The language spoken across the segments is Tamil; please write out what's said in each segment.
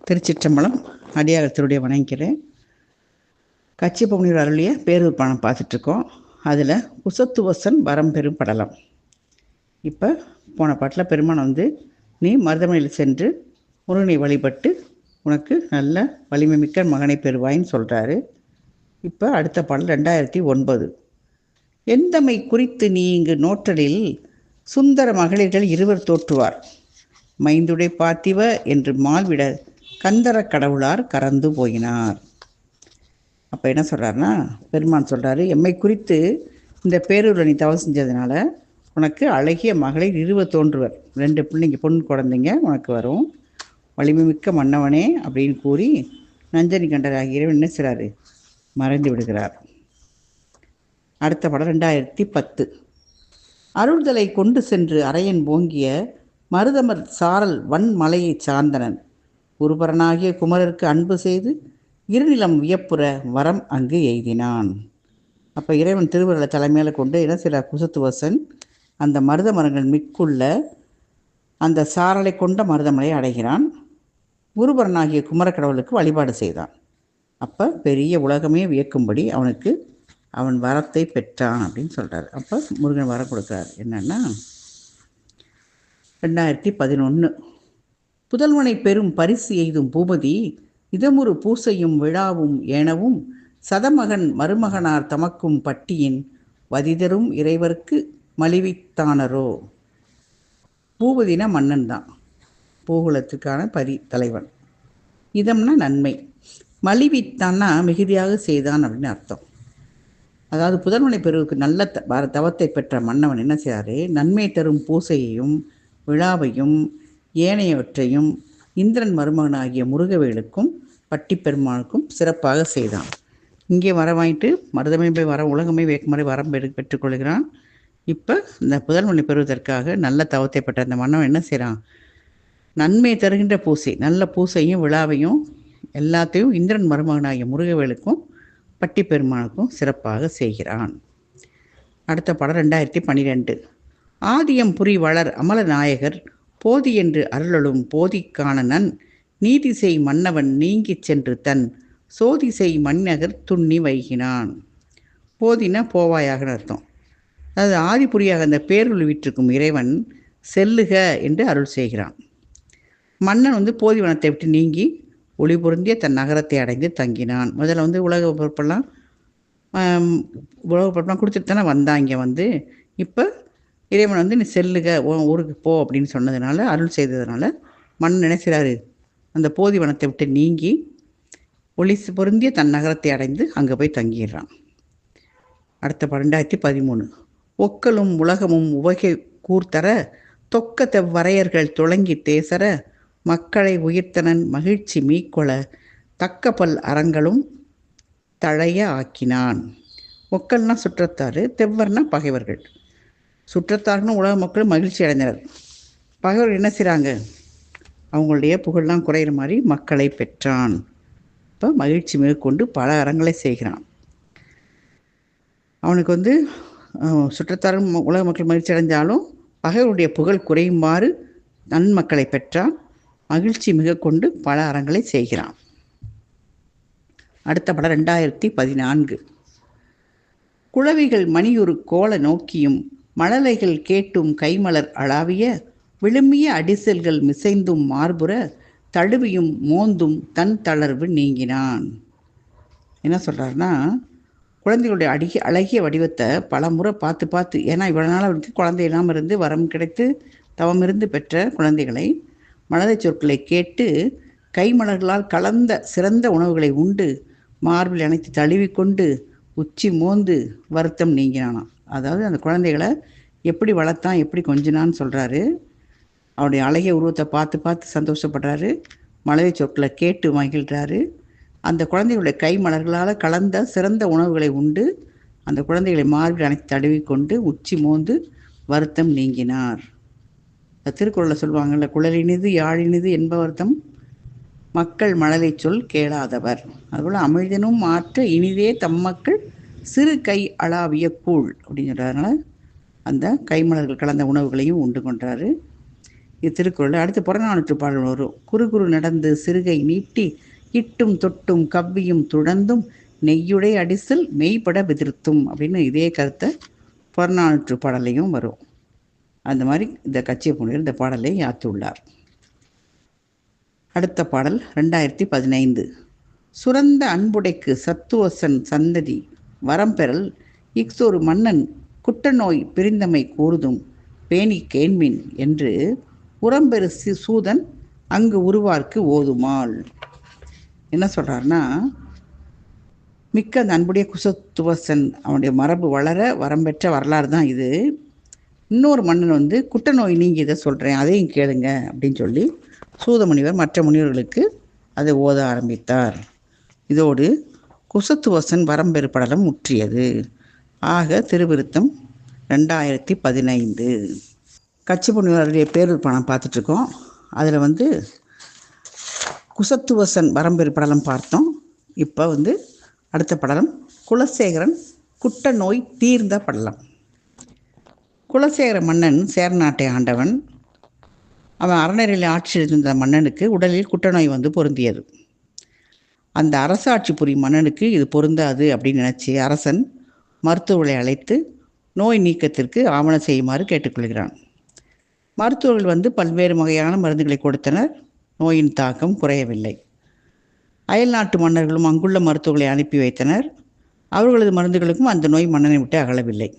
திருச்சிற்றம்பலம். அடியாரத்தினுடைய வணங்கிக்கிறேன். கச்சி பவுனியர் அருளிய பேரூர் பாடம் பார்த்துட்ருக்கோம். அதில் குசத்துவசன் வரம் பெரும் படலம். இப்போ போன பாட்டில் பெருமான் நீ மருதமலையில் சென்று முருகனை வழிபட்டு உனக்கு நல்ல வலிமை மிக்க மகனை பெறுவாயின்னு சொல்கிறாரு. இப்போ அடுத்த பாடல் 2009. எந்தமை குறித்து நீ இங்கு நோற்றலில் சுந்தர மகளிர்கள் இருவர் தோற்றுவார், மைந்துடை பார்த்திவ என்று மால்விட கந்தர கடவுளார் கறந்து போயினார். அப்போ என்ன சொல்கிறாருன்னா, பெருமான் சொல்கிறாரு, எம்மை குறித்து இந்த பேரூரில் நீ தவறு செஞ்சதுனால உனக்கு அழகிய மகளிர் 20 தோன்றுவர், 2 பிள்ளைங்க பொண்ணு குழந்தைங்க உனக்கு வரும், வலிமை மிக்க மன்னவனே அப்படின்னு கூறி நஞ்சனி கண்டர் ஆகிய இறைவன் என்ன செய்கிறாரு, மறைந்து விடுகிறார். அடுத்த படம் 2010. அருள்தலை கொண்டு சென்று அரையன் போங்கிய மருதமர் சாரல் வன்மலையை சார்ந்தனன், குருபரனாகிய குமரருக்கு அன்பு செய்து இருநிலம் வியப்புற வரம் அங்கு எய்தினான். அப்போ இறைவன் திருவருளை தலைமையில் கொண்டு என்ன செய்கிறார், குசத்துவசன் அந்த மருத மரங்கள் மிக்குள்ள அந்த சாரலை கொண்ட மருதமலை அடைகிறான். குருபரனாகிய குமரக்கடவுளுக்கு வழிபாடு செய்தான். அப்போ பெரிய உலகமே வியக்கும்படி அவன் வரத்தை பெற்றான் அப்படின்னு சொல்கிறார். அப்போ முருகன் வரம் கொடுக்குறார். என்னன்னா 2011. புதல்வனை பெரும் பரிசு எய்தும் பூபதி இதமுறு பூசையும் விழாவும் ஏனவும் சதமகன் மருமகனார் தமக்கும் பட்டியின் வதிதரும் இறைவர்க்கு மலிவித்தானரோ. பூபதினா மன்னன் தான், பூகுலத்துக்கான தலைவன். இதம்னா நன்மை, மலிவித்தான்னா மிகுதியாக செய்தான் அப்படின்னு அர்த்தம். அதாவது புதல்வனை பெருவுக்கு நல்ல தவத்தை பெற்ற மன்னவன் என்ன செய்யாரு, நன்மை தரும் பூசையையும் விழாவையும் ஏனையவற்றையும் இந்திரன் மருமகனாகிய முருகவேலுக்கும் பட்டி பெருமாளுக்கும் சிறப்பாக செய்தான். இங்கே வர வாங்கிட்டு மருதமை போய் வர உலகமே வேக்குமறை வரம் பெற்றுக்கொள்கிறான். இப்போ இந்த புதல்வனை பெறுவதற்காக நல்ல தவத்தை பெற்ற அந்த மன்னவன் என்ன செய்கிறான், நன்மை தருகின்ற பூசை, நல்ல பூசையும் விழாவையும் எல்லாத்தையும் இந்திரன் மருமகனாகிய முருகவேலுக்கும் பட்டி பெருமாளுக்கும் சிறப்பாக செய்கிறான். அடுத்த படம் 2012. ஆதியம் புரி வளர் அமல நாயகர் போதி என்று அருளலும் போதிக்கானனன் நீதிசை மன்னவன் நீங்கிச் சென்று தன் சோதிசை மன்னகர் துண்ணி வைகினான். போதினா போவாயாக அர்த்தம். அதாவது ஆதிபுரியாக அந்த பேருள் வீற்றிருக்கும் இறைவன் செல்லுக என்று அருள் செய்கிறான். மன்னன் போதிவனத்தை விட்டு நீங்கி ஒளி பொருந்திய தன் நகரத்தை அடைந்து தங்கினான். முதல்ல உலக பொறுப்பெல்லாம் கொடுத்துட்டு தானே வந்தான். இங்கே இப்போ இறைவன் நீ செல்லுக ஊருக்கு போ அப்படின்னு சொன்னதுனால, அருள் செய்ததுனால மன்னன் நினைக்கிறாரு, அந்த போதிவனத்தை விட்டு நீங்கி ஒளி பொருந்திய தன் நகரத்தை அடைந்து அங்கே போய் தங்கிடுறான். அடுத்த 2013. ஒக்கலும் உலகமும் உவகை கூர்த்தர தொக்க தெவ்வரையர்கள் துளங்கி தேசர மக்களை உயிர்த்தனன் மகிழ்ச்சி மீக்கொள தக்க பல் அறங்களும் தழைய ஆக்கினான். ஒக்கல்னா சுற்றத்தார், தெவ்வர்னா பகைவர்கள். சுற்றத்தார்களும் உலக மக்களும் மகிழ்ச்சி அடைந்தனர். பகைவர்கள் என்ன செய்கிறாங்க, அவங்களுடைய புகழெலாம் குறையிற மாதிரி மக்களை பெற்றான். இப்போ மகிழ்ச்சி மேற்கொண்டு பல அறங்களை செய்கிறான். அவனுக்கு சுற்றத்தாரும் உலக மக்கள் மகிழ்ச்சி அடைஞ்சாலும் பகைவருடைய புகழ் குறையுமாறு நன்மக்களை பெற்றான். மகிழ்ச்சி மிக கொண்டு பல அறங்களை செய்கிறான். அடுத்த படம் 2014. குளவிகள் மணியுறு கோல நோக்கியும் மழலைகள் கேட்டும் கைமலர் அளாவிய விழுமிய அடிசல்கள் மிசைந்தும் மார்புற தழுவியும் மோந்தும் தன் தளர்வு நீங்கினான். என்ன சொல்கிறாருன்னா, குழந்தைகளுடைய அழகிய வடிவத்தை பல முறை பார்த்து ஏன்னா இவ்வளோ நாள் குழந்தை இல்லாமல் இருந்து வரம் கிடைத்து தவம் இருந்து பெற்ற குழந்தைகளை மழலை சொற்களை கேட்டு கைமலர்களால் கலந்த சிறந்த உணவுகளை உண்டு மார்பில் அணைத்து தழுவிக்கொண்டு உச்சி மோந்து வருத்தம் நீங்கினானாம். அதாவது அந்த குழந்தைகளை எப்படி வளர்த்தான், எப்படி கொஞ்சினான்னு சொல்கிறாரு. அவருடைய அழகிய உருவத்தை பார்த்து சந்தோஷப்படுறாரு. மழலை சொற்களை கேட்டு மகிழ்கிறாரு. அந்த குழந்தைகளுடைய கை மலர்களால் கலந்த சிறந்த உணவுகளை உண்டு அந்த குழந்தைகளை மார்பில் அணைத்து தழுவிக்கொண்டு உச்சி மோந்து வருத்தம் நீங்கினார். திருக்குறளில் சொல்லுவாங்கள்ல, குழலினிது யாழினிது என்பவர்தம் மக்கள் மழலை சொல் கேளாதவர். அதுபோல் அமிழ்தனும் மாற்ற இனிதே தம்மக்கள் சிறு கை அளாவிய கூழ் அப்படின்னு சொல்கிறதுனால அந்த கைமலர்கள் கலந்த உணவுகளையும் உண்டு கொண்டாரு. இது திருக்குறள். அடுத்து புறநானூற்று பாடல் வரும். குறு குறு நடந்து சிறுகை நீட்டி இட்டும் தொட்டும் கவ்வியும் துழந்தும் நெய்யுடை அடிசல் மெய்பட விதிர்த்தும் அப்படின்னு இதே கருத்தை புறநானூற்று பாடலையும் வரும். அந்த மாதிரி இந்த கச்சியப்பமுனிவர் இந்த பாடலை யாத்துள்ளார். அடுத்த பாடல் 2015. சுரந்த அன்புடைக்கு சத்துவசன் சந்ததி வரம்பெறல் இஃதொரு மன்னன் குட்டநோய் பிரிந்தமை கூறுதும் பேணி கேண்மின் என்று உரம்பெரு சூதன் அங்கு உருவார்க்கு ஓதுமால். என்ன சொல்கிறாருன்னா, மிக்க அந்த அன்புடைய குசத்துவசன் அவனுடைய மரபு வளர வரம்பெற்ற வரலாறு தான் இது. இன்னொரு மன்னன் குட்டநோய் நீங்கி இதை சொல்கிறேன், அதையும் கேளுங்க அப்படின்னு சொல்லி சூதமுனிவர் மற்ற முனிவர்களுக்கு அதை ஓத ஆரம்பித்தார். இதோடு குசத்துவசன் வரம்பெறு படலம் முற்றியது. ஆக திருவிருத்தம் 2015. கச்சியப்பமுனிவருடைய பேரூர் படம் பார்த்துட்ருக்கோம். அதில் குசத்துவசன் வரம்பெறு படலம் பார்த்தோம். இப்போ அடுத்த படலம் குலசேகரன் குட்ட நோய் தீர்ந்த படலம். குலசேகர மன்னன் சேர நாட்டை ஆண்டவன். அவன் அறநெறியில் ஆட்சி இருந்த மன்னனுக்கு உடலில் குட்டநோய் பொருந்தியது. அந்த அரசாட்சி புரியும் மன்னனுக்கு இது பொருந்தாது அப்படின்னு நினச்சி அரசன் மருத்துவர்களை அழைத்து நோய் நீக்கத்திற்கு ஆவணம் செய்யுமாறு கேட்டுக்கொள்கிறான். மருத்துவர்கள் பல்வேறு வகையான மருந்துகளை கொடுத்தனர். நோயின் தாக்கம் குறையவில்லை. அயல் நாட்டு மன்னர்களும் அங்குள்ள மருத்துவர்களை அனுப்பி வைத்தனர். அவர்களது மருந்துகளுக்கும் அந்த நோய் மன்னனை விட்டு அகலவில்லை.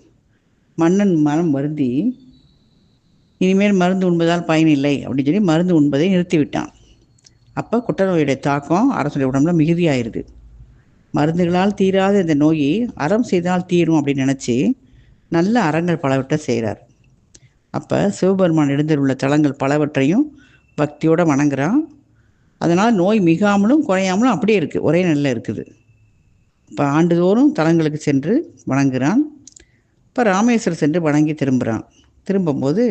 மன்னன் மனம் வருந்தி இனிமேல் மருந்து உண்பதால் பயனில்லை அப்படின்னு சொல்லி மருந்து உண்பதை நிறுத்திவிட்டான். அப்போ குட்டநோயுடைய தாக்கம் அரசுடைய உடம்புல மிகுதியாயிருது. மருந்துகளால் தீராத இந்த நோயை அறம் செய்தால் தீரும் அப்படின்னு நினச்சி நல்ல அறங்கள் பலவற்றை செய்கிறார். அப்போ சிவபெருமான் எழுந்துள்ள தலங்கள் பலவற்றையும் பக்தியோடு வணங்குறான். அதனால் நோய் மிகாமலும் குறையாமலும் அப்படியே இருக்குது, ஒரே நிலையில் இருக்குது. இப்போ ஆண்டுதோறும் தலங்களுக்கு சென்று வணங்குறான். இப்போ ராமேஸ்வரம் சென்று வணங்கி திரும்பும்போது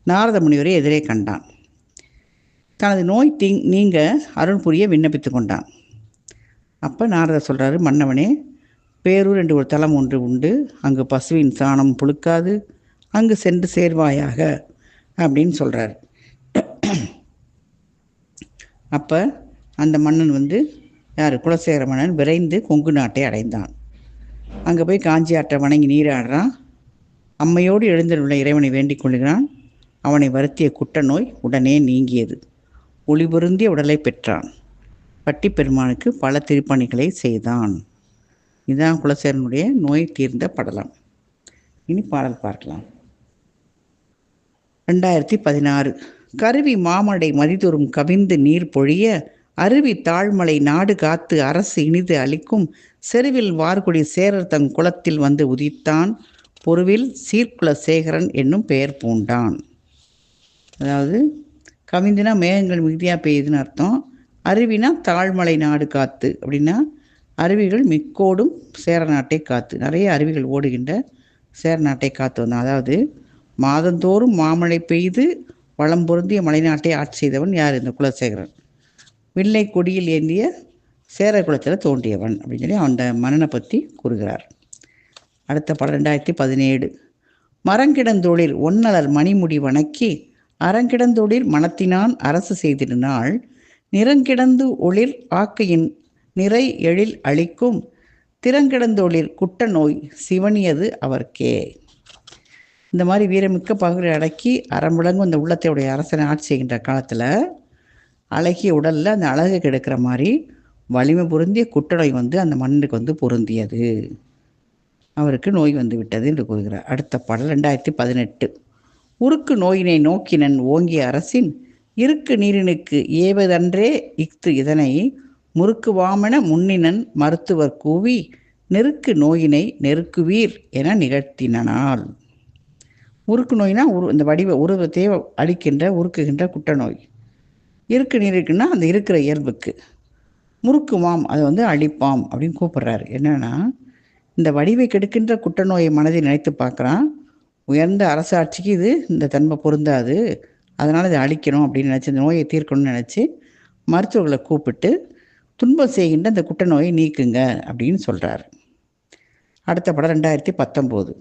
நாரத முனிவரை எதிரே கண்டான். தனது நோய் நீங்க அருள் புரிய விண்ணப்பித்து கொண்டான். அப்போ நாரதர் சொல்கிறாரு, மன்னவனே, பேரூர் என்று ஒரு தலம் ஒன்று உண்டு, அங்கு பசுவின் சாணம் புழுக்காது, அங்கு சென்று சேர்வாயாக அப்படின்னு சொல்கிறார். அப்போ அந்த மன்னன் யார், குலசேகர மன்னன் விரைந்து கொங்கு நாட்டை அடைந்தான். அங்கே போய் காஞ்சி ஆற்றை வணங்கி நீராடுறான். அம்மையோடு எழுந்துள்ள இறைவனை வேண்டிக் கொள்கிறான். அவனை வருத்திய குட்ட நோய் உடனே நீங்கியது. ஒளி பொருந்திய உடலை பெற்றான். பட்டி பெருமானுக்கு பல திருப்பணிகளை செய்தான். இதுதான் குலசேகரனுடைய நோய் தீர்ந்த படலம். இனி பாடல் பார்க்கலாம். 2016. கருவி மாமடை மதிதொரும் கவிந்து நீர் பொழிய அருவி தாழ்மலை நாடு காத்து அரசு இனிது அளிக்கும் செருவில் வார்குடி சேரர் தங் குளத்தில் உதித்தான் பொருவில் சீர்குல சேகரன் என்னும் பெயர் பூண்டான். அதாவது கவிந்துனா மேகங்கள் மிகுதியாக பெய்யுதுன்னு அர்த்தம். அருவினா தாழ்மலை நாடு காத்து அப்படின்னா அருவிகள் மிக்கோடும் சேர நாட்டை காத்து, நிறைய அருவிகள் ஓடுகின்ற சேர நாட்டை காத்து வந்தான். அதாவது மாதந்தோறும் மாமழை பெய்து வளம் பொருந்திய மலைநாட்டை ஆட்சி செய்தவன் யார், இந்த குலசேகரன். வில்லை கொடியில் ஏந்திய சேர குலத்தில் தோன்றியவன் அப்படின்னு சொல்லி அந்த மன்னனை பற்றி கூறுகிறார். அடுத்த படம் 2017. மரங்கிடந்தொழில் ஒன்னலர் மணிமுடி வணக்கி அறங்கிடந்தொழில் மனத்தினான் அரசு செய்திருந்தாள் நிறங்கிடந்து ஒளிர் ஆக்கையின் நிறை எழில் அளிக்கும் திறங்கிடந்தொழில் குட்ட நோய் சிவனியது அவர்க்கே. இந்த மாதிரி வீரமிக்க பகுதியை அடக்கி அறம் விளங்கும் அந்த உள்ளத்தையுடைய அரசனை ஆட்சி செய்கின்ற காலத்தில் அழகிய உடலில் அந்த அழகு கெடுக்கிற மாதிரி வலிமை பொருந்திய குட்டநோய் அந்த மன்னனுக்கு பொருந்தியது. அவருக்கு நோய் விட்டது என்று கூறுகிறார். அடுத்த பாடல் 2018. உருக்கு நோயினை நோக்கினன் ஓங்கிய அரசின் இருக்கு நீரினுக்கு ஏவதன்றே இதனை முறுக்கு வாமன முன்னினன் மருத்துவர் கூவி நெருக்கு நோயினை நெருக்குவீர் என நிகழ்த்தினால். உருக்கு நோய்னா இந்த உருவத்தை அழிக்கின்ற உருக்குகின்ற குட்டநோய். இருக்கு நீர் இருக்குன்னா அந்த இருக்கிற இயல்புக்கு, முறுக்குமாம் அதை அழிப்பாம் அப்படின்னு கூப்பிடுறாரு. என்னன்னா, இந்த வடிவை கெடுக்கின்ற குட்டநோயை மனதில் நினைத்து பார்க்குறான். உயர்ந்த அரசாட்சிக்கு இந்த தன்மை பொருந்தாது, அதனால் இதை அழிக்கணும் அப்படின்னு நினச்சி இந்த நோயை தீர்க்கணும்னு நினச்சி மருத்துவர்களை கூப்பிட்டு துன்பம் செய்கின்ற இந்த குட்டநோயை நீக்குங்க அப்படின்னு சொல்கிறார். அடுத்த படம் 2019.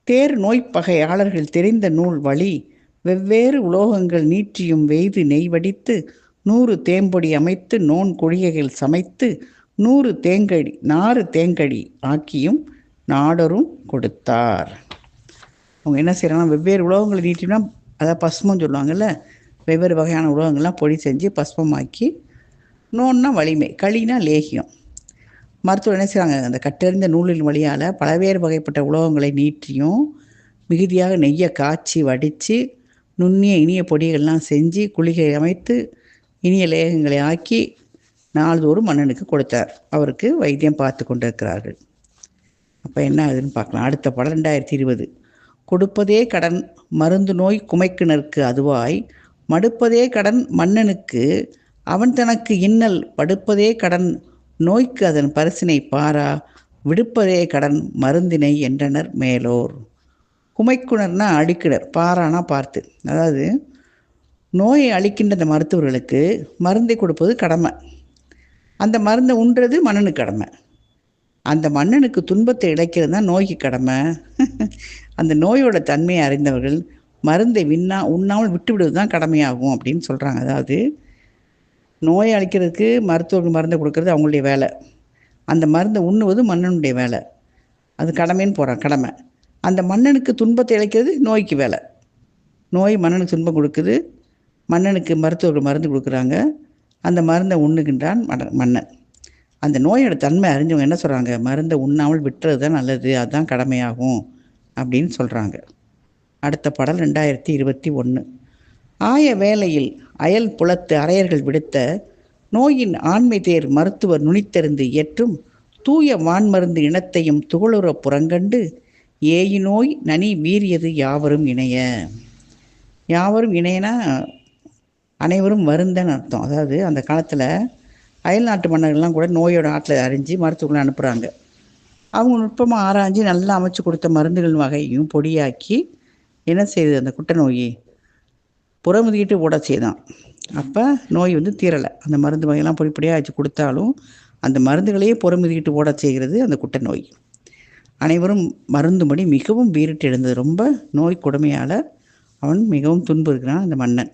தேர் நோய்ப்பகையாளர்கள் தெரிந்த நூல் வழி வெவ்வேறு உலோகங்கள் நீற்றியும் வெய்து நெய் வடித்து 100 தேம்பொடி அமைத்து நோன் குழிகைகள் சமைத்து 100 தேங்கடி ஆக்கியும் நாடரும் கொடுத்தார். அவங்க என்ன செய்கிறாங்கன்னா, வெவ்வேறு உலோகங்களை நீட்டினா அதாவது பஸ்மம் சொல்லுவாங்கள்ல, வெவ்வேறு வகையான உலோகங்கள்லாம் பொடி செஞ்சு பஸ்மமாக்கி, நோன்னா வலிமை, களினா லேகியம். மருத்துவர் என்ன செய்கிறாங்க, அந்த கட்டறிந்த நூலின் வழியால் பலவேறு வகைப்பட்ட உலோகங்களை நீட்டியும் மிகுதியாக நெய்யை காய்ச்சி வடித்து நுண்ணிய இனிய பொடிகள்லாம் செஞ்சு குளிகை அமைத்து இனிய லேகங்களை ஆக்கி நாள்தோறும் மன்னனுக்கு கொடுத்தார். அவருக்கு வைத்தியம் பார்த்து கொண்டிருக்கிறார்கள். அப்போ என்ன ஆகுதுன்னு பார்க்கலாம். அடுத்த படம் 2020. கொடுப்பதே கடன் மருந்து நோய் குமைக்கினருக்கு அதுவாய் மடுப்பதே கடன் மன்னனுக்கு அவன் தனக்கு இன்னல் படுப்பதே கடன் நோய்க்கு அதன் பரிசினை பாரா விடுப்பதே கடன் மருந்தினை என்றனர் மேலோர். குமைக்குணர்னா அடிக்கிடர், பாரானா பார்த்து. அதாவது நோயை அளிக்கின்ற அந்த மருத்துவர்களுக்கு மருந்தை கொடுப்பது கடமை, அந்த மருந்தை உண்றது மன்னனுக்கு கடமை. அந்த மன்னனுக்கு துன்பத்தை இழைக்கிறது தான் நோய்க்கு கடமை. அந்த நோயோட தன்மையை அறிந்தவர்கள் மருந்தை உண்ணாமல் விட்டுவிடுவது தான் கடமையாகும் அப்படின்னு சொல்கிறாங்க. அதாவது நோயை அழிக்கிறதுக்கு மருத்துவர்கள் மருந்தை கொடுக்கறது அவங்களுடைய வேலை, அந்த மருந்தை உண்ணுவது மன்னனுடைய வேலை, அது கடமைன்னு போகிறான், கடமை. அந்த மன்னனுக்கு துன்பத்தை இழைக்கிறது நோய்க்கு வேலை. நோய் மன்னனுக்கு துன்பம் கொடுக்குது, மன்னனுக்கு மருத்துவர்கள் மருந்து கொடுக்குறாங்க, அந்த மருந்தை உண்ணுகின்றான் மன்னன். அந்த நோயோட தன்மை அறிஞ்சவங்க என்ன சொல்கிறாங்க, மருந்தை உண்ணாமல் விட்டுறது தான் நல்லது, அதுதான் கடமையாகும் அப்படின்னு சொல்கிறாங்க. அடுத்த பாடல் 2021. ஆய வேளையில் அயல் புலத்து அரையர்கள் விடுத்த நோயின் ஆண்மை தேர் மருத்துவர் நுனித்தெறிந்து இயற்றும் தூய வான்மருந்து இனத்தையும் துகளுற புறங்கண்டு ஏயி நோய் நனி வீரியது யாவரும் இணைய. யாவரும் இணையனா அனைவரும் வருந்தன்னு அர்த்தம். அதாவது அந்த காலத்தில் அயல் நாட்டு மன்னர்கள்லாம் கூட நோயோட ஆற்றில் அறிஞ்சு மருத்துவர்களை அனுப்புகிறாங்க. அவங்க நுட்பமாக ஆராய்ஞ்சு நல்லா அமைச்சு கொடுத்த மருந்துகள் வகையும் பொடியாக்கி என்ன செய்யுது, அந்த குட்டை நோயை புறமுதுகிட்டு ஓட செய்தான். அப்போ நோய் தீரலை. அந்த மருந்து வகையெல்லாம் பொடிப்படியாக வச்சு கொடுத்தாலும் அந்த மருந்துகளையே புறமுதுகிட்டு ஓட செய்கிறது அந்த குட்டை நோய். அனைவரும் மருந்துபடி மிகவும் வீறிட்டு எழுந்தது. ரொம்ப நோய் கொடுமையால் அவன் மிகவும் துன்புறுகிறான் அந்த மன்னன்.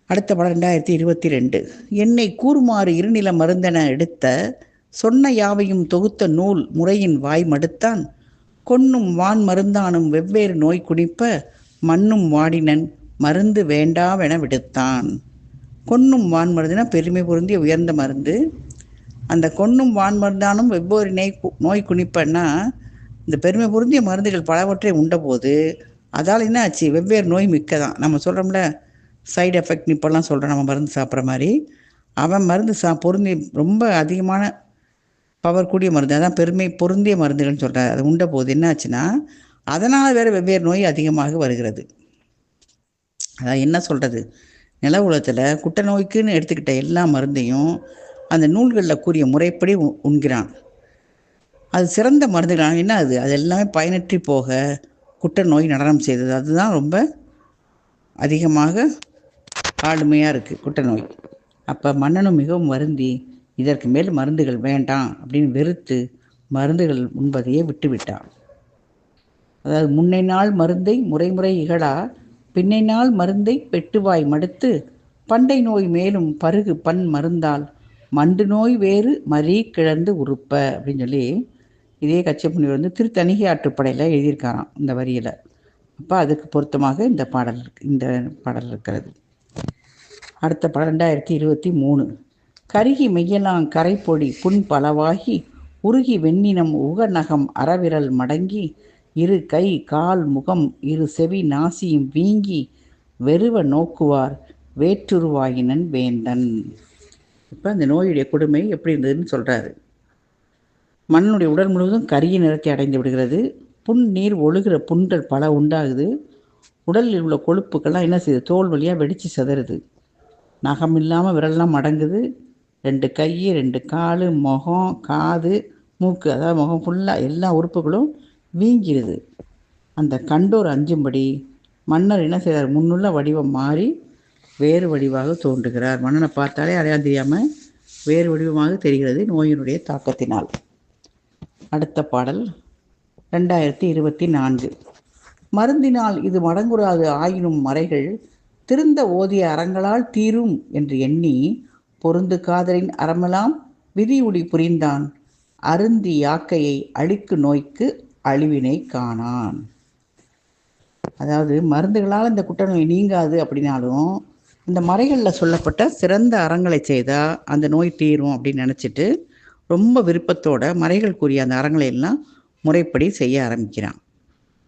அடுத்த படம் 2022. என்னை கூறுமாறு இருநில மருந்தென எடுத்த சொன்ன யாவையும் தொகுத்த நூல் முறையின் வாய் மடுத்தான் கொன்னும் வான் மருந்தானும் வெவ்வேறு நோய் குடிப்ப மண்ணும் வாடினன் மருந்து வேண்டாவென விடுத்தான். கொன்னும் வான் மருந்துனா பெருமை பொருந்திய உயர்ந்த மருந்து. அந்த கொன்னும் வான் மருந்தானும் வெவ்வேறு நோய் குனிப்பன்னா இந்த பெருமை பொருந்திய மருந்துகள் பலவற்றை உண்டபோது அதால் என்ன ஆச்சு, வெவ்வேறு நோய் மிக்க தான். நம்ம சொல்கிறோம்ல சைடு எஃபெக்ட் இப்போல்லாம் சொல்கிறோம், நம்ம மருந்து சாப்பிட்ற மாதிரி அவன் மருந்து பொருந்தி ரொம்ப அதிகமான பவர் கூடிய மருந்து, அதான் பெருமை பொருந்திய மருந்துகள்னு சொல்கிறார். அது உண்ட போது என்ன ஆச்சுன்னா அதனால் வேறு வெவ்வேறு நோய் அதிகமாக வருகிறது. அதான் என்ன சொல்கிறது, நில உலகத்தில் குட்டை நோய்க்குன்னு எடுத்துக்கிட்ட எல்லா மருந்தையும் அந்த நூல்களில் கூறிய முறைப்படி உண்கிறான். அது சிறந்த மருந்துகள். என்ன அது எல்லாமே பயனற்றி போக குட்டை நோய் நடனம் செய்தது. அதுதான் ரொம்ப அதிகமாக ஆளுமையாக இருக்குது குட்டை நோய். அப்போ மன்னனும் மிகவும் வருந்தி இதற்கு மேல் மருந்துகள் வேண்டாம் அப்படின்னு வெறுத்து மருந்துகள் உண்பதையே விட்டுவிட்டான். அதாவது முன்னை நாள் மருந்தை முறைமுறை இகழா பின்னை நாள் மருந்தை பெட்டுவாய் மடுத்து பண்டை நோய் மேலும் பருகு பண் மருந்தால் மண்டு நோய் வேறு மறி கிழந்து உறுப்ப அப்படின்னு சொல்லி இதே கச்சப்புண்ணியர் திருத்தணிகை ஆற்றுப்படையில் எழுதியிருக்காராம் இந்த வரியில். அப்போ அதுக்கு பொருத்தமாக இந்த பாடல் இருக்கிறது. அடுத்த பாடல் 2023. கருகி மெய்யலாம் கரைப்பொடி புண் பலவாகி உருகி வெண்ணினம் உகநகம் அறவிரல் மடங்கி இரு கை கால் முகம் இரு செவி நாசியும் வீங்கி வெறுவ நோக்குவார் வேற்றுருவாயினன் வேந்தன். இப்போ இந்த நோயுடைய கொடுமை எப்படி இருந்ததுன்னு சொல்கிறாரு. மண்ணுடைய உடல் முழுவதும் கரிய நிறத்தை அடைந்து விடுகிறது. புண் நீர் ஒழுகிற புண்கள் பல உண்டாகுது. உடலில் உள்ள கொழுப்புக்கெல்லாம் என்ன செய்யுது, தோல் வழியாக வெடித்து சிதறுது. நகம் இல்லாமல் விரல்லாம் மடங்குது. 2 கை 2 கால் முகம் காது மூக்கு, அதாவது முகம் ஃபுல்லாக எல்லா உறுப்புகளும் வீங்கிடுது. அந்த கண்டோர் அஞ்சும்படி மன்னர் என்ன செய்கிறார், முன்னுள்ள வடிவம் மாறி வேறு வடிவாக தோன்றுகிறார். மன்னனை பார்த்தாலே அடையாளம் தெரியாமல் வேறு வடிவமாக தெரிகிறது நோயினுடைய தாக்கத்தினால். அடுத்த பாடல் 2024. மருந்தினால் இது மடங்குறாது ஆயினும் மறைகள் திருந்த ஓதிய அறங்களால் தீரும் என்று எண்ணி பொருந்து காதலின் அறமெல்லாம் விதியுடி புரிந்தான் அருந்தி யாக்கையை அழிக்கு நோய்க்கு அழிவினை காணான். அதாவது மருந்துகளால் இந்த குற்றநோய் நீங்காது அப்படின்னாலும் இந்த மறைகளில் சொல்லப்பட்ட சிறந்த அறங்களை செய்தால் அந்த நோய் தீரும் அப்படின்னு நினச்சிட்டு ரொம்ப விருப்பத்தோட மறைகள் கூறிய அந்த அறங்களை எல்லாம் முறைப்படி செய்ய ஆரம்பிக்கிறான்.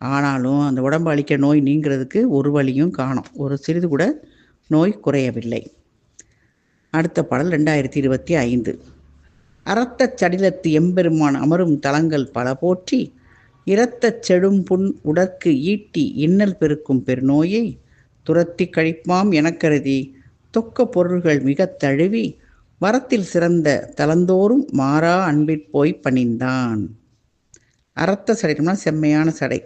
ஆனாலும் அந்த உடம்பு அழிக்க நோய் நீங்கிறதுக்கு ஒரு வழியும் காணும், ஒரு சிறிது கூட நோய் குறையவில்லை. அடுத்த பாடல் 2025. அறத்தச் சடிலத்து எம்பெருமான் அமரும் தலங்கள் பல போற்றி இரத்தச் செடும் புண் உடற்கு ஈட்டி இன்னல் பெருக்கும் பெருநோயை துரத்தி கழிப்பாம் எனக்கருதி தொக்க பொருள்கள் மிக தழுவி வரத்தில் சிறந்த தலந்தோறும் மாறா அன்பிற்போய் பணிந்தான். அறத்த சடைனா செம்மையான சடை.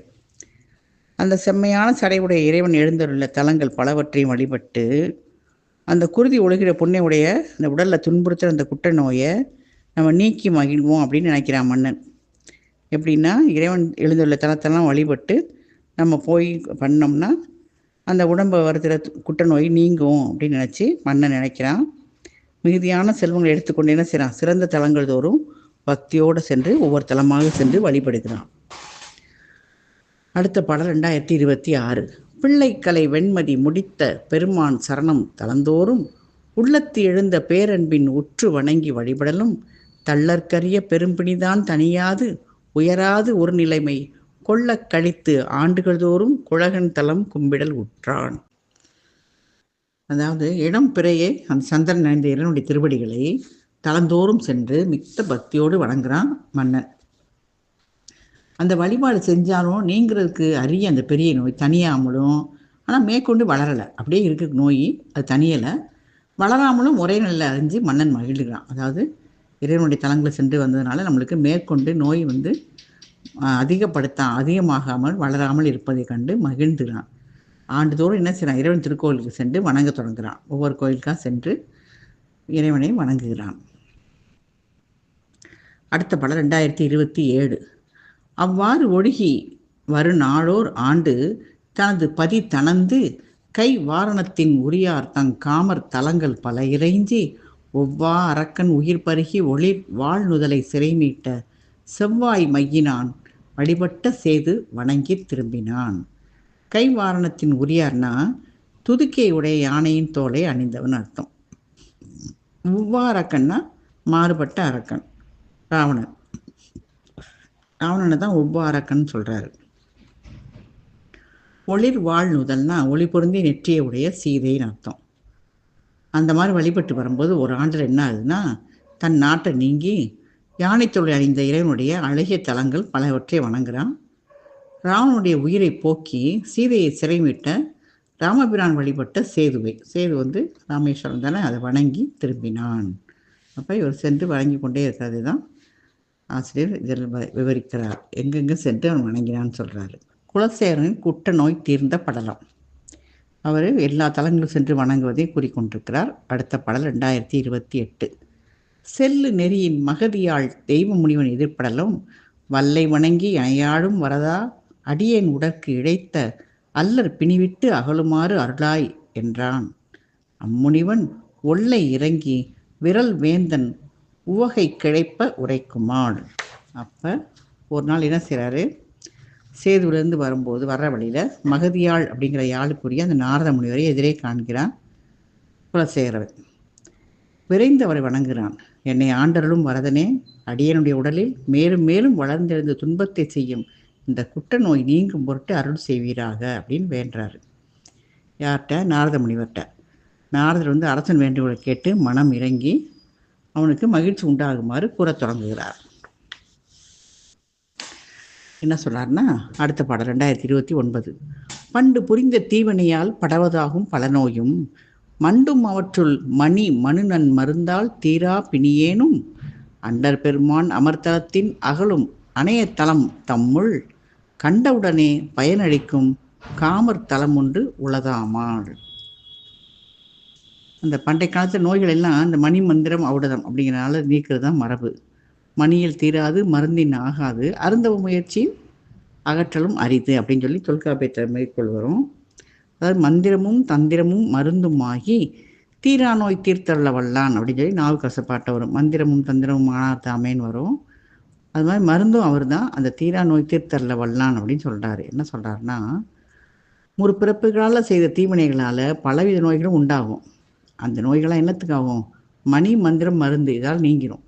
அந்த செம்மையான சடையுடைய இறைவன் எழுந்துள்ள தலங்கள் பலவற்றையும் வழிபட்டு அந்த குருதி ஒழுகிற புண்ணியுடைய அந்த உடலில் துன்புறுத்துகிற அந்த குற்ற நோயை நம்ம நீக்கி மகிழ்வோம் அப்படின்னு நினைக்கிறான் மன்னன். எப்படின்னா, இறைவன் எழுந்துள்ள தலத்தெல்லாம் வழிபட்டு நம்ம போய் பண்ணோம்னா அந்த உடம்பை வருகிற குற்ற நோய் நீங்கும் அப்படின்னு நினச்சி மன்னன் நினைக்கிறான். மிகுதியான செல்வங்களை எடுத்துக்கொண்டு என்ன செய்கிறான், சிறந்த தலங்கள் தோறும் பக்தியோடு சென்று ஒவ்வொரு தலமாக சென்று வழிபடுகிறான். அடுத்த பாடல் 2026. பிள்ளைக்கலை வெண்மதி முடித்த பெருமான் சரணம் தலந்தோறும் உள்ளத்து எழுந்த பேரன்பின் உற்று வணங்கி வழிபடலும் தள்ளற்கரிய பெரும்பிணிதான் தனியாது உயராது ஒரு நிலைமை கொள்ள கழித்து ஆண்டுகள் தோறும் குழகன் தலம் கும்பிடல் உற்றான். அதாவது இடம் பிறையே அந்த சந்திரன் நிறைந்த இறைவனுடைய திருவடிகளை தலந்தோறும் சென்று மிக்க பக்தியோடு வணங்குறான் மன்னன். அந்த வழிபாடு செஞ்சாலும் நீங்கிறதுக்கு அரிய அந்த பெரிய நோய் தனியாமலும், ஆனால் மேற்கொண்டு வளரலை, அப்படியே இருக்கிற நோய் அது தனியலை, வளராமலும் ஒரே நிலையில் அறிஞ்சு மன்னன் மகிழ்கிறான். அதாவது இறைவனுடைய தலங்களை சென்று வந்ததுனால நம்மளுக்கு மேற்கொண்டு நோய் அதிகமாகாமல் வளராமல் இருப்பதை கண்டு மகிழ்ந்துகிறான். ஆண்டுதோறும் என்ன செய்கிறான், இறைவன் திருக்கோயிலுக்கு சென்று வணங்க தொடங்குகிறான். ஒவ்வொரு கோயிலுக்காக சென்று இறைவனை வணங்குகிறான். அடுத்த பாடல் 2027. அவ்வாறு ஒழுகி வரு நாளோர் ஆண்டு தனது பதி தனந்து கை வாரணத்தின் உரியார் தங் காமர் தலங்கள் பல இறைஞ்சி ஒவ்வா அரக்கன் உயிர் பருகி ஒளிர் வாழ்நுதலை சிறை மீட்ட செவ்வாய் மையினான் வழிபட்ட சேது வணங்கி திரும்பினான். கை வாரணத்தின் உரியார்னா துதுக்கையுடைய யானையின் தோலை அணிந்தவன் அர்த்தம். ஒவ்வா அரக்கன்னா மாறுபட்ட அரக்கன் ராவணன். ராவணனை தான் ஒவ்வா அரக்கன் சொல்கிறாரு. ஒளிர் வாழ்நுதல்னா ஒளி பொருந்தி நெற்றிய உடைய சீதையின் அர்த்தம். அந்த மாதிரி வழிபட்டு வரும்போது ஒரு ஆண்டில் என்ன ஆகுதுன்னா, தன் நாட்டை நீங்கி யானை தொழில் அணிந்த இறைவனுடைய அழகிய தலங்கள் பலவற்றை வணங்குறான். ராவனுடைய உயிரை போக்கி சீதையை சிறைமிட்ட ராமபிரான் வழிபட்ட சேது ராமேஸ்வரம் தானே, அதை வணங்கி திரும்பினான். அப்போ இவர் சென்று வணங்கி கொண்டே இருக்கிறது தான் ஆசிரியர் இதில் விவரிக்கிறார். எங்கெங்கே சென்று அவன் வணங்கினான்னு சொல்கிறாரு. குலசேகரனின் குற்ற நோய் தீர்ந்த படலம். அவர் எல்லா தலங்களும் சென்று வணங்குவதை கூறிக்கொண்டிருக்கிறார். அடுத்த பாடல் 2028. செல்லு நெறியின் மகதியாள் தெய்வ முனிவன் எதிர்ப்படலும் வல்லை வணங்கி அணையாடும் வரதா அடியேன் உடற்கு இழைத்த அல்லர் பிணிவிட்டு அகலுமாறு அருளாய் என்றான். அம்முனிவன் ஒல்லை இறங்கி விரல் வேந்தன் உவகை கிழைப்ப உரைக்குமாள். அப்போ ஒரு நாள் என்ன செய்கிறாரு, சேதுவிலேருந்து வரும்போது வர்ற வழியில் மகதியாள் அப்படிங்கிற யாழுக்குரிய அந்த நாரத முனிவரை எதிரே காண்கிறான் குலசேகரன். விரைந்து அவரை வணங்குகிறான். என்னை ஆண்டருளும் வரதனே, அடியனுடைய உடலில் மேலும் மேலும் வளர்ந்தெழுந்த துன்பத்தை செய்யும் இந்த குற்ற நோய் நீங்கும் பொருட்டு அருள் செய்வீராக அப்படின்னு வேண்டுறாரு. யார்கிட்ட? நாரத முனிவர்கிட்ட. நாரதர் அரசன் வேண்டுகோளை கேட்டு மனம் இறங்கி அவனுக்கு மகிழ்ச்சி உண்டாகுமாறு கூறத் தொடங்குகிறார். என்ன சொல்றாருன்னா, அடுத்த பாடல் 2029. பண்டு புரிந்த தீவனையால் படவதாகும் பல நோயும் மண்டும் அவற்றுள் மனுநன் மருந்தால் தீரா பிணியேனும் அண்டர் பெருமான் அமர்தலத்தின் அகலும் அணையத்தலம் தம்முள் கண்டவுடனே பயனளிக்கும் காமர் தலம் ஒன்று உலகாமாள். அந்த பண்டைய காலத்து நோய்கள் எல்லாம் அந்த மணி மந்திரம் ஔடதம் அப்படிங்கிறனால நீக்கிறது தான் மரபு. மணியில் தீராது மருந்தின் ஆகாது அருந்தவ முயற்சி அகற்றலும் அரிது அப்படின்னு சொல்லி தொல்காப்பியத்தில் மேற்கொள் வரும். அதாவது மந்திரமும் தந்திரமும் மருந்துமாகி தீரா நோய் தீர்த்தள்ள வல்லான் அப்படின்னு சொல்லி நாவுக்கரசு பாட்டை வரும். மந்திரமும் தந்திரமும் ஆனார் தாமேன்னு வரும். அது மாதிரி மருந்தும் அவர் தான், அந்த தீரா நோய் தீர்த்தள்ள வல்லான் அப்படின்னு சொல்கிறாரு. என்ன சொல்கிறாருன்னா, ஒரு பிறப்புகளால் செய்த தீவினைகளால் பலவித நோய்களும் உண்டாகும். அந்த நோய்களாம் என்னத்துக்காகும்? மணி மந்திரம் மருந்து இதால் நீங்கிடும்.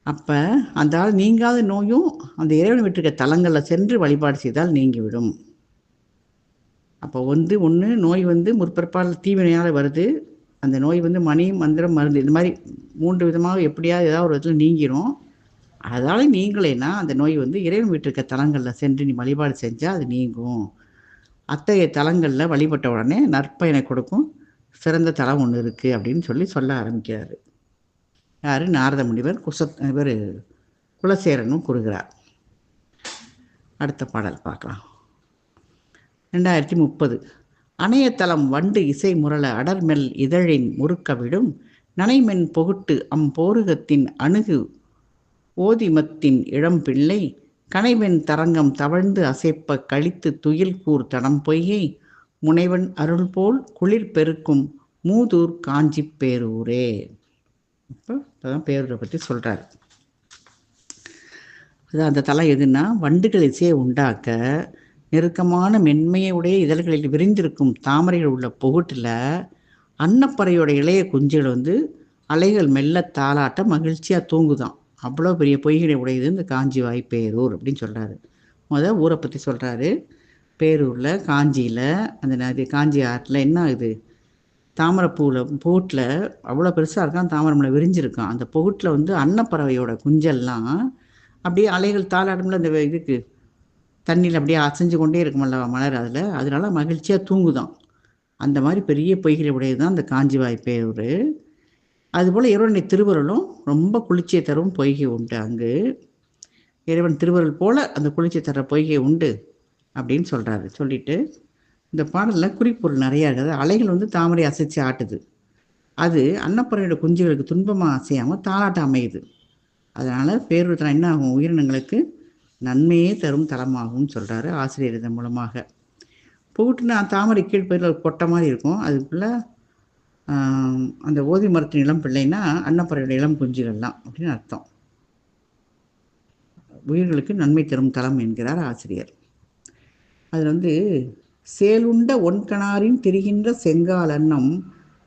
அப்போ அந்த ஆள் நீங்காத நோயும் அந்த இறைவன் விட்டிருக்க தலங்களில் சென்று வழிபாடு செய்தால் நீங்கிவிடும். அப்போ ஒன்று நோய் முற்பிறப்பால் தீவினையால் வருது. அந்த நோய் மணி மந்திரம் மருந்து இந்த மாதிரி 3 விதமாக எப்படியாவது ஏதாவது ஒரு விதத்தில் நீங்கிரும். அதால் நீங்களேன்னா அந்த நோய் இறைவன் விட்டிருக்க தலங்களில் சென்று நீ வழிபாடு செஞ்சால் அது நீங்கும். அத்தகைய தலங்களில் வழிபட்ட உடனே நற்பயனை கொடுக்கும் சிறந்த தலம் ஒன்று இருக்குது அப்படின்னு சொல்ல ஆரம்பிக்கிறாரு. யார்? நாரத முனிவர் இவர் குலசேரனும் கூறுகிறார். அடுத்த பாடல் பார்க்கலாம். 2030. அணையத்தலம் வண்டு இசை முரள அடர்மெல் இதழின் முறுக்கவிடும் நனைமென் பொகுட்டு அம்போருகத்தின் அணுகு ஓதிமத்தின் இளம்பிள்ளை கனைவெண் தரங்கம் தவழ்ந்து அசைப்ப கழித்து துயில் கூர் தடம் பொய்யை முனைவன் அருள் போல் குளிர் பெருக்கும் மூதூர் காஞ்சி பேரூரே. இப்போதான் பேரூரை பற்றி சொல்கிறார். அது அந்த தலம் எதுன்னா, வண்டுகள் இசையை உண்டாக்க நெருக்கமான மென்மையுடைய இதழ்களில் விரிந்திருக்கும் தாமரைகள் உள்ள பொகுட்டில் அன்னப்பறையோட இளைய குஞ்சுகள் அலைகள் மெல்ல தாளாட்ட மகிழ்ச்சியாக தூங்குதான். அவ்வளோ பெரிய பொய்களை உடையது இந்த காஞ்சி பேரூர் அப்படின்னு சொல்கிறாரு. ஊரை பற்றி சொல்கிறாரு. பேரூரில் காஞ்சியில் அந்த காஞ்சி ஆற்றில் என்ன ஆகுது? தாமரைப்பூவில் பொகுட்டில் அவ்வளோ பெருசாக இருக்கான், தாமரை விரிஞ்சிருக்கான். அந்த பொகுட்டில் அன்னப்பறவையோட குஞ்செல்லாம் அப்படியே அலைகள் தாளாட்டம்ல அந்த இதுக்கு தண்ணியில் அப்படியே அசைஞ்சு கொண்டே இருக்குமல்ல மலர், அதனால மகிழ்ச்சியாக தூங்குதான். அந்த மாதிரி பெரிய பொய்களை உடையது தான் அந்த காஞ்சி பேரூர். அதுபோல் இறைவனுடைய திருவருளும் ரொம்ப குளிர்ச்சியை தரும் பொய்கை உண்டு. அங்கு இறைவன் திருவருள் போல் அந்த குளிர்ச்சி தர பொய்கை உண்டு அப்படின்னு சொல்கிறாரு. சொல்லிட்டு இந்த பாடலில் குறிப்பொருள் நிறையா இருக்குது. அலைகள் தாமரை அசைச்சு ஆட்டுது. அது அன்னப்பறவையோட குஞ்சுகளுக்கு துன்பமாக அசையாமல் தாளாட்ட அமையுது. அதனால் பேரூர் தலம் என்ன ஆகும்? உயிரினங்களுக்கு நன்மையே தரும் தலமாகவும் சொல்கிறாரு ஆசிரியர் இதன் மூலமாக. பொகுட்டுனா தாமரை கீழ்ப்பயிரில் கொட்டை மாதிரி இருக்கும். அதுக்குள்ளே அந்த ஓதி மரத்தின் இளம் பிள்ளைன்னா அன்னப்பறவையோட இளம் குஞ்சுகள்லாம் அப்படின்னு அர்த்தம். உயிர்களுக்கு நன்மை தரும் தலம் என்கிறார் ஆசிரியர். அதில் சேலுண்ட ஒன்கணாரின் திரிகின்ற செங்கால் அன்னம்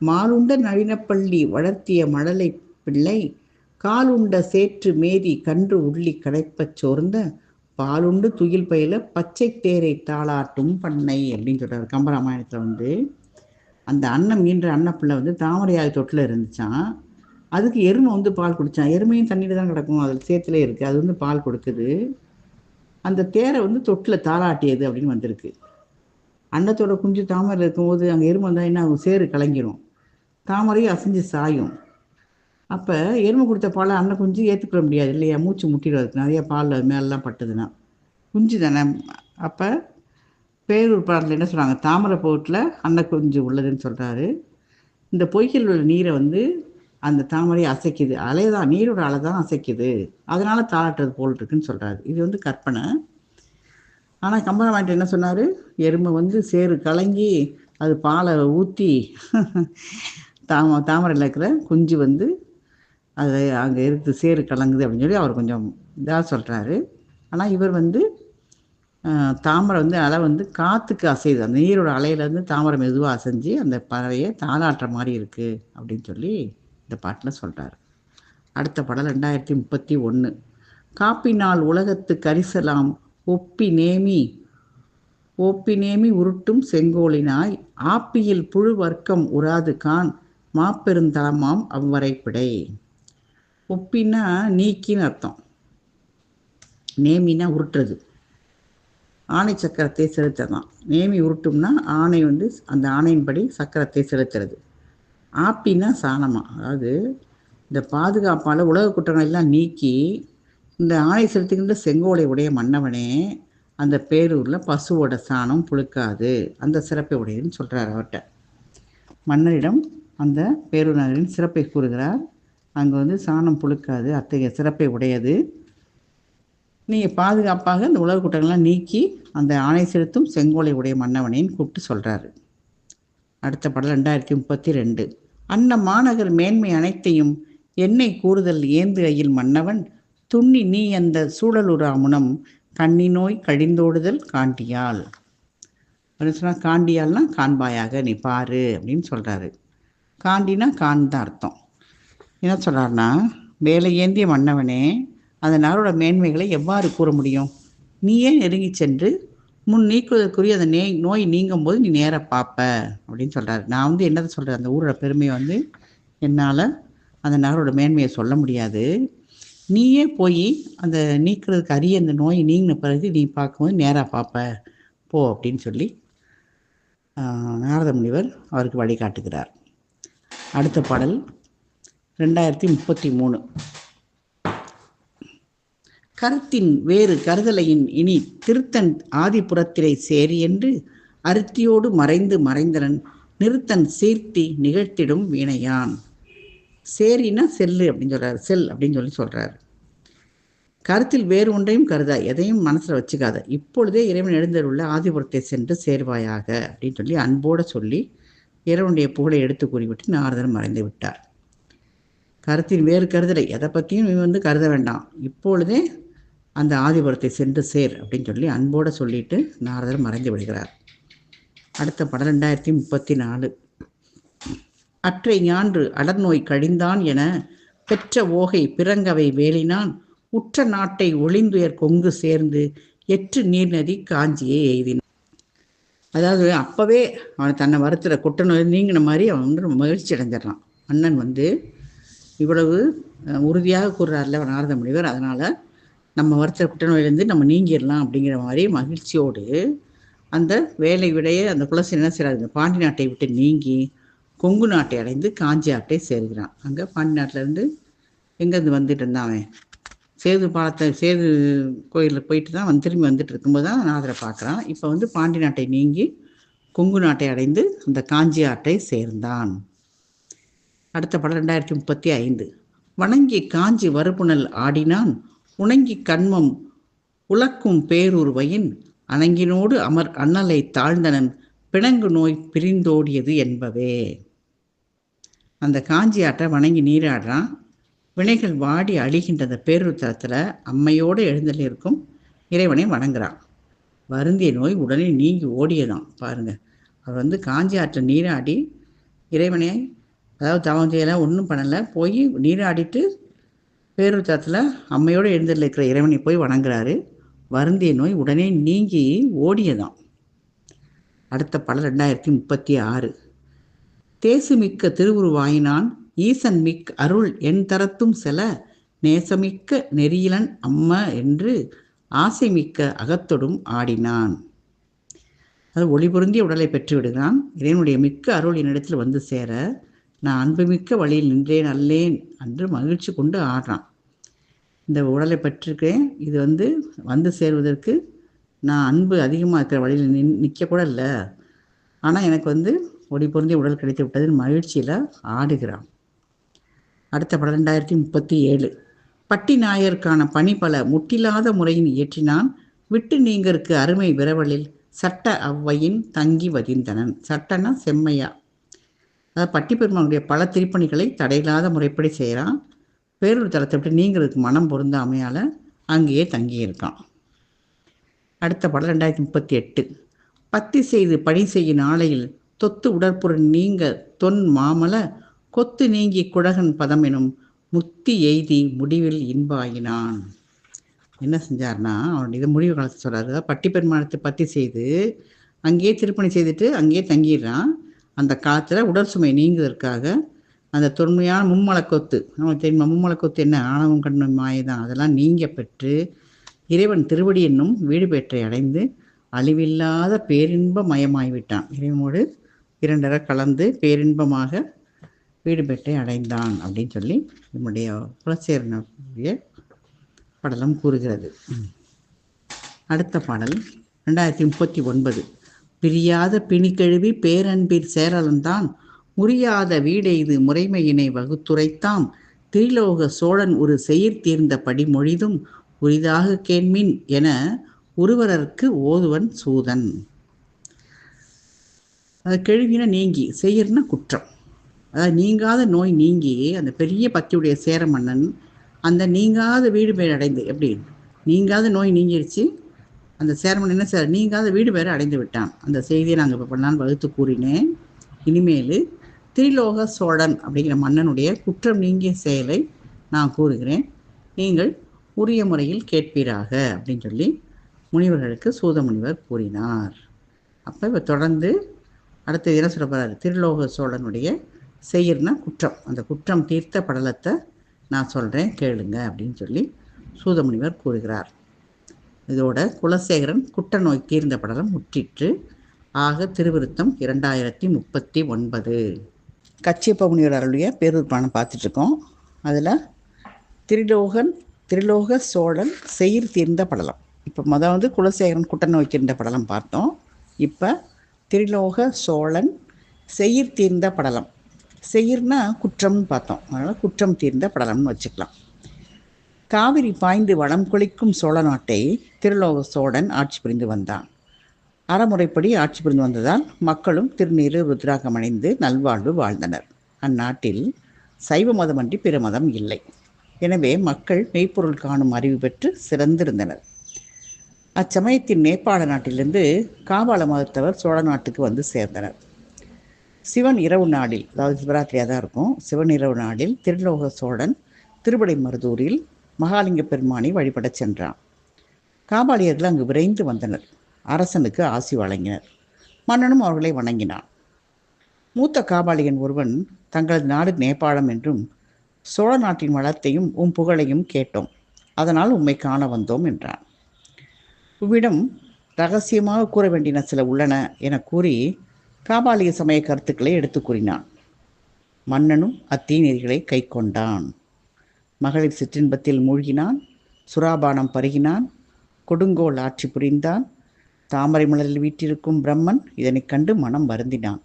மாலுண்ட நளினப்பள்ளி வளர்த்திய மழலை பிள்ளை காலுண்ட சேற்று மேதி கன்று உள்ளி கடைப்பச் சோர்ந்த பாலுண்டு துயில் பயில பச்சை தேரை தாளாட்டும் பண்ணை அப்படின்னு சொல்கிறார். கம்பராமாயணத்தில் அந்த அன்னம் ஈன்ற அன்னப்பிள்ளை தாமரையாய் தொட்டில் இருந்துச்சான். அதுக்கு எருமை பால் குடித்தான். எருமையும் தண்ணியில் தான் கிடக்கும், அதில் சேத்துல இருக்குது. அது பால் கொடுக்குது. அந்த தேரை தொட்டில் தாளாட்டியது அப்படின்னு வந்திருக்கு. அன்னத்தோட குஞ்சு தாமரை இருக்கும்போது அங்கே எருமை வந்தால் என்ன ஆகும்? சேறு கலங்கிடும், தாமரையும் அசைஞ்சு சாயும். அப்போ எருமை கொடுத்த பாலை அன்ன குஞ்சு ஏற்றுக்கொள்ள முடியாது இல்லையா? மூச்சு முட்டிடுறது, நிறைய பால் மேலெலாம் பட்டுதுன்னா. குஞ்சு தானே. அப்போ பேரூர் பாடலில் என்ன சொல்கிறாங்க? தாமரை போட்டில் அன்ன குஞ்சு உள்ளதுன்னு சொல்கிறாரு. இந்த பொய்கள் உள்ள நீரை அந்த தாமரை அசைக்குது. அலை தான், நீரோட அலை தான் அசைக்குது, அதனால் தாளாட்டுறது போல் இருக்குன்னு சொல்கிறாரு. இது கற்பனை. ஆனால் கம்பராமாயணத்தில் என்ன சொன்னார்? எருமை சேறு கலங்கி அது பாலை ஊற்றி தாமரையில் இருக்கிற குஞ்சு அது அங்கே இருக்குது, சேறு கலங்குது அப்படின்னு சொல்லி அவர் கொஞ்சம் இதாக சொல்கிறாரு. ஆனால் இவர் தாமரை அலை காற்றுக்கு அசையுது. அந்த நீரோட அலையிலேருந்து தாமரை மெதுவாக அசைஞ்சு அந்த பறவையை தாளாட்டுற மாதிரி இருக்குது அப்படின்னு சொல்லி இந்த பாட்டில் சொல்கிறார். அடுத்த பாடல் 2031. காப்பினால் உலகத்து கரிசலாம் ஒப்பி நேமி உருட்டும் செங்கோலினாய் ஆப்பியில் புழு வர்க்கம் உராது கான் மாப்பெருந்தலமாம் அவ்வரைப்பிடை. ஒப்பின்னா நீக்கின்னு அர்த்தம். நேமின்னா உருட்டுறது, ஆணை சக்கரத்தை செலுத்தலாம். நேமி உருட்டும்னா ஆணை அந்த ஆணையின்படி சக்கரத்தை செலுத்துறது. ஆப்பின்னா சாணமா, அதாவது இந்த பாதுகாப்பால் உலக குற்றங்கள் எல்லாம் நீக்கி இந்த ஆணை செலுத்துகின்ற செங்கோலை உடைய மன்னவனே அந்த பேரூரில் பசுவோட சாணம் புழுக்காது, அந்த சிறப்பை உடையதுன்னு சொல்கிறார். அவர்கிட்ட மன்னரிடம் அந்த பேரூர் நகரின் சிறப்பை கூறுகிறார். அங்கே சாணம் புழுக்காது, அத்தகைய சிறப்பை உடையது. நீங்கள் பாதுகாப்பாக அந்த உலக குற்றங்கள்லாம் நீக்கி அந்த ஆணை செலுத்தும் செங்கோலை உடைய மன்னவனேன்னு கூப்பிட்டு சொல்கிறாரு. அடுத்த படம் 2032. அன்ன மாநகர் மேன்மை அனைத்தையும் என்னை கூறுதல் ஏந்து அயில் மன்னவன் துண்ணி நீ அந்த சூழலுறா முனம் கண்ணி நோய் கழிந்தோடுதல் காண்டியால். அப்படின்னு சொன்னால் காண்டியால்னா காண்பாயாக, நீ பாரு அப்படின்னு சொல்கிறாரு. காண்டினா கான் தான் அர்த்தம். என்ன சொல்கிறாருன்னா, வேலை ஏந்திய மன்னவனே, அந்த நாளோட மேன்மைகளை எவ்வாறு கூற முடியும்? நீயே நெருங்கி சென்று முன் நீக்குவதற்குரிய அந்த நோய் நீங்கும் போது நீ நேராக பார்ப்ப அப்படின்னு சொல்கிறாரு. நான் வந்து என்னதை சொல்கிறேன், அந்த ஊரோட பெருமையை வந்து என்னால் அந்த நகரோட மேன்மையை சொல்ல முடியாது. நீயே போய் அந்த நீக்கிறதுக்கு அரிய அந்த நோய் நீங்கின பிறகு நீ பார்க்கும்போது நேராக பார்ப்ப போ அப்படின்னு சொல்லி நாரத முனிவர் அவருக்கு வழிகாட்டுகிறார். அடுத்த பாடல் 2033. கருத்தின் வேறு கருதலையின் இனி திருத்தன் ஆதிபுரத்திரை சேரி என்று அருத்தியோடு மறைந்து மறைந்தனன் நிறுத்தன் சீர்த்தி நிகழ்த்திடும் வீணையான். சேரினா செல்லு அப்படின்னு சொல்கிறார், செல் அப்படின்னு சொல்கிறார். கருத்தில் வேறு ஒன்றையும் கருதா, எதையும் மனசில் வச்சுக்காத, இப்பொழுதே இறைவன் எழுந்தருள்ள ஆதிபுரத்தை சென்று சேர்வாயாக அப்படின்னு சொல்லி அன்போடு சொல்லி இறைவனுடைய புகழை எடுத்து கூறிவிட்டு நாரதர் மறைந்து விட்டார். கருத்தின் வேறு கருதலை, எதை பற்றியும் நீ வந்து கருத வேண்டாம், இப்பொழுதே அந்த ஆதிபுரத்தை சென்று சேர் அப்படின்னு சொல்லி அன்போடு சொல்லிட்டு நாரதர் மறைந்து விடுகிறார். அடுத்த படம் 2034. அற்றை ஞான்று அடர்நோய் கழிந்தான் என பெற்ற ஓகை பிறங்கவை வேலினான் உற்ற நாட்டை ஒளிந்துயர் கொங்கு சேர்ந்து எற்று நீர்நதி காஞ்சியை எய்தினான். அதாவது அப்போவே அவன் தன்னை வருத்துகிற குற்ற நோய் நீங்கின மாதிரி அவன் வந்து மகிழ்ச்சி அடைஞ்சிடறான். அண்ணன் வந்து இவ்வளவு உறுதியாக கூறுறாருல நாரத முனிவர், அதனால் நம்ம வருத்துகிற குற்ற நோயிலேருந்து நம்ம நீங்கிடலாம் அப்படிங்கிற மாதிரி மகிழ்ச்சியோடு அந்த வேலை விடைய அந்த குலசேன என்ன செய்கிறாரு, இந்த பாண்டி நாட்டை விட்டு நீங்கி கொங்கு நாட்டை அடைந்து காஞ்சி நாட்டை சேர்கிறான். அங்கே பாண்டி நாட்டிலேருந்து எங்கேருந்து வந்துட்டு இருந்தான் அவன், சேது பாலத்தை சேது கோயிலில் போயிட்டு தான் திரும்பி வந்துட்டு இருக்கும்போது தான் நாரதரை பார்க்குறான். இப்போ வந்து பாண்டி நாட்டை நீங்கி கொங்கு நாட்டை அடைந்து அந்த காஞ்சி நாட்டை சேர்ந்தான். அடுத்த படம் 2035. வணங்கி காஞ்சி வருபுணல் ஆடினான் உணங்கி கண்மம் உலக்கும் பேரூர்வையின் அணங்கினோடு அமர் அண்ணலை தாழ்ந்தனன் பிணங்கு நோய் பிரிந்தோடியது என்பவே. அந்த காஞ்சி ஆட்டை வணங்கி நீராடுறான். வினைகள் வாடி அழிகின்ற அந்த பேரூர் தலத்தில் அம்மையோடு எழுந்தல் இருக்கும் இறைவனை வணங்குறான். வருந்திய நோய் உடனே நீங்கி ஓடியதான். பாருங்கள், அவர் வந்து காஞ்சி ஆற்றை நீராடி இறைவனை, அதாவது தவம் செய்யலாம் ஒன்றும் பண்ணலை, போய் நீராடிட்டு பேரூர் தலத்தில் அம்மையோடு எழுந்தல் இருக்கிற இறைவனை போய் வணங்குறாரு. வருந்திய நோய் உடனே நீங்கி ஓடியதான். அடுத்த படம் 2036. தேசுமிக்க திருவுருவாயினான் ஈசன் மிக் அருள் என் தரத்தும் செல நேசமிக்க நெறியிலன் அம்ம என்று ஆசைமிக்க அகத்தொடும் ஆடினான். அது ஒளி பொருந்திய உடலை பெற்று விடுகிறான். இறைவனுடைய மிக்க அருள் என்னிடத்தில் வந்து சேர நான் அன்புமிக்க வழியில் நின்றேன் அல்லேன் என்று மகிழ்ச்சி கொண்டு ஆடுறான். இந்த உடலை பெற்றிருக்கேன், இது வந்து சேர்வதற்கு நான் அன்பு அதிகமாக இருக்கிற வழியில் நிற்கக்கூட இல்லை, ஆனால் எனக்கு ஒளி பொருந்திய உடல் கிடைத்து விட்டதுன்னு மகிழ்ச்சியில் ஆடுகிறான். அடுத்த படம் 2037. பட்டி நாயருக்கான பணி பல முட்டில்லாத முறையின் இயற்றினான் விட்டு நீங்கருக்கு அருமை விரவலில் சட்ட அவ்வையின் தங்கி வதிந்தனன். சட்டன்னா செம்மையா, அதாவது பட்டி பெருமானுடைய பல திருப்பணிகளை தடையில்லாத முறைப்படி செய்கிறான். பேரூர் தலத்தை விட்டு நீங்கிறதுக்கு மனம் பொருந்தாமையால் அங்கேயே தங்கியிருக்கான். அடுத்த படம் 2038. பத்தி செய்து பணி செய்யும் நாளையில் தொத்து உடற்புறன் நீங்க தொன் மாமல கொத்து நீங்கி குடகன் பதம் எனும் முத்தி எய்தி முடிவில் இன்பாயினான். என்ன செஞ்சார்னா, அவனுடைய முடிவு காலத்தை சொல்கிறாரு. பட்டி பெருமானத்தை பத்தி செய்து அங்கேயே திருப்பணி செய்துட்டு அங்கேயே தங்கிடுறான். அந்த காலத்தில் உடல் சுமை நீங்குவதற்காக அந்த தொன்மையான மும்மலக்கொத்து, நமக்கு தெரியுமா மும்மலக்கொத்து என்ன, ஆணவம் கண்ணும் மாயதான், அதெல்லாம் நீங்க பெற்று இறைவன் திருவடி என்னும் வீடு பெற்றை அடைந்து அழிவில்லாத பேரின்ப மயமாய்விட்டான். இறைவனோடு இரண்டரை கலந்து பேரின்பமாக வீடு பெற்றை அடைந்தான் அப்படின்னு சொல்லி நம்முடைய குலசேரனுடைய படலம் கூறுகிறது. அடுத்த பாடல் 2039. பிரியாத பிணிக்கழுவி பேரன்பிற் சேரலந்தான் முறியாத வீடெய்து முறைமையினை வகுத்துரைத்தாம் திரிலோக சோழன் ஒரு செயிர் தீர்ந்த படிமொழிதும் உரிதாக கேண்மின் என ஒருவரற்கு ஓதுவன் சூதன். அது கேள்வினா நீங்கி, செய்யறதுனா குற்றம். அதாவது நீங்காத நோய் நீங்கி அந்த பெரிய பக்தியுடைய சேர மன்னன் அந்த நீங்காத வீடு பேர் அடைந்து, எப்படி நீங்காத நோய் நீங்கிருச்சு, அந்த சேரமன் என்ன சார் நீங்காத வீடு பேரை அடைந்து விட்டான். அந்த செய்தியை நாங்கள் இப்போ பண்ணான்னு வகுத்து கூறினேன். இனிமேல் திரிலோக சோழன் அப்படிங்கிற மன்னனுடைய குற்றம் நீங்கிய செயலை நான் கூறுகிறேன், நீங்கள் உரிய முறையில் கேட்பீராக அப்படின்னு சொல்லி முனிவர்களுக்கு சூத முனிவர் கூறினார். அப்போ இப்போ தொடர்ந்து அடுத்த என்ன சொல்ல போகிறாரு, திரிலோக சோழனுடைய செய்யறனா குற்றம், அந்த குற்றம் தீர்த்த படலத்தை நான் சொல்கிறேன் கேளுங்க அப்படின்னு சொல்லி சூத முனிவர் கூறுகிறார். இதோட குலசேகரன் குற்ற நோய் தீர்ந்த படலம் முற்றிற்று. ஆக திருவிருத்தம் 2039. கச்சியப்ப முனிவர் அருளிய பேரூர்பானம் பார்த்துட்ருக்கோம். அதில் திரிலோக சோழன் செயிர் தீர்ந்த படலம். இப்போ வந்து குலசேகரன் குற்ற நோய் தீர்ந்த படலம் பார்த்தோம். இப்போ திரிலோக சோழன் செயிர் தீர்ந்த படலம். செயிர்னா குற்றம்னு பார்த்தோம், அதனால் குற்றம் தீர்ந்த படலம்னு வச்சுக்கலாம். காவிரி பாய்ந்து வளம் கொளிக்கும் சோழ நாட்டை திருலோக சோழன் ஆட்சி புரிந்து வந்தான். அறமுறைப்படி ஆட்சி புரிந்து வந்ததால் மக்களும் திருநீறு ருத்ராகம் அணிந்து நல்வாழ்வு வாழ்ந்தனர். அந்நாட்டில் சைவ மதமன்றி பிற மதம் இல்லை. எனவே மக்கள் மெய்ப்பொருள் காணும் அறிவு பெற்று சிறந்திருந்தனர். அச்சமயத்தின் நேபாள நாட்டிலிருந்து காபால மதத்தவர் சோழ நாட்டுக்கு வந்து சேர்ந்தனர். சிவன் இரவு நாளில், அதாவது சிவராத்திரியாக தான் இருக்கும், சிவன் இரவு நாளில் திருலோக சோழன் திருப்படை மருதூரில் மகாலிங்க பெருமானை வழிபடச் சென்றான். காபாலியர்கள் அங்கு விரைந்து வந்தனர். அரசனுக்கு ஆசி வழங்கினர். மன்னனும் அவர்களை வணங்கினான். மூத்த காபாலியன் ஒருவன், தங்களது நாடு நேபாளம் என்றும் சோழ நாட்டின் வளத்தையும் புகழையும் கேட்டோம், அதனால் உம்மை காண வந்தோம் என்றான். உம்மிடம் ரகசியமாக கூற வேண்டின சில உள்ளன என கூறி காபாலிய சமய கருத்துக்களை எடுத்து கூறினான். மன்னனும் அத்தீநெறிகளை கை கொண்டான். மகளிர் சிற்றின்பத்தில் மூழ்கினான், சுராபானம் பருகினான், கொடுங்கோல் ஆட்சி புரிந்தான். தாமரை மலரில் வீற்றிருக்கும் பிரம்மன் இதனை கண்டு மனம் வருந்தினான்.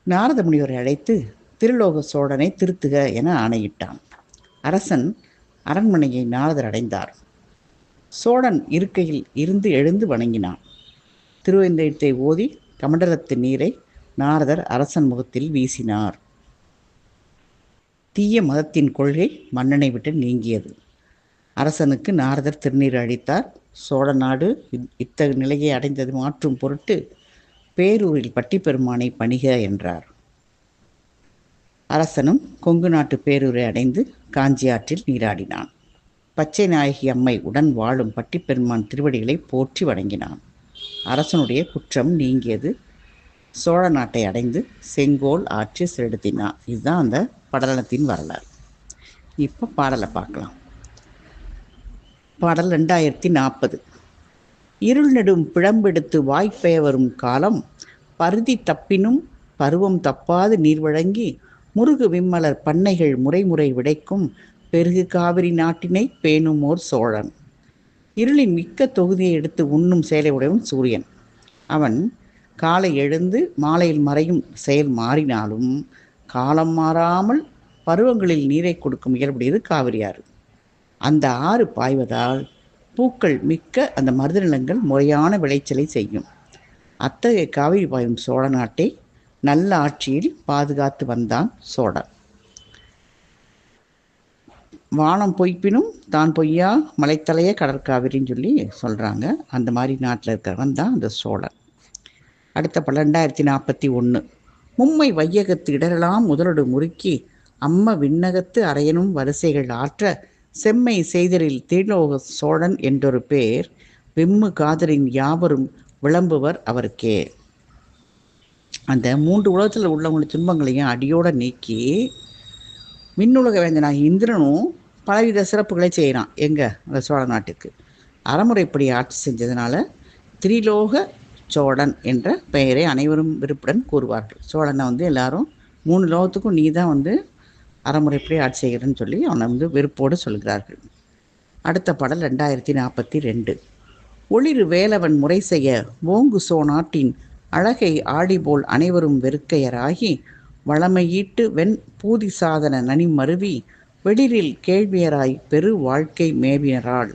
நாரத முனிவரை அழைத்து திருலோக சோழனை திருத்துக என ஆணையிட்டான். அரசன் அரண்மனையை நாரதர் அடைந்தார். சோழன் இருக்கையில் இருந்து எழுந்து வணங்கினான். திருவேந்தயத்தை ஓதி கமண்டலத்து நீரை நாரதர் அரசன் முகத்தில் வீசினார். தீய மதத்தின் கொள்கை மன்னனை விட்டு நீங்கியது. அரசனுக்கு நாரதர் திருநீர் அளித்தார். சோழ நாடு இத்தகைய நிலையை அடைந்தது மாற்றும் பொருட்டு பேரூரில் பட்டிப்பெருமானை பணிக என்றார். அரசனும் கொங்கு நாட்டு பேரூரை அடைந்து காஞ்சி ஆற்றில் நீராடினான். பச்சை நாயகி அம்மை உடன் வாழும் பட்டிப்பெருமான் திருவடிகளை போற்றி வணங்கினான். அரசனுடைய குற்றம் நீங்கியது. சோழ நாட்டை அடைந்து செங்கோல் ஆட்சி செலுத்தினான். இதுதான் அந்த படலத்தின் வரலாறு. இப்போ பாடலை பார்க்கலாம். பாடல் 2040. இருள் நெடும் பிழம்பெடுத்து வாய்ப்பெய வரும் காலம், பருதி தப்பினும் பருவம் தப்பாது நீர் வழங்கி முருகு விம்மலர் பண்ணைகள் முறைமுறை விடைக்கும் பெருகு காவிரி நாட்டினை பேணும் ஓர் சோழன். இருளின் மிக்க தொகுதியை எடுத்து உண்ணும் செயலை உடையவன் சூரியன். அவன் காலை எழுந்து மாலையில் மறையும் செயல் மாறினாலும் காலம் மாறாமல் பருவங்களில் நீரை கொடுக்கும் இயல்புடையது காவிரி ஆறு. அந்த ஆறு பாய்வதால் பூக்கள் மிக்க அந்த மருத நிலங்கள் முறையான விளைச்சலை செய்யும். அத்தகைய காவிரி பாயும் சோழ நாட்டை நல்ல ஆட்சியில் பாதுகாத்து வந்தான் சோழன். வானம் பொய்ப்பினும் தான் பொய்யா மலைத்தலைய கடற்காவிரின்னு சொல்லி சொல்கிறாங்க. அந்த மாதிரி நாட்டில் இருக்கிறவன் தான் அந்த சோழன். அடுத்த 2041. மும்மை வையகத்து இடரெல்லாம் முதலோடு முறுக்கி அம்ம விண்ணகத்து அரையனும் வரிசைகள் ஆற்ற செம்மை செய்தரில் திரிலோக சோழன் என்றொரு பேர் விம்மு காதலின் யாவரும் விளம்புவர் அவருக்கே. அந்த 3 உலகத்தில் உள்ளவங்களுடைய துன்பங்களையும் அடியோடு நீக்கி விண்ணுலக வேந்தனாகி இந்திரனும் பலவித சிறப்புகளை செய்கிறான். அந்த சோழ நாட்டுக்கு அறமுறைப்படி ஆட்சி செஞ்சதுனால திரிலோக சோழன் என்ற பெயரை அனைவரும் விருப்புடன் கூறுவார்கள். சோழனை எல்லாரும் 3 லோகத்துக்கும் நீ தான் அறமுறைப்படி ஆட்சி செய்கிறன்னு சொல்லி அவனை வெறுப்போடு சொல்கிறார்கள். அடுத்த பாடல் 2042. ஒளிரு வேலவன் முறை செய்ய ஓங்கு சோ நாட்டின் அழகை ஆடிபோல் அனைவரும் வெறுக்கையராகி வளமையீட்டு வெண் பூதி சாதன நனி மருவி வெளிரில் கேள்வியராய் பெரு வாழ்க்கை மேவினராள்.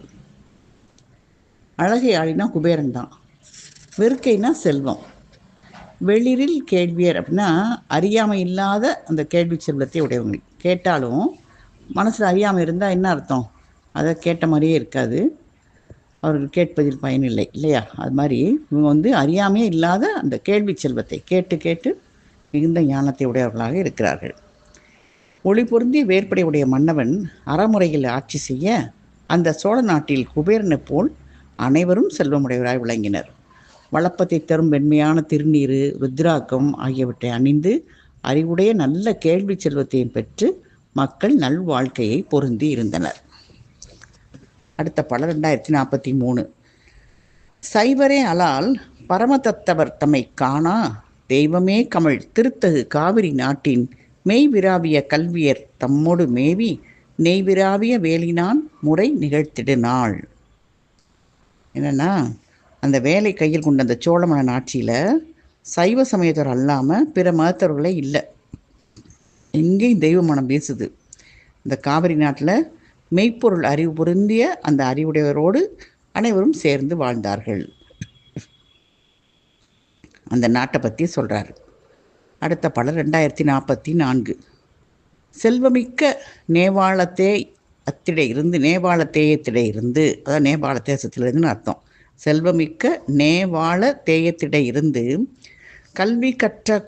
அழகை ஆளினா குபேரன் தான், வெறுக்கைனா செல்வம். வெளிரில் கேள்வியர் அப்படின்னா அறியாமை இல்லாத அந்த கேள்வி செல்வத்தை உடையவங்க. கேட்டாலும் மனசில் அறியாமை இருந்தால் என்ன அர்த்தம்? அதை கேட்ட மாதிரியே இருக்காது, அவர்கள் கேட்பதில் பயனில்லை இல்லையா? அது மாதிரி இவங்க அறியாமையே இல்லாத அந்த கேள்வி செல்வத்தை கேட்டு கேட்டு மிகுந்த ஞானத்தை உடையவர்களாக இருக்கிறார்கள். ஒளி பொருந்திய வேற்படை உடைய மன்னவன் அறமுறையில் ஆட்சி செய்ய அந்த சோழ நாட்டில் குபேரனைப் போல் அனைவரும் செல்வமுடையவராய் விளங்கினர். வளப்பத்தை தரும் வெண்மையான திருநீரு, ருத்ராக்கம் ஆகியவற்றை அணிந்து அறிவுடைய நல்ல கேள்வி செல்வத்தையும் பெற்று மக்கள் நல்வாழ்க்கையை பொருந்தி இருந்தனர். அடுத்த படம் 2043. சைவரே அலால் பரமதத்தவர் தம்மை காணா தெய்வமே கமழ் திருத்தகு காவிரி நாட்டின் மெய்விராவிய கல்வியர் தம்மோடு மேவி நெய்விராவிய வேலினான் முறை நிகழ்த்திடு நாள். என்னன்னா, அந்த வேலை கையில் கொண்ட அந்த சோழ மன்னன் ஆட்சியில் சைவ சமயத்தவர் அல்லாமல் பிற மதத்தவர்களே இல்லை. எங்கேயும் தெய்வ மனம் வீசுது. இந்த காவிரி நாட்டில் மெய்ப்பொருள் அறிவு பொருந்திய அந்த அறிவுடையவரோடு அனைவரும் சேர்ந்து வாழ்ந்தார்கள். அந்த நாட்டை பற்றி சொல்கிறார். அடுத்த படம் 2044. செல்வமிக்க நேபாளத்தே அத்திடை இருந்து நேபாளத்தேயத்திடை இருந்து, அதாவது நேபாள தேசத்திலிருந்துன்னு அர்த்தம். செல்வமிக்க நேவாள தேயத்திடை இருந்து கல்வி கற்ற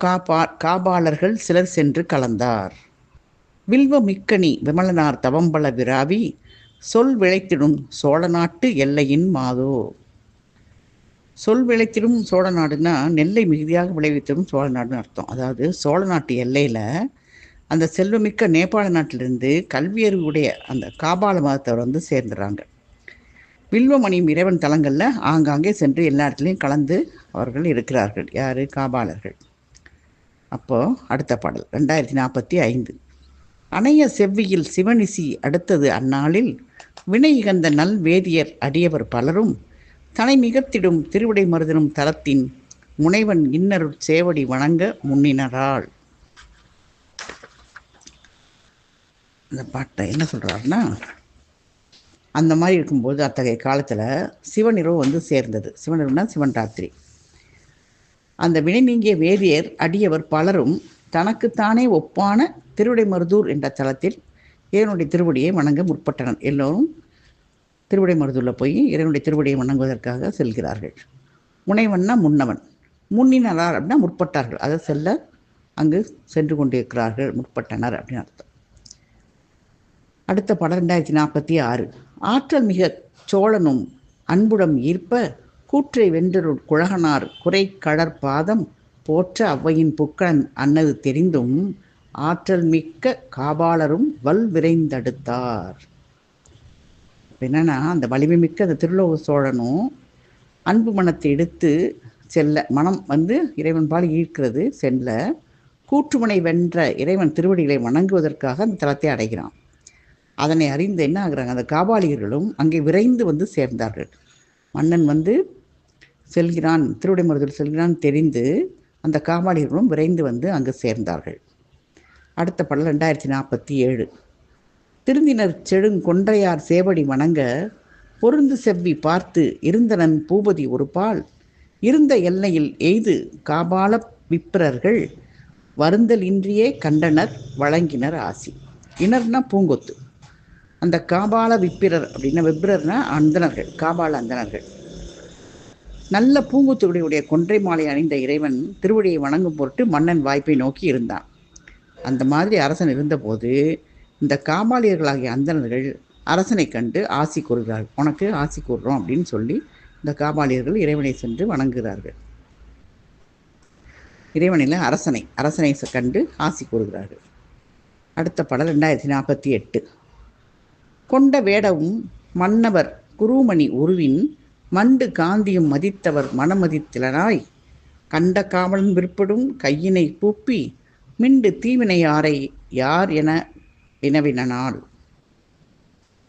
காபாலர்கள் சிலர் சென்று கலந்தார். வில்வ மிக்கணி விமலனார் தவம்பல விராவி சொல் விளைத்திடும் சோழ நாட்டு எல்லையின் மாதோ. சொல் விளைத்திடும் சோழ நாடுன்னா நெல்லை மிகுதியாக விளைவித்திடும் சோழ நாடுன்னு அர்த்தம். அதாவது சோழ நாட்டு எல்லையில் அந்த செல்வமிக்க நேபாள நாட்டிலிருந்து கல்வியறிவுடைய அந்த காபால மதத்தவர் சேர்ந்துடுறாங்க. வில்வமணியும் இறைவன் தலங்களில் ஆங்காங்கே சென்று எல்லா இடத்துலையும் கலந்து அவர்கள் இருக்கிறார்கள். யார்? காபாலர்கள். அப்போது அடுத்த பாடல் 2045. அணைய செவ்வியில் சிவனிசி அடுத்தது அந்நாளில் வினை இகந்த நல் வேதியர் அடியவர் பலரும் தனை மிகத்திடும் திருவிடை மருதனும் தலத்தின் முனைவன் இன்னருட் சேவடி வணங்க முன்னினராள். அந்த பாட்டை என்ன சொல்கிறாருன்னா, அந்த மாதிரி இருக்கும்போது அத்தகைய காலத்தில் சிவனிரவு சேர்ந்தது. சிவனிரவுனா சிவன் ராத்திரி. அந்த வினை நீங்கிய வேதியர் அடியவர் பலரும் தனக்குத்தானே ஒப்பான திருவிடைமருதூர் என்ற தலத்தில் இறைவனுடைய திருவடியை வணங்க முற்பட்டனர். எல்லோரும் திருவிடைமருதூரில் போய் இறைவனுடைய திருவடியை வணங்குவதற்காக செல்கிறார்கள். முனைவன்னா முன்னவன், முன்னினரார் அப்படின்னா முற்பட்டார்கள். அதை செல்ல அங்கு சென்று கொண்டிருக்கிறார்கள், முற்பட்டனர் அப்படின்னு அர்த்தம். அடுத்த படம் 2046. ஆற்றல் மிக சோழனும் அன்புடம் ஈர்ப்ப கூற்றை வென்றருள் குழகனார் குறை கடற்பாதம் போற்ற அவ்வையின் புக்கன் அன்னது தெரிந்தும் ஆற்றல் மிக்க காபாலரும் வல் விரைந்தடுத்தார். என்னன்னா, அந்த வலிமை மிக்க அந்த திருலோக சோழனும் அன்பு மனத்தை எடுத்து செல்ல, மனம் இறைவன் பால் ஈர்க்கிறது செல்ல, கூற்றுமனை வென்ற இறைவன் திருவடிகளை வணங்குவதற்காக அந்த தலத்தை அடைகிறான். அதனை அறிந்து என்ன ஆகுறாங்க, அந்த காபாலிகர்களும் அங்கே விரைந்து சேர்ந்தார்கள். மன்னன் செல்கிறான், திருவிடைமருதூர் செல்கிறான் தெரிந்து அந்த காபாலிகர்களும் விரைந்து அங்கு சேர்ந்தார்கள். அடுத்த படம் 2047. திருந்தினர் செழுங்கொன்றையார் சேவடி வணங்க பொருந்து செவ்வி பார்த்து இருந்தனன் பூபதி ஒரு பால் இருந்த எல்லையில் எய்து காபால விப்பிரர்கள் வருந்தல் இன்றியே கண்டனர் வழங்கினர் ஆசி. இனர்னா பூங்கொத்து. அந்த காபால விப்பிரர் அப்படின்னா விப்பிரர்னா அந்தனர்கள், காபால அந்தனர்கள். நல்ல பூங்குத்துடைய கொன்றை மாலை அணிந்த இறைவன் திருவடியை வணங்கும் பொருட்டு மன்னன் வாய்ப்பை நோக்கி இருந்தான். அந்த மாதிரி அரசன் இருந்தபோது இந்த காபாலியர்களாகிய அந்தனர்கள் அரசனை கண்டு ஆசி கூறுகிறார்கள். உனக்கு ஆசி கூறுறோம் அப்படின்னு சொல்லி இந்த காபாலியர்கள் இறைவனை சென்று வணங்குகிறார்கள். இறைவனில் அரசனை கண்டு ஆசி கூறுகிறார்கள். அடுத்த படம் 2048. கொண்ட வேடவும் மன்னவர் குருமணி உருவின் மண்டு காந்தியும் மதித்தவர் மனமதித்திலனாய் கண்ட காவலன் விற்படும் கையினை பூப்பி மிண்டு தீவினையாரை யார் என வினவினால்.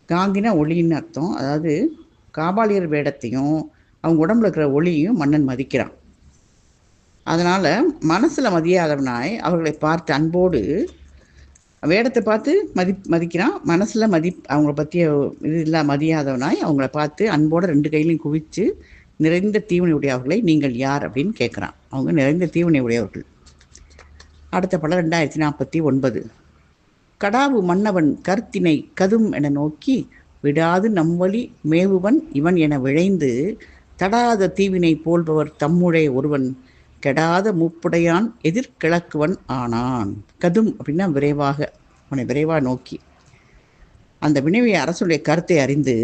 காந்தினா ஒளின்னு அர்த்தம். அதாவது காபாலியர் வேடத்தையும் அவங்க உடம்புல இருக்கிற ஒளியையும் மன்னன் மதிக்கிறான். அதனால் மனசில் மதியாதவனாய் அவர்களை பார்த்து அன்போடு வேடத்தை பார்த்து மதிக்கிறான், மனசில் அவங்கள பற்றிய இது இல்லை மதியாதவனாய் அவங்கள பார்த்து அன்போட 2 கையிலையும் குவித்து, நிறைந்த தீவனை உடையவர்களை நீங்கள் யார் அப்படின்னு கேட்குறான். அவங்க நிறைந்த தீவனை உடையவர்கள். அடுத்த படம் 2049. கடாவு மன்னவன் கருத்தினை கதும் என நோக்கி விடாது நம்வழி மேவுவன் இவன் என விழைந்து தடாத தீவினை போல்பவர் தம்முழே ஒருவன் கெடாத மூப்புடையான் எதிர்கிழக்குவன் ஆனான். கதும் அப்படின்னா விரைவாக, அவனை விரைவாக நோக்கி. அந்த வினைவை அரசுடைய கருத்தை அறிந்து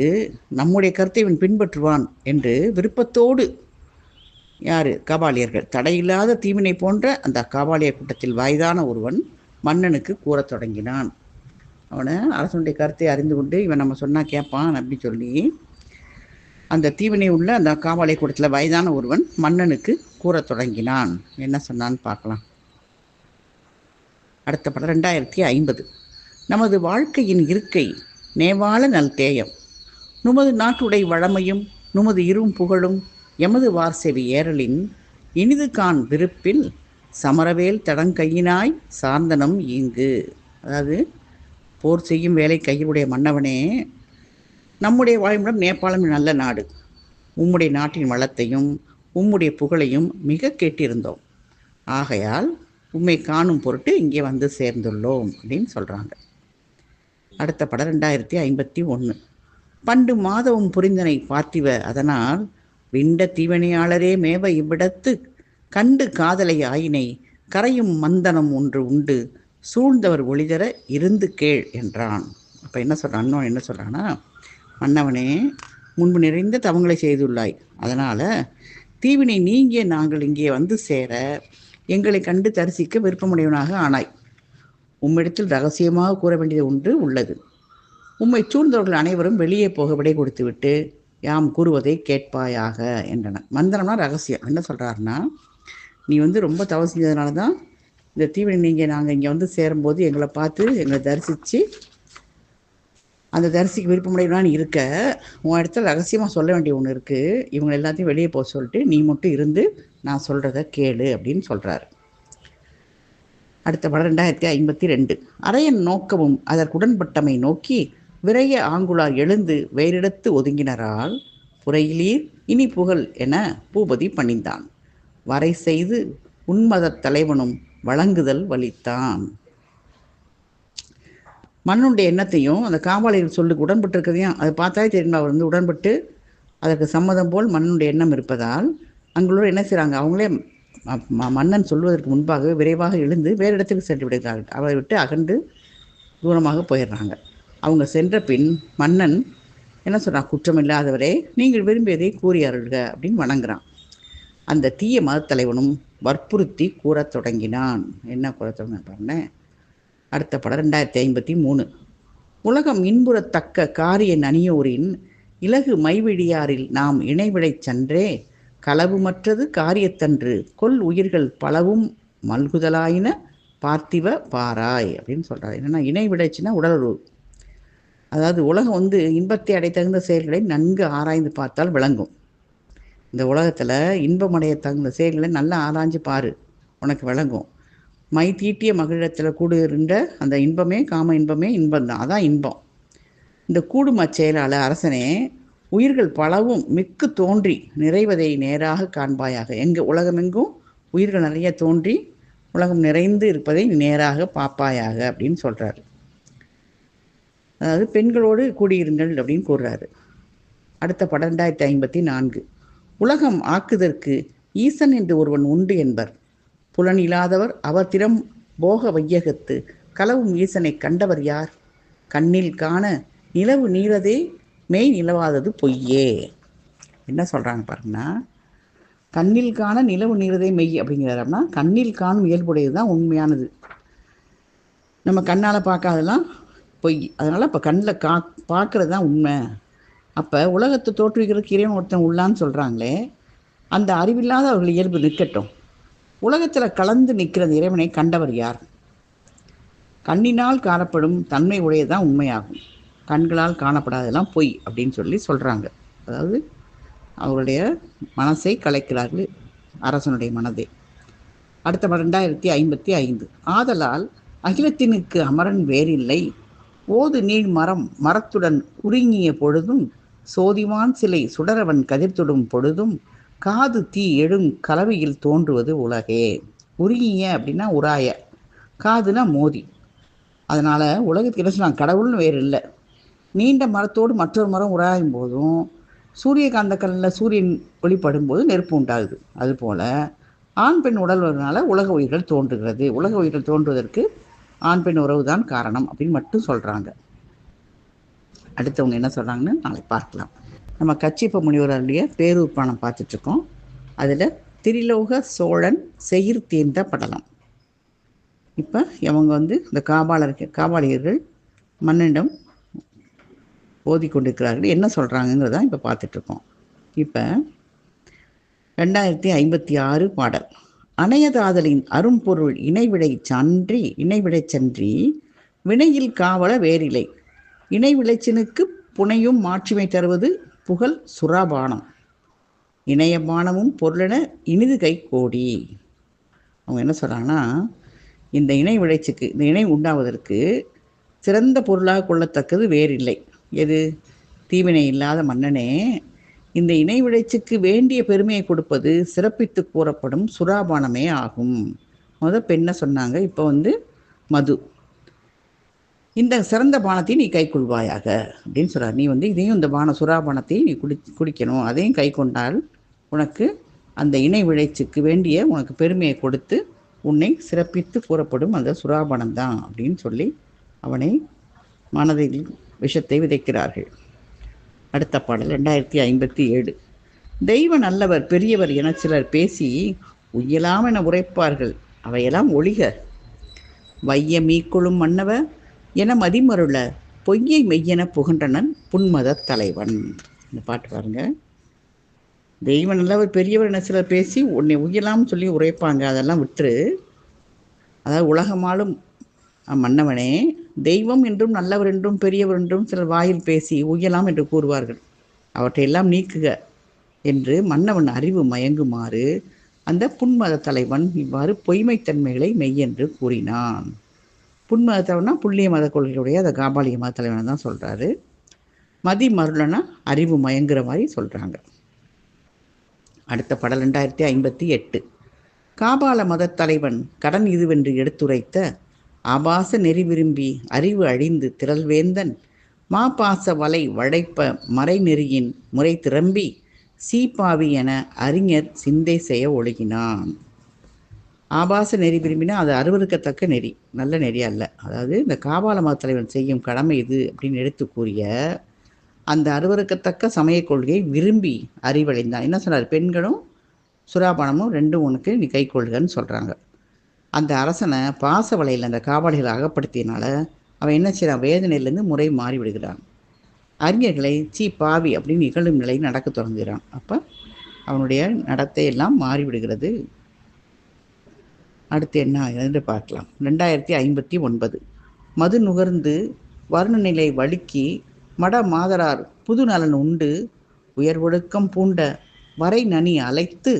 நம்முடைய கருத்தை இவன் பின்பற்றுவான் என்று விருப்பத்தோடு யார் காபாலியர்கள் தடையில்லாத தீவினை போன்ற அந்த காபாலியர் கூட்டத்தில் வயதான ஒருவன் மன்னனுக்கு கூறத் தொடங்கினான். அவனை அரசனுடைய கருத்தை அறிந்து கொண்டு இவன் நம்ம சொன்னால் கேட்பான் அப்படின்னு சொல்லி அந்த தீவினை உள்ள அந்த காபாலிய கூட்டத்தில் வயதான ஒருவன் மன்னனுக்கு கூறத் தொடங்கினான். என்ன சொன்னான்னு பார்க்கலாம். அடுத்த படம் 2050. நமது வாழ்க்கையின் இருக்கை நேவாள நல் தேயம் நுமது நாட்டுடை வழமையும் நுமது இரும் புகழும் எமது வார்செவி ஏறலின் இனிது கான் விருப்பில் சமரவேல் தடங்கையினாய் சார்ந்தனம் ஈங்கு. அதாவது போர் செய்யும் வேலை கையிலுடைய மன்னவனே, நம்முடைய வாழ்விடம் நேபாளம் நல்ல நாடு. உம்முடைய நாட்டின் வளத்தையும் உம்முடைய புகழையும் மிக கேட்டிருந்தோம். ஆகையால் உம்மை காணும் பொருட்டு இங்கே வந்து சேர்ந்துள்ளோம் அப்படின்னு சொல்கிறாங்க. அடுத்த படம் 2051. பண்டு மாதவும் புரிந்தனை பார்த்திவ அதனால் விண்ட தீவனையாளரே மேவ இவ்விடத்து கண்டு காதலை ஆயினை கரையும் மந்தனம் ஒன்று உண்டு சூழ்ந்தவர் ஒளிதர இருந்து கேள் என்றான். அப்போ என்ன சொல்கிறான், இன்னொன்று என்ன சொல்கிறான்னா, மன்னவனே, முன்பு நிறைந்த தவங்களை செய்துள்ளாய். அதனால் தீவினை நீங்கிய நாங்கள் இங்கே வந்து சேர எங்களை கண்டு தரிசிக்க விருப்பமுடையவனாக ஆனாய். உம்மிடத்தில் ரகசியமாக கூற வேண்டியது ஒன்று உள்ளது. உம்மை சூழ்ந்தவர்கள் அனைவரும் வெளியே போக விடை கொடுத்துவிட்டு யாம் கூறுவதை கேட்பாயாக என்றனர். மந்திரம்னா ரகசியம். என்ன சொல்கிறாருன்னா, நீ ரொம்ப தவறு செஞ்சதுனால தான் இந்த தீவினை நீங்கள் நாங்கள் இங்கே வந்து சேரும்போது எங்களை பார்த்து எங்களை தரிசித்து அந்த தரிசிக்கு விருப்பமுடையவனான்னு இருக்க, உன் இடத்துல ரகசியமாக சொல்ல வேண்டிய ஒன்று இருக்குது. இவங்க எல்லாத்தையும் வெளியே போக சொல்லிட்டு நீ மட்டும் இருந்து நான் சொல்கிறத கேளு அப்படின்னு சொல்கிறாரு. அடுத்த படம் 2052. அரையன் நோக்கமும் அதற்குடன்பட்டமை நோக்கி விரைய ஆங்குளார் எழுந்து வேறிடத்து ஒதுங்கினரால் புறையிலீர் இனி புகழ் என பூபதி பணிந்தான். வரை செய்து உன்மதத் தலைவனும் வழங்குதல் வலித்தான். மண்ணுடைய எண்ணத்தையும் அந்த காபாலியர் சொல்லுக்கு உடன்பட்டு இருக்கிறதையும் அதை பார்த்தாலே தெரியும். அவர் உடன்பட்டு அதற்கு சம்மதம் போல் மண்ணுடைய எண்ணம் இருப்பதால் அங்குள்ள என்ன செய்கிறாங்க, அவங்களே மன்னன் சொல்வதற்கு முன்பாக விரைவாக எழுந்து வேறு இடத்துக்கு சென்று விடுகிறார்கள். அவரை விட்டு அகன்று தூரமாக போயிடுறாங்க. அவங்க சென்ற பின் மன்னன் என்ன சொல்கிறான், குற்றமில்லாதவரே நீங்கள் விரும்பியதை கூறியாருங்க அப்படின்னு வணங்குறான். அந்த தீய மதத்தலைவனும் வற்புறுத்தி கூறத் தொடங்கினான். என்ன கூறத் தொடங்கினான் பாருங்க. அடுத்த படம் 2053. உலகம் இன்புறத்தக்க காரிய நனியோரின் இலகு மைவிழியாரில் நாம் இணைவிடைச் சென்றே களவுமற்றது காரியத்தன்று கொல் உயிர்கள் பலவும் மல்குதலாயின பார்த்திவ பாராய் அப்படின்னு சொல்கிறார். என்னென்னா இணை விடைச்சுன்னா உடலுறவு. அதாவது உலகம் இன்பத்தை அடை தகுந்த செயல்களை நன்கு ஆராய்ந்து பார்த்தால் விளங்கும். இந்த உலகத்தில் இன்பமடைய தகுந்த செயல்களை நல்லா ஆராய்ஞ்சு பாரு, உனக்கு விளங்கும். மை தீட்டிய மகிழத்தில் கூடுகின்ற அந்த இன்பமே காம இன்பமே இன்பம்தான், அதான் இன்பம். இந்த கூடும் அச்செயலால் அரசனே உயிர்கள் பலவும் மிக்கு தோன்றி நிறைவதை நேராக காண்பாயாக. உலகமெங்கும் உயிர்கள் நிறைய தோன்றி உலகம் நிறைந்து இருப்பதை நேராக பார்ப்பாயாக அப்படின்னு சொல்கிறாரு. அதாவது பெண்களோடு கூடியிருங்கள் அப்படின்னு கூறுறாரு. அடுத்த படம் 2054. உலகம் ஆக்குதற்கு ஈசன் என்று ஒருவன் உண்டு என்பர். புலன் இல்லாதவர் அவர் திறம் போக வையகத்து களவும் ஈசனை கண்டவர் யார்? கண்ணில் காண நிலவு நீளதே மெய் நிலவாதது பொய்யே. என்ன சொல்கிறாங்க பாருங்கன்னா, கண்ணில் காண நிலவு நீளதே மெய் அப்படிங்கிறாருன்னா கண்ணில் காணும் இயல்புடையது தான் உண்மையானது. நம்ம கண்ணால் பார்க்காதெல்லாம் பொய். அதனால் இப்போ கண்ணில் பார்க்குறது தான் உண்மை. அப்போ உலகத்தை தோற்றுவிக்கிறதுக்கு இறைவன் ஒருத்தன் உள்ளான்னு சொல்கிறாங்களே, அந்த அறிவில்லாத அவர்கள் இயல்பு நிற்கட்டும். உலகத்தில் கலந்து நிற்கிறது இறைவனை கண்டவர் யார்? கண்ணினால் காணப்படும் தன்மை உடையதான் உண்மையாகும், கண்களால் காணப்படாதெல்லாம் பொய் அப்படின்னு சொல்லி சொல்கிறாங்க. அதாவது அவருடைய மனசை கலைக்கிறார்கள், அரசனுடைய மனதை. அடுத்த 2055. ஆதலால் அகிலத்தினுக்கு அமரன் வேறில்லை, ஓது நீள் மரம் மரத்துடன் உருங்கிய பொழுதும், சோதிவான் சிலை சுடரவன் கதிர்த்தொடும் பொழுதும், காது தீ எழும் கலவையில் தோன்றுவது உலகே. உருகிய அப்படின்னா உராய, காதுனா மோதி. அதனால் உலகத்துக்கு என்ன சொல்லலாம், கடவுள்னு வேறு இல்லை. நீண்ட மரத்தோடு மற்றொரு மரம் உராயும் போதும் சூரியகாந்த கல்லில் சூரியன் ஒளிப்படும் போது நெருப்பு உண்டாகுது. அதுபோல் ஆண் பெண் உடல் வருவதனால உலக உயிர்கள் தோன்றுகிறது. உலக உயிர்கள் தோன்றுவதற்கு ஆண் பெண் உறவு தான் காரணம் அப்படின்னு மட்டும் சொல்கிறாங்க. அடுத்தவங்க என்ன சொல்கிறாங்கன்னு நாளைக்கு பார்க்கலாம். நம்ம கச்சிப்ப முனிவருடைய பேரூர் புராணம் பார்த்துட்ருக்கோம். அதில் திரிலோக சோழன் செயிர் தீர்ந்த படலம். இப்போ இவங்க இந்த காபாலிகர்கள் மன்னனிடம் ஓதிக்கொண்டிருக்கிறார்கள். என்ன சொல்கிறாங்கிறதான் இப்போ பார்த்துட்ருக்கோம். இப்போ 2056 பாடல். அணையதாதலின் அரும்பொருள் இணைவிடை சன்றி வினையில் காவல வேறிலை, இணை விளைச்சினுக்கு புனையும் மாட்சிமை தருவது புகழ் சுராபானம், இணையபானமும் பொருளென இனிது கை கோடி. அவங்க என்ன சொல்கிறாங்கன்னா, இந்த இணை விளைச்சிக்கு, இந்த இணை உண்டாவதற்கு சிறந்த பொருளாக கொள்ளத்தக்கது வேறில்லை. எது? தீவினை இல்லாத மன்னனே, இந்த இணை விளைச்சிக்கு வேண்டிய பெருமையை கொடுப்பது சிறப்பித்து கூறப்படும் சுராபானமே ஆகும். பெண்ணை சொன்னாங்க. இப்போ மது, இந்த சிறந்த பானத்தை நீ கை கொள்வாயாக அப்படின்னு சொல்கிறார். நீ இதையும் இந்த சுறாபானத்தை நீ குடிக்கணும். அதையும் கை கொண்டால் உனக்கு அந்த இணை விளைச்சிக்கு வேண்டிய உனக்கு பெருமையை கொடுத்து உன்னை சிறப்பித்து கூறப்படும் அந்த சுறாபானம் தான் அப்படின்னு சொல்லி அவனை மனதில் விஷத்தை விதைக்கிறார்கள். அடுத்த பாடல் 2057. தெய்வ நல்லவர் பெரியவர் என சிலர் பேசி உய்யலாம் என உரைப்பார்கள், அவையெல்லாம் ஒழிக. வைய மீக்குழும் மன்னவ என மதிமருள பொய்யை மெய்யென புகன்றனன் புன்மத தலைவன். இந்த பாட்டு பாருங்க. தெய்வ நல்லவர் பெரியவர் என சிலர் பேசி உன்னை உய்யலாம்னு சொல்லி உரைப்பாங்க, அதெல்லாம் விட்டுரு. அதாவது உலகமாலும் மன்னவனே, தெய்வம் என்றும் நல்லவர் என்றும் பெரியவர் என்றும் சிலர் வாயில் பேசி உய்யலாம் என்று கூறுவார்கள், அவற்றையெல்லாம் நீக்குக என்று மன்னவன் அறிவு மயங்குமாறு அந்த புன்மத தலைவன் இவ்வாறு பொய்மைத்தன்மைகளை மெய்யென்று கூறினான். புன்மத தலைவனா புள்ளிய மத கொள்கையுடைய அந்த காபாலிக மத தலைவனை தான் சொல்கிறாரு. மதி மருளனா அறிவு மயங்குற மாதிரி சொல்கிறாங்க. அடுத்த பாடல் 2058. காபால மத தலைவன் கடன் இதுவென்று எடுத்துரைத்த ஆபாச நெறி விரும்பி அறிவு அழிந்து திரள்வேந்தன் மாபாச வலை வளைப்ப மறை நெறியின் முறை திரம்பி சீப்பாவி என அறிஞர் சிந்தை செய்ய ஒழுகினான். ஆபாச நெறி விரும்பினா அது அருவருக்கத்தக்க நெறி, நல்ல நெறி அல்ல. அதாவது இந்த காபால மத தலைவன் செய்யும் கடமை இது அப்படின்னு எடுத்து கூறிய அந்த அருவருக்கத்தக்க சமய கொள்கையை விரும்பி அறிவடைந்தான். என்ன சொல்கிறார்? பெண்களும் சுறாபானமும் ரெண்டும் உனக்கு நீ கை கொள்கன்னு சொல்கிறாங்க. அந்த அரசனை பாச வலையில் அந்த காபாலிகளை அகப்படுத்தியனால அவன் என்ன செய்கிறான்? வேதனையிலேருந்து முறை மாறிவிடுகிறான். அறிஞர்களை பாவி அப்படின்னு நிகழும் நிலை நடக்க தொடங்குகிறான். அப்போ அவனுடைய நடத்தையெல்லாம் மாறிவிடுகிறது. அடுத்து என்ன என்று பார்க்கலாம். 2059. மது நுகர்ந்து வர்ணநிலை வழுக்கி மட மாதரார் புது நலன் உண்டு உயர்வொழுக்கம் பூண்ட வரை நனி அழைத்து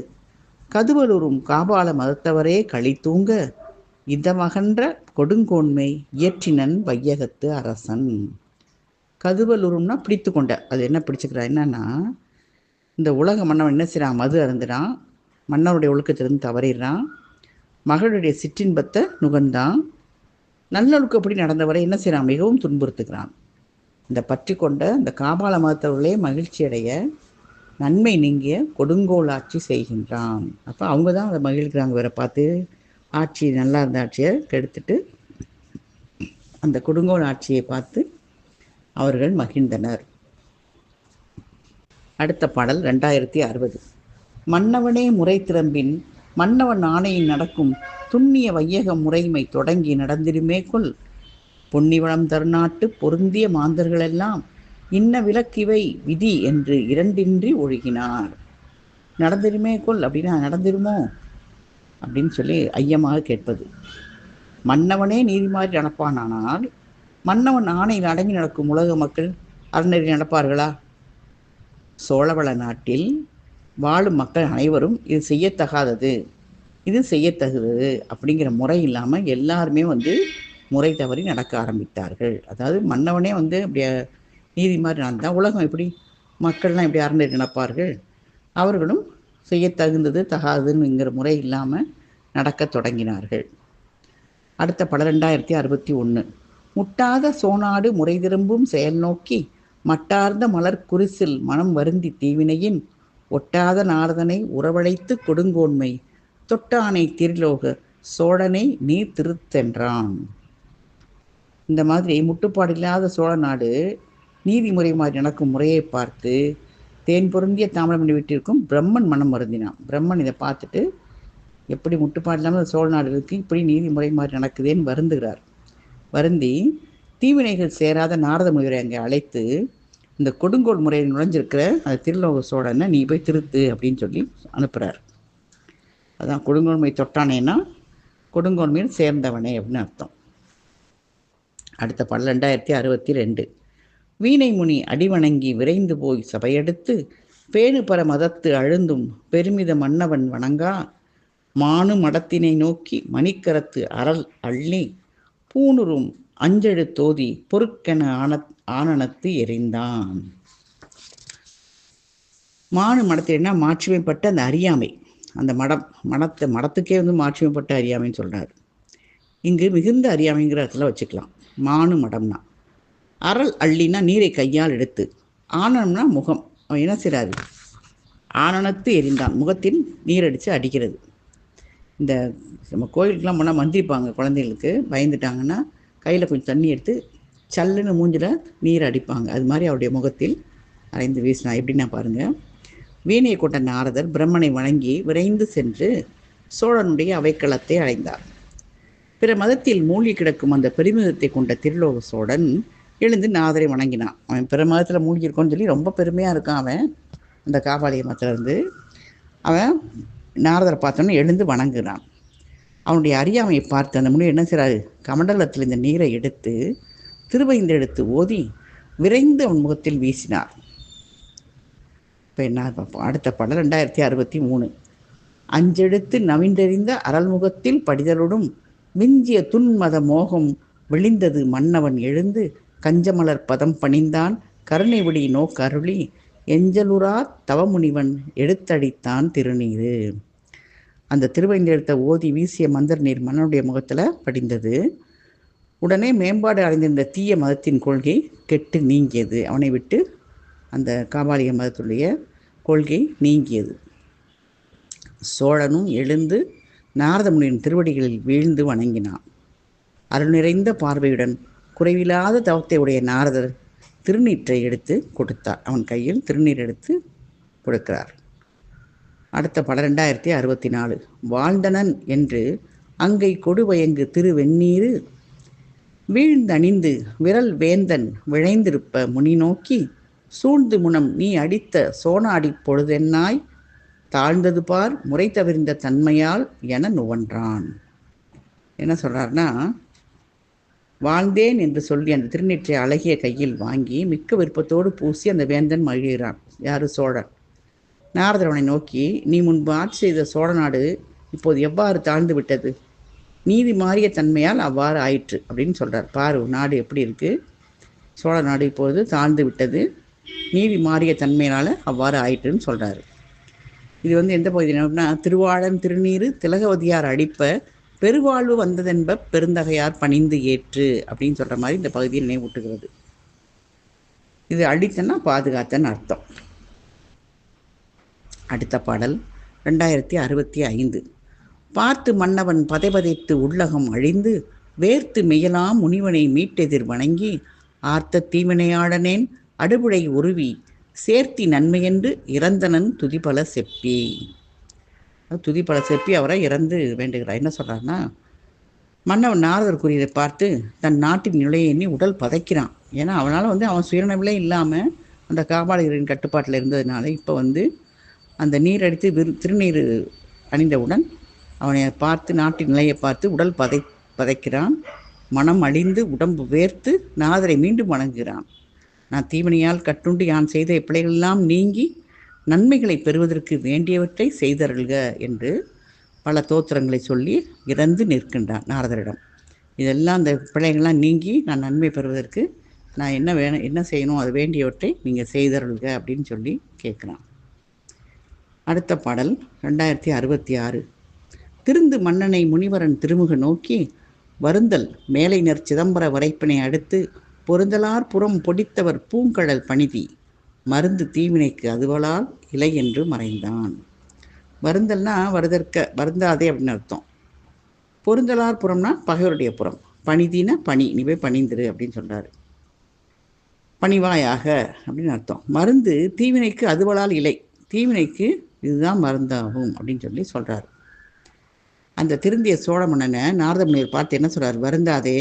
கதுவலூரும் காபால மதத்தவரே களித்தூங்க இதமகன்ற கொடுங்கோன்மை இயற்றினன் வையகத்து அரசன். கதுவலூரும்னா பிடித்து கொண்ட, அது என்ன பிடிச்சிக்கிறான்? என்னன்னா, இந்த உலக மன்னவன் என்ன செய்கிறான்? மது அருந்துறான், மன்னருடைய ஒழுக்கத்திலிருந்து தவறிடுறான், மகளுடைய சிற்றின்பத்தை நுகர்ந்தான், நல்லொழுக்கப்படி நடந்தவரை என்ன செய்கிறான்? மிகவும் துன்புறுத்துகிறான். இந்த பற்றி கொண்ட இந்த காபால மதத்தவர்களே மகிழ்ச்சி அடைய நன்மை நீங்கிய கொடுங்கோல் ஆட்சி செய்கின்றான். அப்போ அவங்க தான் அதை மகிழ்கிறாங்க. வேற பார்த்து ஆட்சி நல்லா இருந்த ஆட்சியை கெடுத்துட்டு அந்த கொடுங்கோல் ஆட்சியை பார்த்து அவர்கள் மகிழ்ந்தனர். அடுத்த பாடல் 2060. மன்னவனே முறை திறம்பின் மன்னவன் ஆணையில் நடக்கும் துண்ணிய வையக முறைமை தொடங்கி நடந்திருமே கொள் பொன்னிவளம் தருநாட்டு பொருந்திய மாந்தர்களெல்லாம் இன்ன விலக்கிவை விதி என்று இரண்டின்றி ஒழுகினார். நடந்திருமே கொள் அப்படின்னா நடந்திருமோ அப்படின்னு சொல்லி ஐயமாக கேட்பது. மன்னவனே நீதி மாறி நடப்பானால் மன்னவன் ஆணையில் அடங்கி நடக்கும் உலக மக்கள் அறநெறி நடப்பார்களா? சோழவள நாட்டில் வாழும் மக்கள் அனைவரும் இது செய்யத்தகாதது, இது செய்யத்தகுது அப்படிங்கிற முறை இல்லாமல் எல்லாருமே முறை தவறி நடக்க ஆரம்பித்தார்கள். அதாவது மன்னவனே வந்து அப்படியே நீதி மாதிரி நடந்தால் உலகம் எப்படி, மக்கள்லாம் எப்படி அரண்டை நடப்பார்கள்? அவர்களும் செய்ய தகுந்தது தகாதுங்கிற முறை இல்லாமல் நடக்க தொடங்கினார்கள். அடுத்த 1261 முட்டாத சோனாடு முறை திரும்பும் செயல் நோக்கி மட்டார்ந்த மலர் குரிசில் மனம் வருந்தி தீவினையின் ஒட்டாத நாரதனை உறவழைத்து கொடுங்கோன்மை தொட்டானை திரிலோக சோழனை நீ திருத்தென்றான். இந்த மாதிரி முட்டுப்பாடு இல்லாத சோழ நாடு நீதிமுறை மாதிரி நடக்கும் முறையை பார்த்து தேன் பொருந்திய தாமிரமணி வீட்டிற்கும் பிரம்மன் மனம் வருந்தினான். பிரம்மன் இதை பார்த்துட்டு எப்படி முட்டுப்பாடு இல்லாமல் சோழ நாடு இருக்கு, இப்படி நீதிமுறை மாதிரி நடக்குதேன்னு வருந்துகிறார். வருந்தி தீவினைகள் சேராத நாரத முனிவரை அங்கே அழைத்து இந்த கொடுங்கோல் முறையில் நுழைஞ்சிருக்கிற அந்த திருலோக சோழனை நீ போய் திருத்து அப்படின்னு சொல்லி அனுப்புகிறார். அதான் கொடுங்கோன்மை தொட்டானேன்னா கொடுங்கோன்மையில் சேர்ந்தவனே அப்படின்னு அர்த்தம். அடுத்த 1262 வீணை முனி அடிவணங்கி விரைந்து போய் சபையெடுத்து பேணு பர மதத்து அழுந்தும் பெருமித மன்னவன் வணங்கா மானு மடத்தினை நோக்கி மணிக்கரத்து அறல் அள்ளி பூணுறும் அஞ்செழு தோதி பொறுக்கென ஆனனத்து எறிந்தான். மானு மடத்தினா மாட்சிமைப்பட்ட அந்த அறியாமை, அந்த மடத்துக்கே வந்து மாட்சிமைப்பட்ட அறியாமைன்னு சொல்கிறார். இங்கு மிகுந்த அறியாமைங்கிற இடத்துல வச்சுக்கலாம். மானு மடம்னா அறல் அள்ளினா நீரை கையால் எடுத்து, ஆனனம்னா முகம். அவன் என்ன செய்கிறாரு, ஆனனத்து எரிந்தான், முகத்தில் நீரடித்து அடிக்கிறது. இந்த நம்ம கோயிலுக்கெலாம் போனால் மந்திரிப்பாங்க, குழந்தைகளுக்கு பயந்துட்டாங்கன்னா கையில் கொஞ்சம் தண்ணி எடுத்து சல்லுன்னு மூஞ்சில் நீர் அடிப்பாங்க. அது மாதிரி அவருடைய முகத்தில் அரைந்து வீசினா. எப்படின்னா பாருங்கள், வீணையை கொண்ட நாரதர் பிரம்மனை வணங்கி விரைந்து சென்று சோழனுடைய அவைக்களத்தை அடைந்தார். பிற மதத்தில் மூழ்கி கிடக்கும் அந்த பெருமிதத்தை கொண்ட திருலோக சோழன் எழுந்து நாரதரை வணங்கினான். அவன் பிற மதத்தில் மூழ்கி இருக்கோன்னு சொல்லி ரொம்ப பெருமையாக இருக்கான். அவன் அந்த காபாலிக மதத்திலிருந்து அவன் நாரதரை பார்த்தோன்னு எழுந்து வணங்குகிறான். அவனுடைய அறியாமையை பார்த்து அந்த முனிவர் என்ன செய்கிறாரு, கமண்டலத்தில் இந்த நீரை எடுத்து திருவைந்து எடுத்து ஓதி விரைந்து அவன் முகத்தில் வீசினார். இப்போ என்ன பார்ப்போம். அடுத்த 1263 அஞ்செடுத்து நவின்றெறிந்த அறல்முகத்தில் படிதலுடன் விஞ்சிய துன்மத மோகம் விழிந்தது மன்னவன் எழுந்து கஞ்சமலர் பதம் பணிந்தான் கருணை விடி நோக்கருளி எஞ்சலுரா தவமுனிவன் எடுத்தடித்தான் திருநீரு. அந்த திருவைந்தெழுத்த ஓதி வீசிய மந்திர நீர் மன்னனுடைய முகத்தில் படிந்தது. உடனே மேம்பாடு அடைந்திருந்த தீய மதத்தின் கொள்கை கெட்டு நீங்கியது. அவனை விட்டு அந்த காபாலிக மதத்துடைய கொள்கை நீங்கியது. சோழனும் எழுந்து நாரத முனியின் திருவடிகளில் வீழ்ந்து வணங்கினான். அருள் நிறைந்த பார்வையுடன் குறைவில்லாத தவத்தை உடைய நாரதர் திருநீற்றை எடுத்து கொடுத்தார். அவன் கையில் திருநீர் எடுத்து கொடுக்கிறார். அடுத்த 1264 வாழ்ந்தனன் என்று அங்கை கொடுவயங்கு திருவெண்ணீரு வீழ்ந்தணிந்து விரல் வேந்தன் விழைந்திருப்ப முனி நோக்கி சூழ்ந்து முனம் நீ அடித்த சோனாடி பொழுதென்னாய் தாழ்ந்தது பார் முறை தவிர்ந்த தன்மையால் என நுவன்றான். என்ன சொல்கிறார்னா, வாழ்ந்தேன் என்று சொல்லி அந்த திருநீற்றை அழகிய கையில் வாங்கி மிக்க விருப்பத்தோடு பூசி அந்த வேந்தன் மகிழ்கிறான். யாரு, சோழன். நாரதரவனை நோக்கி, நீ முன்பு ஆட்சி செய்த சோழ நாடு இப்போது எவ்வாறு தாழ்ந்து விட்டது, நீதி மாறிய தன்மையால் அவ்வாறு ஆயிற்று அப்படின்னு சொல்கிறார். பாரு நாடு எப்படி இருக்குது, சோழ நாடு இப்போது தாழ்ந்து விட்டது, நீதி மாறிய தன்மையினால் அவ்வாறு ஆயிற்றுன்னு சொல்கிறாரு. இது வந்து எந்த பகுதி அப்படின்னா, திருவாளன் திருநீரு திலகவதியார் அடிப்ப பெருவாழ்வு வந்ததென்ப பெருந்தகையார் பணிந்து ஏற்று அப்படின்னு சொல்கிற மாதிரி இந்த பகுதியில் நினைவூட்டுகிறது. இது அடித்தன்னா பாதுகாத்தன்னு அர்த்தம். அடுத்த பாடல் 2065 பார்த்து மன்னவன் பதைபதைத்து உள்ளகம் அழிந்து வேர்த்து மெயலாம் முனிவனை மீட்டெதிர் வணங்கி ஆர்த்த தீவினையாளனேன் அடுபுழை உருவி சேர்த்தி நன்மையென்று இறந்தனன் துதிபல செப்பி. துதிபல செப்பி அவரை இறந்து வேண்டுகிறார். என்ன சொல்கிறாருன்னா, மன்னவன் நாரதர் கூறியதை பார்த்து தன் நாட்டின் நிலையை எண்ணி உடல் பதைக்கிறான். ஏன்னா அவனால் வந்து அவன் சுயநவிலே இல்லாமல் அந்த காபாலிகரின் கட்டுப்பாட்டில் இருந்ததுனால இப்போ வந்து அந்த நீர் அடித்து திருநீர் அணிந்தவுடன் அவனை பார்த்து நாட்டின் நிலையை பார்த்து உடல் பதைக்கிறான். மனம் அழிந்து உடம்பு வேர்த்து நாரதரை மீண்டும் வணங்குகிறான். நான் தீவினையால் கட்டுண்டு யான் செய்த பிழைகளெல்லாம் நீங்கி நன்மைகளை பெறுவதற்கு வேண்டியவற்றை செய்தருள்க என்று பல தோத்திரங்களை சொல்லி இறந்து நிற்கின்றான் நாரதரிடம். இதெல்லாம் அந்த பிழைகள்லாம் நீங்கி நான் நன்மை பெறுவதற்கு நான் என்ன செய்யணும், அது வேண்டியவற்றை நீங்கள் செய்தருள்க அப்படின்னு சொல்லி கேட்குறான். அடுத்த பாடல் 2066. திருந்து மன்னனை முனிவரன் திருமுக நோக்கி வருந்தல் மேலைஞர் சிதம்பர வரைப்பினை அடுத்து பொருந்தலார் புறம் பொடித்தவர் பூங்கழல் பணிதி மருந்து தீவினைக்கு அதுவலால் இலை என்று மறைந்தான். வருந்தல்னா வருந்தாதே அப்படின்னு அர்த்தம். பொருந்தலார் புறம்னா பகைவருடைய புறம், பணிதினா பணி, நீ போய் பணிந்துரு அப்படின்னு சொல்கிறாரு. பணிவாயாக அப்படின்னு அர்த்தம். மருந்து தீவினைக்கு அதுவலால் இலை, தீவினைக்கு இதுதான் மருந்தாகும் அப்படின்னு சொல்லி சொல்கிறார். அந்த திருந்திய சோழ மன்னனை நாரத முனிவர் பார்த்து என்ன சொல்கிறார், வருந்தாதே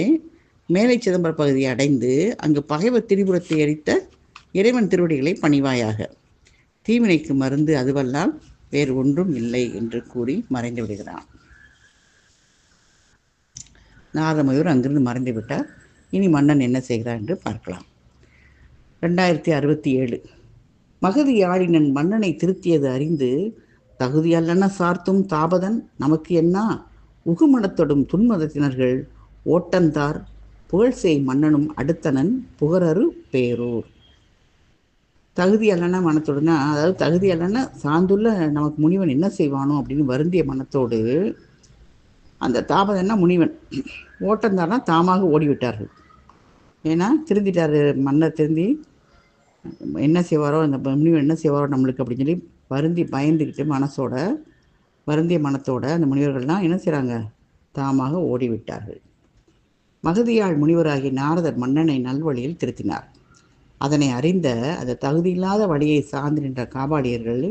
மேலை சிதம்பர பகுதியை அடைந்து அங்கு பகைவர் திரிபுரத்தை எரித்த இறைவன் திருவடிகளை பணிவாயாக, தீவினைக்கு மருந்து அதுவல்லால் வேறு ஒன்றும் இல்லை என்று கூறி மறைந்து விடுகிறான். நாரதமுனிவர் அங்கிருந்து மறைந்து விட்டார். இனி மன்னன் என்ன செய்கிறார் என்று பார்க்கலாம். 2067. மகதி ஆளினன் மன்னனை திருத்தியது அறிந்து தகுதியல்லன சார்த்தும் தாபதன் நமக்கு என்ன உகுமனத்தொடும் துன்மதத்தினர்கள் ஓட்டந்தார் புகழ்செய் மன்னனும் அடுத்தனன் புகரரு பேரூர். தகுதி அல்லன மனத்தோடுனா, அதாவது தகுதி அல்லன சார்ந்துள்ள நமக்கு முனிவன் என்ன செய்வானோ அப்படின்னு வருந்திய மனத்தோடு அந்த தாபதன்னா முனிவன், ஓட்டந்தார்னா தாமாக ஓடிவிட்டார்கள். ஏன்னா திருந்திட்டார் மன்னர், திருந்தி என்ன செய்வாரோ அந்த முனிவன் என்ன செய்வாரோ நம்மளுக்கு அப்படின்னு சொல்லி வருந்தி பயந்துக்கிட்டு வருந்திய மனத்தோட அந்த முனிவர்கள்லாம் என்ன செய்கிறாங்க, தாமாக ஓடிவிட்டார்கள். மகதியாள் முனிவராகி நாரதர் மன்னனை நல்வழியில் திருத்தினார். அதனை அறிந்த அந்த தகுதியில்லாத வழியை சார்ந்து நின்ற காபாடியர்கள்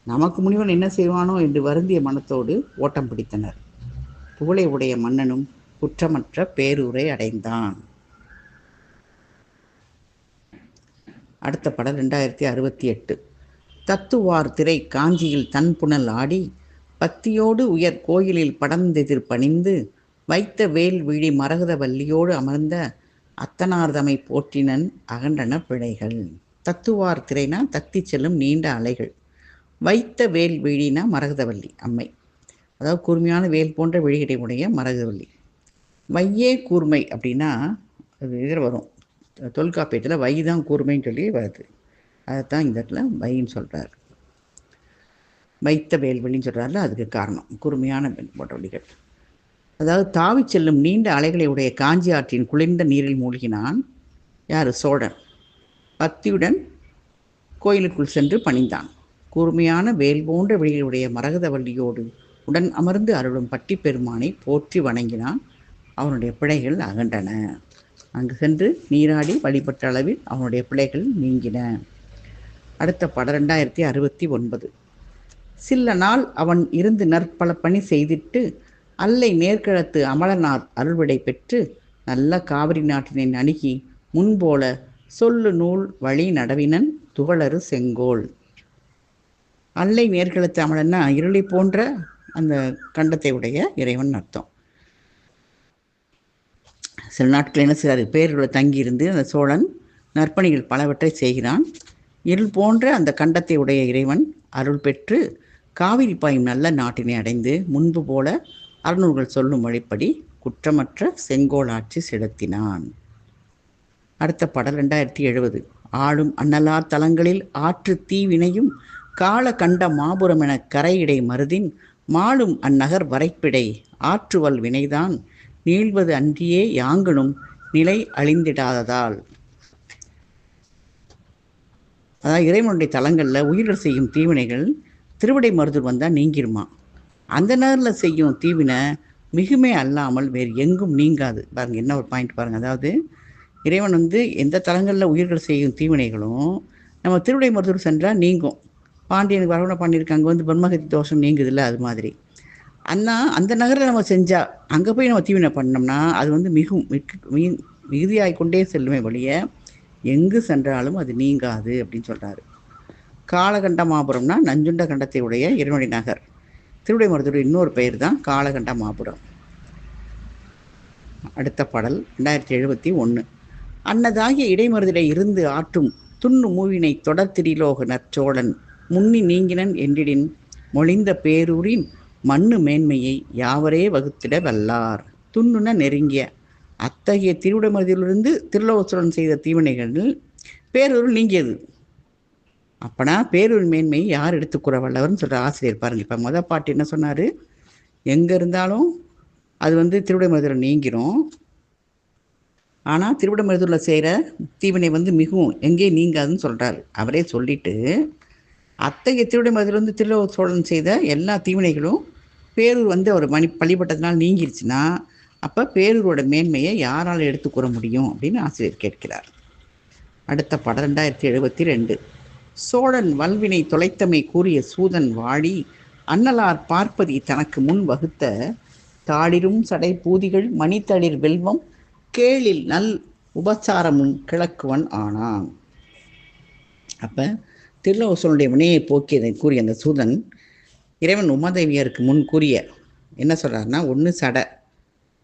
நமக்கு முனிவன் என்ன செய்வானோ என்று வருந்திய மனத்தோடு ஓட்டம் பிடித்தனர். புகழை உடைய மன்னனும் குற்றமற்ற பேரூரை அடைந்தான். அடுத்த படம் 2068. தத்துவார் திரை காஞ்சியில் தன் புனல் ஆடி பத்தியோடு உயர் கோயிலில் படந்தெதிர் பணிந்து வைத்த வேல் விழி மரகத வல்லியோடு அமர்ந்த அத்தனார்தமை போற்றினன் அகன்றன பிழைகள். தத்துவார் திரைனா தத்தி செல்லும் நீண்ட அலைகள், வைத்த வேல் விழினா மரகதவல்லி அம்மை, அதாவது கூர்மையான வேல் போன்ற விழிகளை உடைய மரகதவல்லி. வையே கூர்மை அப்படின்னா அது இதில் வரும், தொல்காப்பியத்தில் வை தான் கூர்மைன்னு சொல்லி வருது, அதைத்தான் இந்த இடத்துல வைன்னு சொல்கிறார். வைத்த வேல்வெளின்னு சொல்கிறாருல, அதுக்கு காரணம் கூர்மையான போன்ற வழிகள். அதாவது தாவி செல்லும் நீண்ட அலைகளை உடைய காஞ்சி ஆற்றின் குளிர்ந்த நீரில் மூழ்கினான் யார், சோழன். பக்தியுடன் கோயிலுக்குள் சென்று பணிந்தான். கூர்மையான வேல் போன்ற விழிகளுடைய மரகதவல்லியோடு உடன் அமர்ந்து அருளும் பட்டி பெருமானை போற்றி வணங்கினான். அவனுடைய பிழைகள் அகன்றன. அங்கு சென்று நீராடி வழிபட்ட அளவில் அவனுடைய பிழைகள் நீங்கின. அடுத்த படம் 2069. சில நாள் அவன் இருந்து நற்பல பணி செய்திட்டு அல்லை மேற்கிழத்து அமலனார் அருள்விடை பெற்று நல்ல காவிரி நாட்டினை அணுகி முன்போல சொல்லு நூல் வழி நடவினன் துகளறு செங்கோல். அல்லை மேற்கிழத்து அமலன்னா இருளை போன்ற அந்த கண்டத்தை உடைய இறைவன் அர்த்தம். சில நாட்கள் என்ன செய்கிறார், பேருள்ள தங்கியிருந்து அந்த சோழன் நற்பணிகள் பலவற்றை செய்கிறான். இருள் போன்ற அந்த கண்டத்தை உடைய இறைவன் அருள் பெற்று காவிரி பாயும் நல்ல நாட்டினை அடைந்து முன்பு போல அறநூல்கள் சொல்லும் வழிப்படி குற்றமற்ற செங்கோல் ஆட்சி செலுத்தினான். அடுத்த படம் 2070. ஆளும் அன்னலார் தலங்களில் ஆற்று தீவினையும் கால கண்ட மாபுரம் என கரையிடை மருதின் மாளும் அந்நகர் வரைப்பிடை ஆற்றுவல் வினைதான் நீள்வது அன்றியே யாங்கனும் நிலை அழிந்திடாததால். அதாவது இறைவனுடைய தலங்களில் உயிர்கள் செய்யும் தீவினைகள் திருவிடை மருதூர் வந்தால் நீங்கிருமா. அந்த நேரில் செய்யும் தீவினை மிகுமே அல்லாமல் வேறு எங்கும் நீங்காது. பாருங்கள், என்ன ஒரு பாயிண்ட் பாருங்கள். அதாவது இறைவன் எந்த தலங்களில் உயிர்கள் செய்யும் தீவினைகளும் நம்ம திருவிடை மருதூர் சென்றால் நீங்கும். பாண்டியனுக்கு வரவணை பண்ணியிருக்க அங்கே பிரம்மகத்தி தோஷம் நீங்குதில்ல, அது மாதிரி. அந்த நகரில் நம்ம செஞ்சால் அங்கே போய் நம்ம தீவினை பண்ணோம்னா அது மிகுதியாகிக்கொண்டே செல்லுமே வழிய எங்கு சென்றாலும் அது நீங்காது அப்படின்னு சொல்கிறாரு. காலகண்ட மாபுரம்னா நஞ்சுண்ட கண்டத்தை உடைய இறைவனுடைய நகர். திருவிடை மருதூர் இன்னொரு பெயர் தான் காலகண்ட மாபுரம். அடுத்த பாடல் 2071. அன்னதாகிய இடைமருதிலே இருந்து ஆற்றும் துண்ணு மூவினை தொடர் திரிலோக நற்சோழன் முன்னி நீங்கினன் என்றிடின் மொழிந்த பேரூரின் மண்ணு மேன்மையை யாவரே வகுத்திட வல்லார். துண்ணுன நெருங்கிய அத்தகைய திருவிடைமருதிலிருந்து திருலோகச்சோழன் செய்த தீவினைகள் பேரூர் நீங்கியது. அப்பனா பேரூர் மேன்மை யார் எடுத்துக்கூற வல்லவர்னு சொல்கிற ஆசிரியர் பாருங்கள். இப்போ மொதல் பாட்டு என்ன சொன்னார், எங்கே இருந்தாலும் அது திருவிடைமருதில் நீங்கிரும், ஆனால் திருவிடைமருதூரில் செய்கிற தீவினை மிகவும் எங்கே நீங்காதுன்னு சொல்கிறாரு. அவரே சொல்லிட்டு அத்தகைய திருவிடைமருதில் திருலோக சோழன் செய்த எல்லா தீவினைகளும் பேரூர் அவர் பள்ளிப்பட்டதுனால் நீங்கிருச்சுன்னா அப்போ பேரூரோட மேன்மையை யாரால் எடுத்து கூற முடியும் அப்படின்னு ஆசிரியர் கேட்கிறார். அடுத்த படம் 2072. சோழன் வல்வினை தொலைத்தமை கூறிய சூதன் வாழி அன்னலார் பார்ப்பதி தனக்கு முன் வகுத்த தாளிரும் சடை பூதிகள் மணித்தளிர் வெல்வம் கேளில் நல் உபசாரமும் கிழக்குவன் ஆனான். அப்போ திருலோகசோழனுடைய வினையை போக்கியதை கூறிய அந்த சூதன் இறைவன் உமாதேவியருக்கு முன் கூறிய என்ன சொல்கிறாருன்னா, 1 சடை,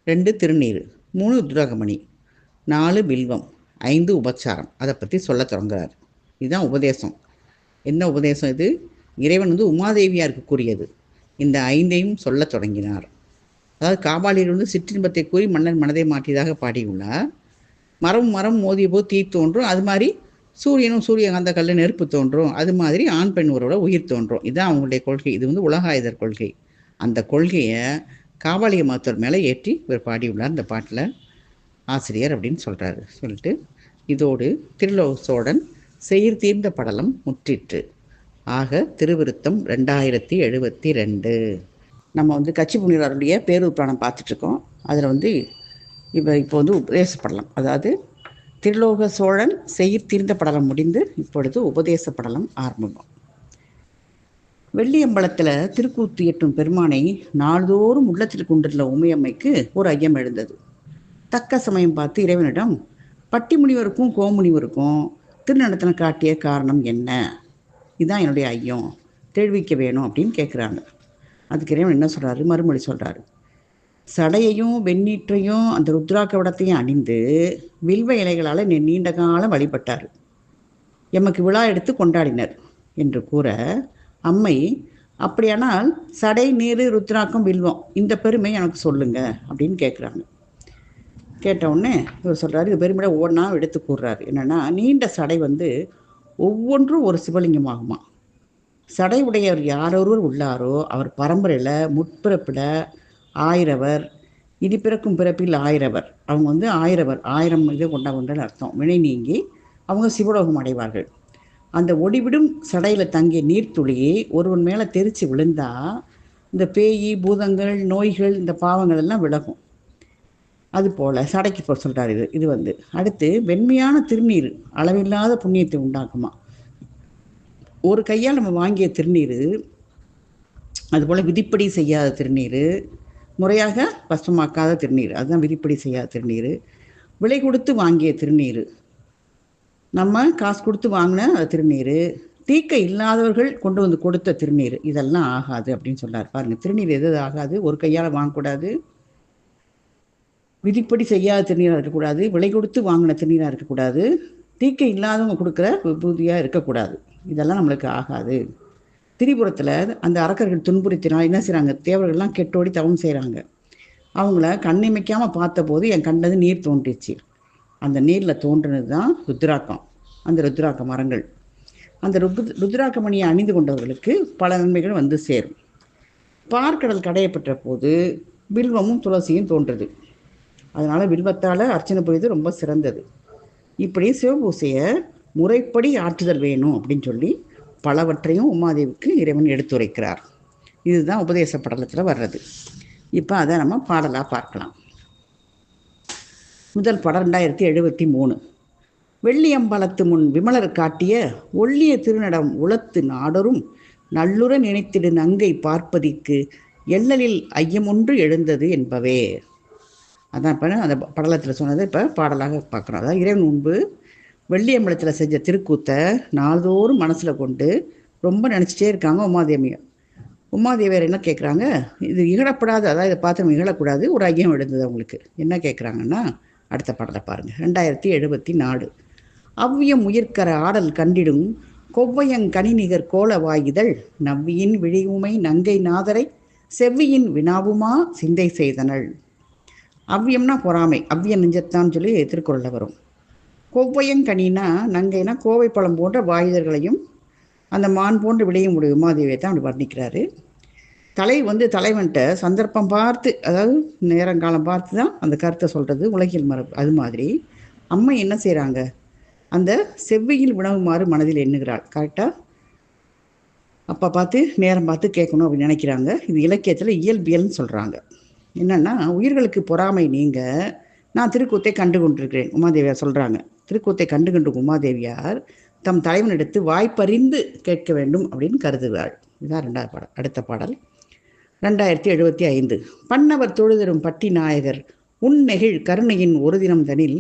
2 திருநீர், 3 ருத்ராகமணி, 4 வில்வம், 5 உபச்சாரம், அதை பற்றி சொல்ல தொடங்குறார். இதுதான் உபதேசம். என்ன உபதேசம் இது? இறைவன் உமாதேவியாருக்கு கூறியது. இந்த 5ஐயும் சொல்ல தொடங்கினார். அதாவது காபாலியிலிருந்து சிற்றின்பத்தை கூறி மன்னன் மனதை மாற்றியதாக பாடியுள்ளார். மரம் மோதிய போது தீ தோன்றும், அது மாதிரி சூரியனும் சூரியகாந்த கல்ல நெருப்பு தோன்றும், அது மாதிரி ஆண் பெண் உறவோட உயிர் தோன்றும். இதுதான் அவங்களுடைய கொள்கை. இது உலகாயுதர் கொள்கை. அந்த கொள்கையை காபாலிக மருத்துவர் மேலே ஏற்றி இவர் பாடியுள்ளார் இந்த பாட்டில் ஆசிரியர் அப்படின்னு சொல்கிறாரு. சொல்லிட்டு இதோடு திருலோக சோழன் செயிர் தீர்ந்த படலம் முற்றிற்று. ஆக திருவிருத்தம் 2072. நம்ம கச்சி புனிதருடைய பேரூர் புராணம் பார்த்துட்ருக்கோம். அதில் இப்போ உபதேசப்படலாம், அதாவது திருலோக சோழன் செயிர் தீர்ந்த படலம் முடிந்து இப்பொழுது உபதேச படலம் ஆரம்பம். வெள்ளியம்பலத்தில் திருக்கூத்து எட்டும் பெருமானை நாள்தோறும் உள்ளத்தில் கொண்டுள்ள உமையம்மைக்கு ஒரு ஐயம் எழுந்தது. தக்க சமயம் பார்த்து இறைவனிடம் பட்டிமுனிவருக்கும் கோமுனிவருக்கும் திருநடத்தனை காட்டிய காரணம் என்ன, இதுதான் என்னுடைய ஐயம், தெரிவிக்க வேணும் அப்படின்னு கேட்குறாங்க. அதுக்கு இறைவன் என்ன சொல்கிறாரு, மறுமொழி சொல்கிறாரு. சடையையும் வெண்ணீற்றையும் அந்த ருத்ராக்க விடத்தையும் அணிந்து வில்வ இலைகளால் நீண்ட காலம் வழிபட்டார். எமக்கு விழா எடுத்து கொண்டாடினர் என்று கூற அம்மை, அப்படியானால் சடை, நீர், ருத்ராக்கம், வில்வம் இந்த பெருமை எனக்கு சொல்லுங்க அப்படின்னு கேட்குறாங்க. கேட்டவுடனே இவர் சொல்கிறாரு, இது பெருமையை ஒவ்வொன்றா எடுத்து கூறுறாரு. என்னென்னா, நீண்ட சடை ஒவ்வொன்றும் ஒரு சிவலிங்கமாகுமா. சடை உடையவர் யாரொருவர் உள்ளாரோ அவர் பரம்பரையில் முற்பிறப்பில் ஆயிரவர், இனி பிறக்கும் பிறப்பில் ஆயிரவர். அவங்க 1000 இது கொண்டவங்கன்னு அர்த்தம். வினை நீங்கி அவங்க சிவலோகம் அடைவார்கள். அந்த ஒடிவிடும் சடையில் தங்கிய நீர்த்துளியை ஒருவன் மேலே தெரித்து விழுந்தா இந்த பேய், பூதங்கள், நோய்கள், இந்த பாவங்கள் எல்லாம் விலகும். அதுபோல் சடைக்கு இப்போ சொல்கிறார். இது அடுத்து வெண்மையான திருநீர் அளவில்லாத புண்ணியத்தை உண்டாக்குமா. ஒரு கையால் நம்ம வாங்கிய திருநீர், அதுபோல் விதிப்படி செய்யாத திருநீர், முறையாக பசுமாக்காத திருநீர், அதுதான் விதிப்படி செய்யாத திருநீர், விலை கொடுத்து வாங்கிய திருநீர், நம்ம காசு கொடுத்து வாங்கின திருநீர், தீக்க இல்லாதவர்கள் கொண்டு கொடுத்த திருநீர், இதெல்லாம் ஆகாது அப்படின்னு சொல்கிறார். பாருங்கள், திருநீர் எது ஆகாது? ஒரு கையால் வாங்கக்கூடாது, விதிப்படி செய்யாத திருநீராக இருக்கக்கூடாது, விலை கொடுத்து வாங்கின திருநீராக இருக்கக்கூடாது, தீக்க இல்லாதவங்க கொடுக்குற விபூதியாக இருக்கக்கூடாது. இதெல்லாம் நம்மளுக்கு ஆகாது. திரிபுரத்தில் அந்த அரக்கர்கள் துன்புறுத்தினால் என்ன செய்கிறாங்க, தேவர்கள்லாம் கெட்டோடி தவம் செய்கிறாங்க. அவங்கள கண்ணிமைக்காமல் பார்த்தபோது என் கண்டது நீர் தோன்றிச்சு. அந்த நீரில் தோன்றினது தான் ருத்ராக்கம். அந்த ருத்ராக்க மரங்கள், அந்த ருத்ராக்க மணியை அணிந்து கொண்டவர்களுக்கு பல நன்மைகள் சேரும். பார்க்கடல் கடையப்பட்ட போது வில்வமும் துளசியும் தோன்றுது. அதனால் வில்வத்தால் அர்ச்சனை புரியுது ரொம்ப சிறந்தது. இப்படி சிவபூசையை முறைப்படி ஆற்றுதல் வேணும் அப்படின்னு சொல்லி பலவற்றையும் உமாதேவிக்கு இறைவன் எடுத்துரைக்கிறார். இதுதான் உபதேச படலத்தில் வர்றது. இப்போ அதை நம்ம பாடலாக பார்க்கலாம். முதல் படம் 2073. வெள்ளியம்பலத்து முன் விமலர் காட்டிய ஒள்ளிய திருநடம் உளத்து நாடரும் நல்லுற நினைத்திடு நங்கை பார்ப்பதிக்கு எல்லலில் ஐயமொன்று எழுந்தது என்பவே. அதான் இப்போ அந்த படலத்தில் சொன்னது இப்போ பாடலாக பார்க்குறோம். அதாவது இறைவன் முன்பு வெள்ளியம்பலத்தில் செஞ்ச திருக்கூத்தை நாள்தோறும் மனசில் கொண்டு ரொம்ப நினச்சிட்டே இருக்காங்க உமாதேவியர் என்ன கேட்குறாங்க, இது இகழப்படாது, அதாவது இதை பார்த்து நம்ம இகழக்கூடாது, ஒரு ஐயம் எழுந்தது அவங்களுக்கு. என்ன கேட்குறாங்கன்னா, அடுத்த பாடலை பாருங்கள். 2074. அவ்வியம் உயிர்க்கர ஆடல் கண்டிடும் கொவ்வையங் கனிநிகர் கோல வாயுதல் நவ்வியின் விழிவுமை நங்கை நாதரை செவ்வியின் வினாவுமா சிந்தை செய்தனள். அவ்வியம்னா பொறாமை, அவ்விய நெஞ்சத்தான் சொல்லி திருக்குறளில் வரும். கொவ்வையங்கனினா நங்கைனா கோவை பழம் போன்ற வாயுதர்களையும் அந்த மான் போன்ற விடையும் உடைய உமாதேவியை தான் அப்படி வர்ணிக்கிறாரு. தலைவன்கிட்ட சந்தர்ப்பம் பார்த்து, அதாவது நேரங்காலம் பார்த்து தான் அந்த கருத்தை சொல்கிறது உலகியல் மரபு. அது மாதிரி அம்மை என்ன செய்கிறாங்க, அந்த செவ்வியில் வினவுமாறு மனதில் எண்ணுகிறாள். கரெக்டாக அப்போ பார்த்து நேரம் பார்த்து கேட்கணும் அப்படின்னு நினைக்கிறாங்க. இது இலக்கியத்தில் இயல்பியல்னு சொல்கிறாங்க. என்னென்னா, உயிர்களுக்கு பொறாமை நீங்க நான் திருக்கூத்தை கண்டு கொண்டிருக்கிறேன் உமாதேவியார் சொல்கிறாங்க. திருக்கூத்தை கண்டு கொண்டு உமாதேவியார் தம் தலைவனிடத்து வாய்ப்பறிந்து கேட்க வேண்டும் அப்படின்னு கருதுகிறாள். இதுதான் 2வது பாடல். அடுத்த பாடல் 2075. பன்னவர் தொழுதரும் பட்டி நாயகர் உன்னெகிழ் கருணையின் ஒரு தினம் தனில்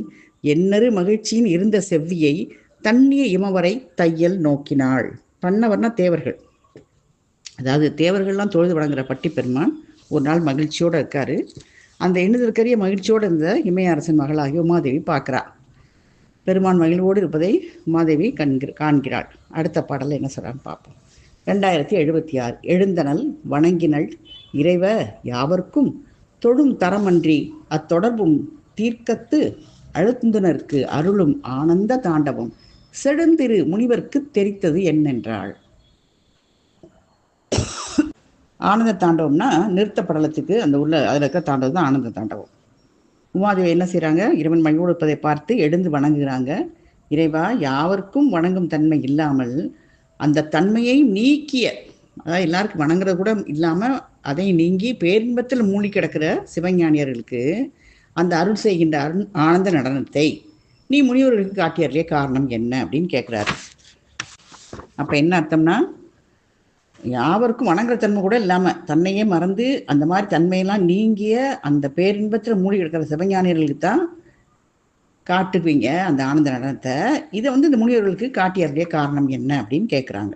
என்னரு மகிழ்ச்சியின் இருந்த செவ்வியை தண்ணிய இமவரை தையல் நோக்கினாள். பன்னவர்னா தேவர்கள், அதாவது தேவர்கள்லாம் தொழுது வழங்குற பட்டி பெருமான் ஒரு நாள் மகிழ்ச்சியோடு இருக்காரு. அந்த எண்ணுதற்கரிய மகிழ்ச்சியோடு இருந்த இமயரசன் மகளாகிய உமாதேவி பார்க்குறா. பெருமான் மகிழ்வோடு இருப்பதை உமாதேவி காண்கிறாள். அடுத்த பாடலில் என்ன சொல்கிறான்னு பார்ப்போம். 2076. எழுந்தனள் வணங்கினள் இறைவ யாவர்க்கும் தொடும் தரமன்றி அத்தொடர்பும் தீர்க்கத்து அழுத்துனருக்கு அருளும் ஆனந்த தாண்டவம் செடுந்திரு முனிவர்க்கு தெரித்தது என்னென்றாள். ஆனந்த தாண்டவம்னா நிறுத்த படலத்துக்கு அந்த உள்ள அதில் இருக்க தாண்டவம் தான் ஆனந்த தாண்டவம். உமாதேவி என்ன செய்கிறாங்க, இறைவன் மகிழ்வோடு இருப்பதை பார்த்து எழுந்து வணங்குகிறாங்க. இறைவா யாவருக்கும் வணங்கும் தன்மை இல்லாமல் அந்த தன்மையை நீக்கிய, அதாவது எல்லாருக்கும் வணங்குறது கூட இல்லாமல் அதை நீங்கி பேரின்பத்தில் மூழ்கி கிடக்கிற சிவஞானியர்களுக்கு அந்த அருள் செய்கின்ற ஆனந்த நடனத்தை நீ முனிவர்களுக்கு காட்டியறலே காரணம் என்ன அப்படின்னு கேட்குறாரு. அப்போ என்ன அர்த்தம்னா, யாவருக்கும் வணங்குற தன்மை கூட இல்லாமல் தன்னையே மறந்து அந்த மாதிரி தன்மையெல்லாம் நீங்கிய அந்த பேரின்பத்தில் மூழ்கி கிடக்கிற சிவஞானியர்களுக்கு தான் காட்டுவீங்க அந்த ஆனந்த நடனத்தை. இதை இந்த முனிவர்களுக்கு காட்டியறதே காரணம் என்ன அப்படின்னு கேட்குறாங்க.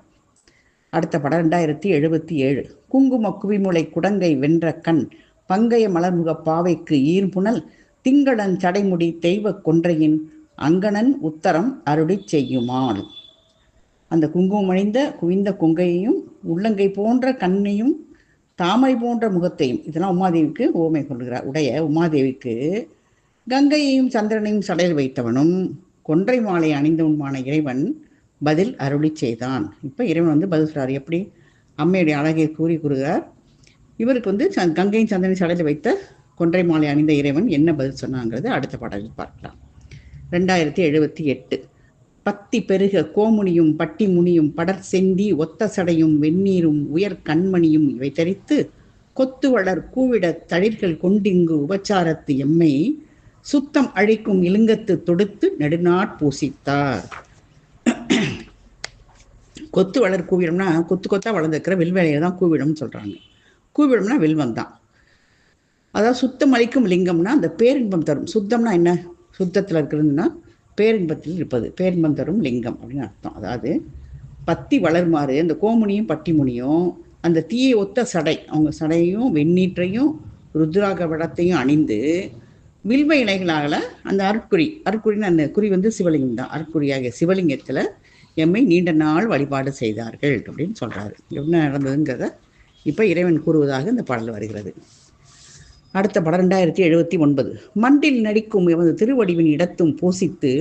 அடுத்த படம் 2077. குங்கும குவிமுலை குடங்கை வென்ற கண் பங்கைய மலர்முக பாவைக்கு ஈர்புணல் திங்களன் சடைமுடி தெய்வ கொன்றையின் அங்கணன் உத்தரம் அருளி செய்யுமாள். அந்த குங்குமம் அணிந்த குவிந்த கொங்கையையும் உள்ளங்கை போன்ற கண்ணையும் தாமரை போன்ற முகத்தையும் இதெல்லாம் உமாதேவிக்கு ஓமை கொள்கிறார். உடைய உமாதேவிக்கு கங்கையையும் சந்திரனையும் சடையில் வைத்தவனும் கொன்றை மாலை அணிந்தவனுமான இறைவன் பதில் அருளி செய்தான். இப்போ இறைவன் பதில் சொல்கிறார். எப்படி அம்மையுடைய அழகை கூறுகிறார். இவருக்கு கங்கையும் சந்திரனையும் சடையில் வைத்த கொன்றை மாலை அணிந்த இறைவன் என்ன பதில் சொன்னாங்கிறது அடுத்த பாடலில் பார்க்கலாம். 2078. பத்தி பெருக கோமுனியும் பட்டி முனியும் படர் செந்தி ஒத்த சடையும் வெந்நீரும் உயர் கண்மணியும் இவை தரித்து கொத்து வளர் கூவிட தளிர்கள் கொண்டிங்கு உபச்சாரத்து எம்மை சுத்தம் அழிக்கும் இலுங்கத்து தொடுத்து நெடுநாட் பூசித்தார். கொத்து வளர் கூவிடம்னா கொத்து கொத்தா வளர்ந்துருக்கிற வில்வேலையை தான் கூவிடம்னு சொல்கிறாங்க. கூவிடம்னா வில்வம் தான். அதாவது சுத்தம் அளிக்கும் லிங்கம்னா அந்த பேரின்பம் தரும். சுத்தம்னா என்ன, சுத்தத்தில் இருக்கிறதுனா பேரின்பத்தில் இருப்பது, பேரின்பம் தரும் லிங்கம் அப்படின்னு அர்த்தம். அதாவது பத்தி வளர்மாறு அந்த கோமுனியும் பட்டி முனியும் அந்த தீயை ஒத்த சடை, அவங்க சடையும் வெந்நீற்றையும் ருத்ராக வடத்தையும் அணிந்து வில்வ இலைகளாக அந்த அருட்குறின்னு அந்த குறி சிவலிங்கம் தான். அருட்குறியாகிய சிவலிங்கத்தில் எம்மை நீண்ட நாள் வழிபாடு செய்தார்கள் அப்படின்னு சொல்கிறாரு. என்ன நடந்ததுங்கிறத இப்போ இறைவன் கூறுவதாக இந்த பாடல் வருகிறது. அடுத்த படம் 2079. மண்டில் நடிக்கும் எமது திருவடிவின் இடத்தும் பூசித்து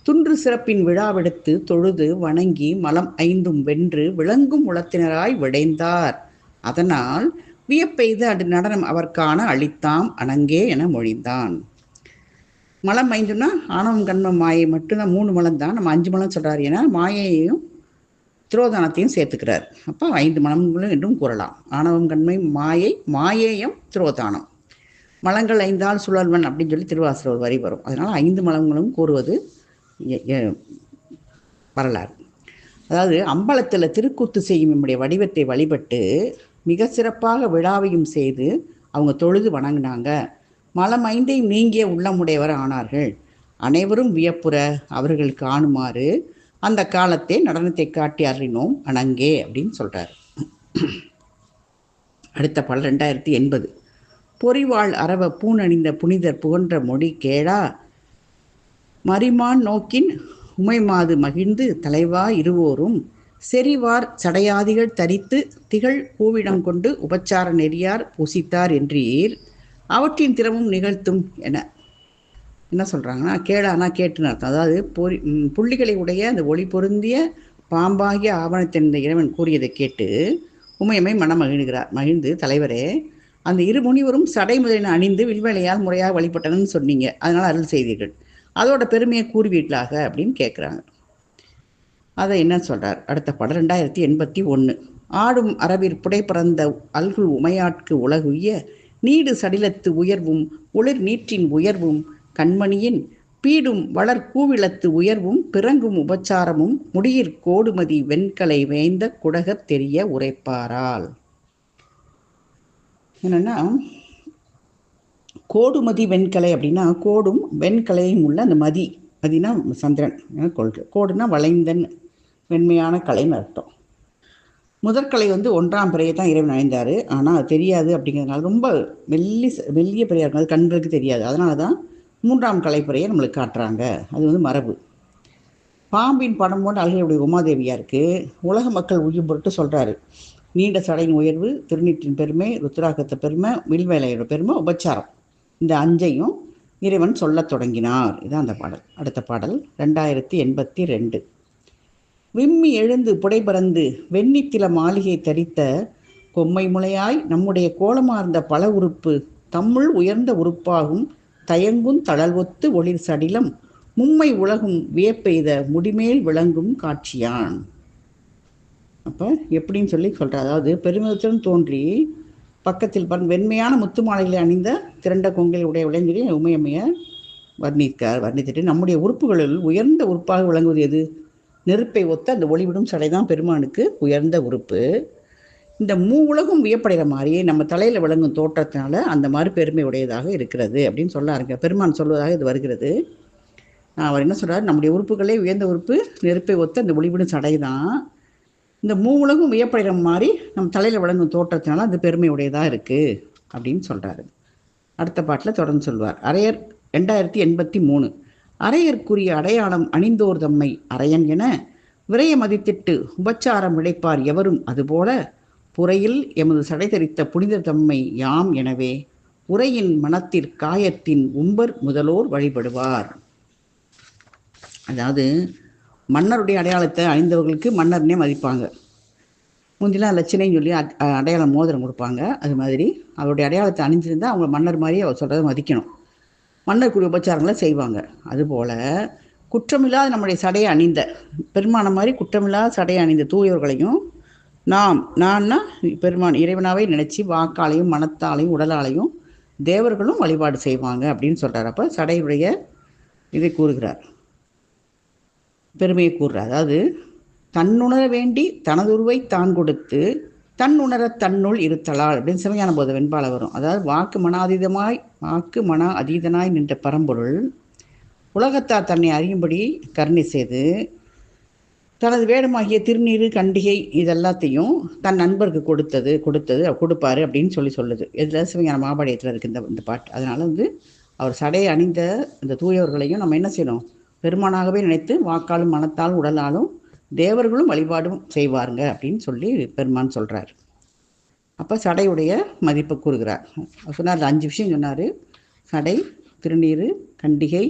துன்று சிறப்பின் விழாவெடுத்து தொழுது வணங்கி மலம் 5 வென்று விளங்கும் உளத்தினராய் விடைந்தார். அதனால் வியப்பெய்து அது நடனம் அவர்காண அளித்தாம் அணங்கே என மொழிந்தான். மலம் 5னா ஆணவம் கண்மம் மாயை மட்டும்தான், 3 மலம் தான். நம்ம 5 மலம் சொல்கிறார். ஏன்னா மாயையையும் திரோதானத்தையும் சேர்த்துக்கிறார். அப்போ 5 மலங்களும் என்றும் கூறலாம். ஆணவம் கண்மை மாயை மாயேயம் திரோதானம். மலங்கள் 5ஆல் சுழல்வன் அப்படின்னு சொல்லி திருவாசகர் ஒரு வரி வரும். அதனால் 5 மலங்களும் கூறுவது வரலாறு. அதாவது அம்பலத்தில் திருக்கூத்து செய்யும் நம்முடைய வடிவத்தை வழிபட்டு மிக சிறப்பாக விழாவையும் செய்து அவங்க தொழுது வணங்கினாங்க. மலம் 5ஐயும் நீங்கிய உள்ளமுடையவர் ஆனார்கள். அனைவரும் வியப்புற அவர்கள் காணுமாறு அந்த காலத்தை நடனத்தை காட்டி அருளினோம் அணங்கே அப்படின்னு சொல்கிறார். அடுத்த பாடல் 2080. பொறிவாள் அரவ பூணணிந்த புனிதர் புகன்ற மொழி கேளா மரிமான் நோக்கின் உமைமாது மகிழ்ந்து தலைவா இருவோரும் செறிவார் சடையாதிகள் தரித்து திகழ் பூவிடம் கொண்டு உபச்சார நெறியார் பூசித்தார் என்றீர். அவற்றின் திறமும் நிகழ்த்தும் என என்ன சொல்கிறாங்கன்னா, கேளானா கேட்டுன்னு அர்த்தம். அதாவது புள்ளிகளை உடைய அந்த ஒளி பொருந்திய பாம்பாகிய ஆவணத்தின் இந்த இறைவன் கூறியதை கேட்டு உமையம்மை மனம் மகிழ்ந்து, தலைவரே, அந்த இரு முனிவரும் சடை முதலின அணிந்து வில்வேலையால் முறையாக வழிபட்டனன்னு சொன்னீங்க, அதனால் அருள் செய்தீர்கள், அதோட பெருமையை கூறுவீர்களாக அப்படின்னு கேட்குறாங்க. அதை என்ன சொல்கிறார் அடுத்த பாடல் 2081. ஆடும் அரபிற் புடை பறந்த அல்குல் உமையாட்கு உலகுய்ய நீடு சடிலத்து உயர்வும் ஒளிர் நீற்றின் உயர்வும் கண்மணியின் பீடும் வளர் கூவிளத்து உயர்வும் பிறங்கும் உபச்சாரமும் முடியிற் கோடுமதி வெண்கலை வேய்ந்த குடகத் தெரிய உரைப்பாரால். என்னன்னா, கோடுமதி வெண்கலை அப்படின்னா கோடும் வெண்கலையும் உள்ள அந்த மதினா சந்திரன் கோடுனா வளைந்தன் வெண்மையான கலைன்னு அர்த்தம். முதற்கலை 1ஆம் பிறையை தான் இறைவன் அணிந்தார். ஆனால் அது தெரியாது அப்படிங்கிறதுனால ரொம்ப மெல்லிய பிறையாக இருக்கும், அது கண்களுக்கு தெரியாது. அதனால தான் 3ஆம் கலைப்பிறையை நம்மளுக்கு காட்டுறாங்க. அது மரபு. பாம்பின் படம் போன்ற அழகையுடைய உமாதேவியாக இருக்குது. உலக மக்கள் உயிர் பொருட்டு சொல்கிறாரு. நீண்ட சடையின் உயர்வு, திருநீற்றின் பெருமை, ருத்ராகத்த பெருமை, வில்வேலையோட பெருமை, உபச்சாரம், இந்த 5ஐயும் இறைவன் சொல்லத் தொடங்கினார். இதுதான் அந்த பாடல். அடுத்த பாடல் 2082. விம்மி எழுந்து புடைபறந்து வெண்ணித்தில மாளிகை தரித்த கொம்மை முளையாய் நம்முடைய கோலமார்ந்த பல உறுப்பு தம்முள் உயர்ந்த உறுப்பாகும் தயங்கும் தளல்வொத்து ஒளிர் சடிலம் மும்மை உலகும் வியப்பெய்த முடிமேல் விளங்கும் காட்சியான். அப்போ எப்படின்னு சொல்கிறார். அதாவது பெருமிதத்துடன் தோன்றி பக்கத்தில் வெண்மையான முத்து மாலைகளை அணிந்த திரண்ட கொங்கை உடைய விளைஞரி உமையம்மையை வர்ணித்துட்டு நம்முடைய உறுப்புகளில் உயர்ந்த உறுப்பாக விளங்குவது எது? நெருப்பை ஒத்த அந்த ஒளிவிடும் சடைதான் பெருமானுக்கு உயர்ந்த உறுப்பு. இந்த உலகம் வியப்படைகிற மாதிரி நம்ம தலையில் விளங்கும் தோற்றத்தினால அந்த மாதிரி பெருமை உடையதாக இருக்கிறது அப்படின்னு சொல்ல பெருமான் சொல்வதாக இது வருகிறது. அவர் என்ன சொல்கிறார்? நம்முடைய உறுப்புகளே உயர்ந்த உறுப்பு நெருப்பை ஒத்த அந்த ஒளிவிடும் சடை தான். இந்த உலகம் வியப்படைகிற மாதிரி நம்ம தலையில் விளங்கும் தோற்றத்தினால அது பெருமை உடையதாக இருக்குது அப்படின்னு சொல்கிறாரு. அடுத்த பாட்டில் தொடர்ந்து சொல்வார். அரையர் 2083. அரையர்க்குரிய அடையாளம் அணிந்தோர் தம்மை அரையன் என விரைய மதித்திட்டு உபச்சாரம் விளைப்பார் எவரும் அதுபோல புறையில் எமது சடை தரித்த புனித தம்மை யாம் எனவே உரையின் மனத்திற் காயத்தின் உம்பர் முதலோர் வழிபடுவார். அதாவது மன்னருடைய அடையாளத்தை அணிந்தவர்களுக்கு மன்னர்னே மதிப்பாங்க. முந்திலாம் லட்சணைன்னு சொல்லி அடையாளம் மோதிரம் கொடுப்பாங்க. அது மாதிரி அவருடைய அடையாளத்தை அணிஞ்சிருந்தால் அவங்க மன்னர் மாதிரி அவர் சொல்கிறத மதிக்கணும். மன்னருக்குரிய உபச்சாரங்களை செய்வாங்க. அதுபோல் குற்றமில்லாத நம்முடைய சடையை அணிந்த பெருமானை மாதிரி குற்றமில்லாத சடையை அணிந்த தூயவர்களையும் நான்னா பெருமான் இறைவனாவே நினச்சி வாக்காலையும் மனத்தாலையும் உடலாலையும் தேவர்களும் வழிபாடு செய்வாங்க அப்படின்னு சொல்கிறார். அப்போ சடையுடைய இதை கூறுகிறார், பெருமையை கூறுறார். அதாவது தன்னுணர வேண்டி தனதுருவை தான் கொடுத்து தன்னுணர தன்னுள் இருத்தலால் அப்படின்னு சிவஞான போத வெண்பால வரும். அதாவது வாக்கு மன அதீதனாய் நின்ற பரம்பொருள் உலகத்தார் தன்னை அறியும்படி கருணை செய்து தனது வேடமாகிய திருநீரு கண்டிகை இதெல்லாத்தையும் தன் நண்பருக்கு கொடுப்பாரு அப்படின்னு சொல்லுது. இதில் சிவஞான மாபாடியத்தில் இருக்கு இந்த பாட்டு. அதனால அவர் சடையை அணிந்த இந்த தூயவர்களையும் நம்ம என்ன செய்யணும்? பெருமானாகவே நினைத்து வாக்காலும் மனத்தாலும் உடலாலும் தேவர்களும் வழிபாடும் செய்வாருங்க அப்படின்னு சொல்லி பெருமான் சொல்கிறார். அப்போ சடையுடைய மதிப்பை கூறுகிறார். சொன்னார் 5 விஷயம் சொன்னார். சடை, திருநீர், கண்டிகை,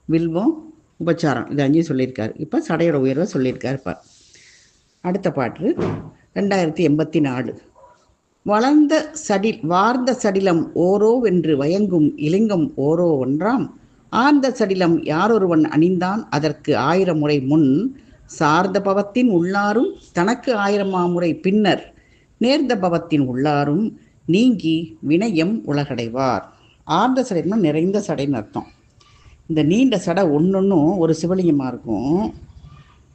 வில்வம், உபச்சாரம், இது 5 சொல்லியிருக்காரு. இப்போ சடையோட உயர்வை சொல்லியிருக்காரு. இப்போ அடுத்த பாட்டு 2084. வார்ந்த சடிலம் ஓரோ வென்று வயங்கும் இலிங்கம் ஓரோ ஒன்றாம் ஆர்ந்த சடிலம் யாரொருவன் அணிந்தான் அதற்கு 1000 முறை முன் சார்ந்த பவத்தின் உள்ளாரும் தனக்கு 1000 முறை பின்னர் நேர்ந்த பவத்தின் உள்ளாரும் நீங்கி வினயம் உலகடைவார். ஆர்ந்த சடைனா நிறைந்த சடைன்னு அர்த்தம். இந்த நீண்ட சடை ஒன்னொன்னும் ஒரு சிவலிங்கமாக இருக்கும்.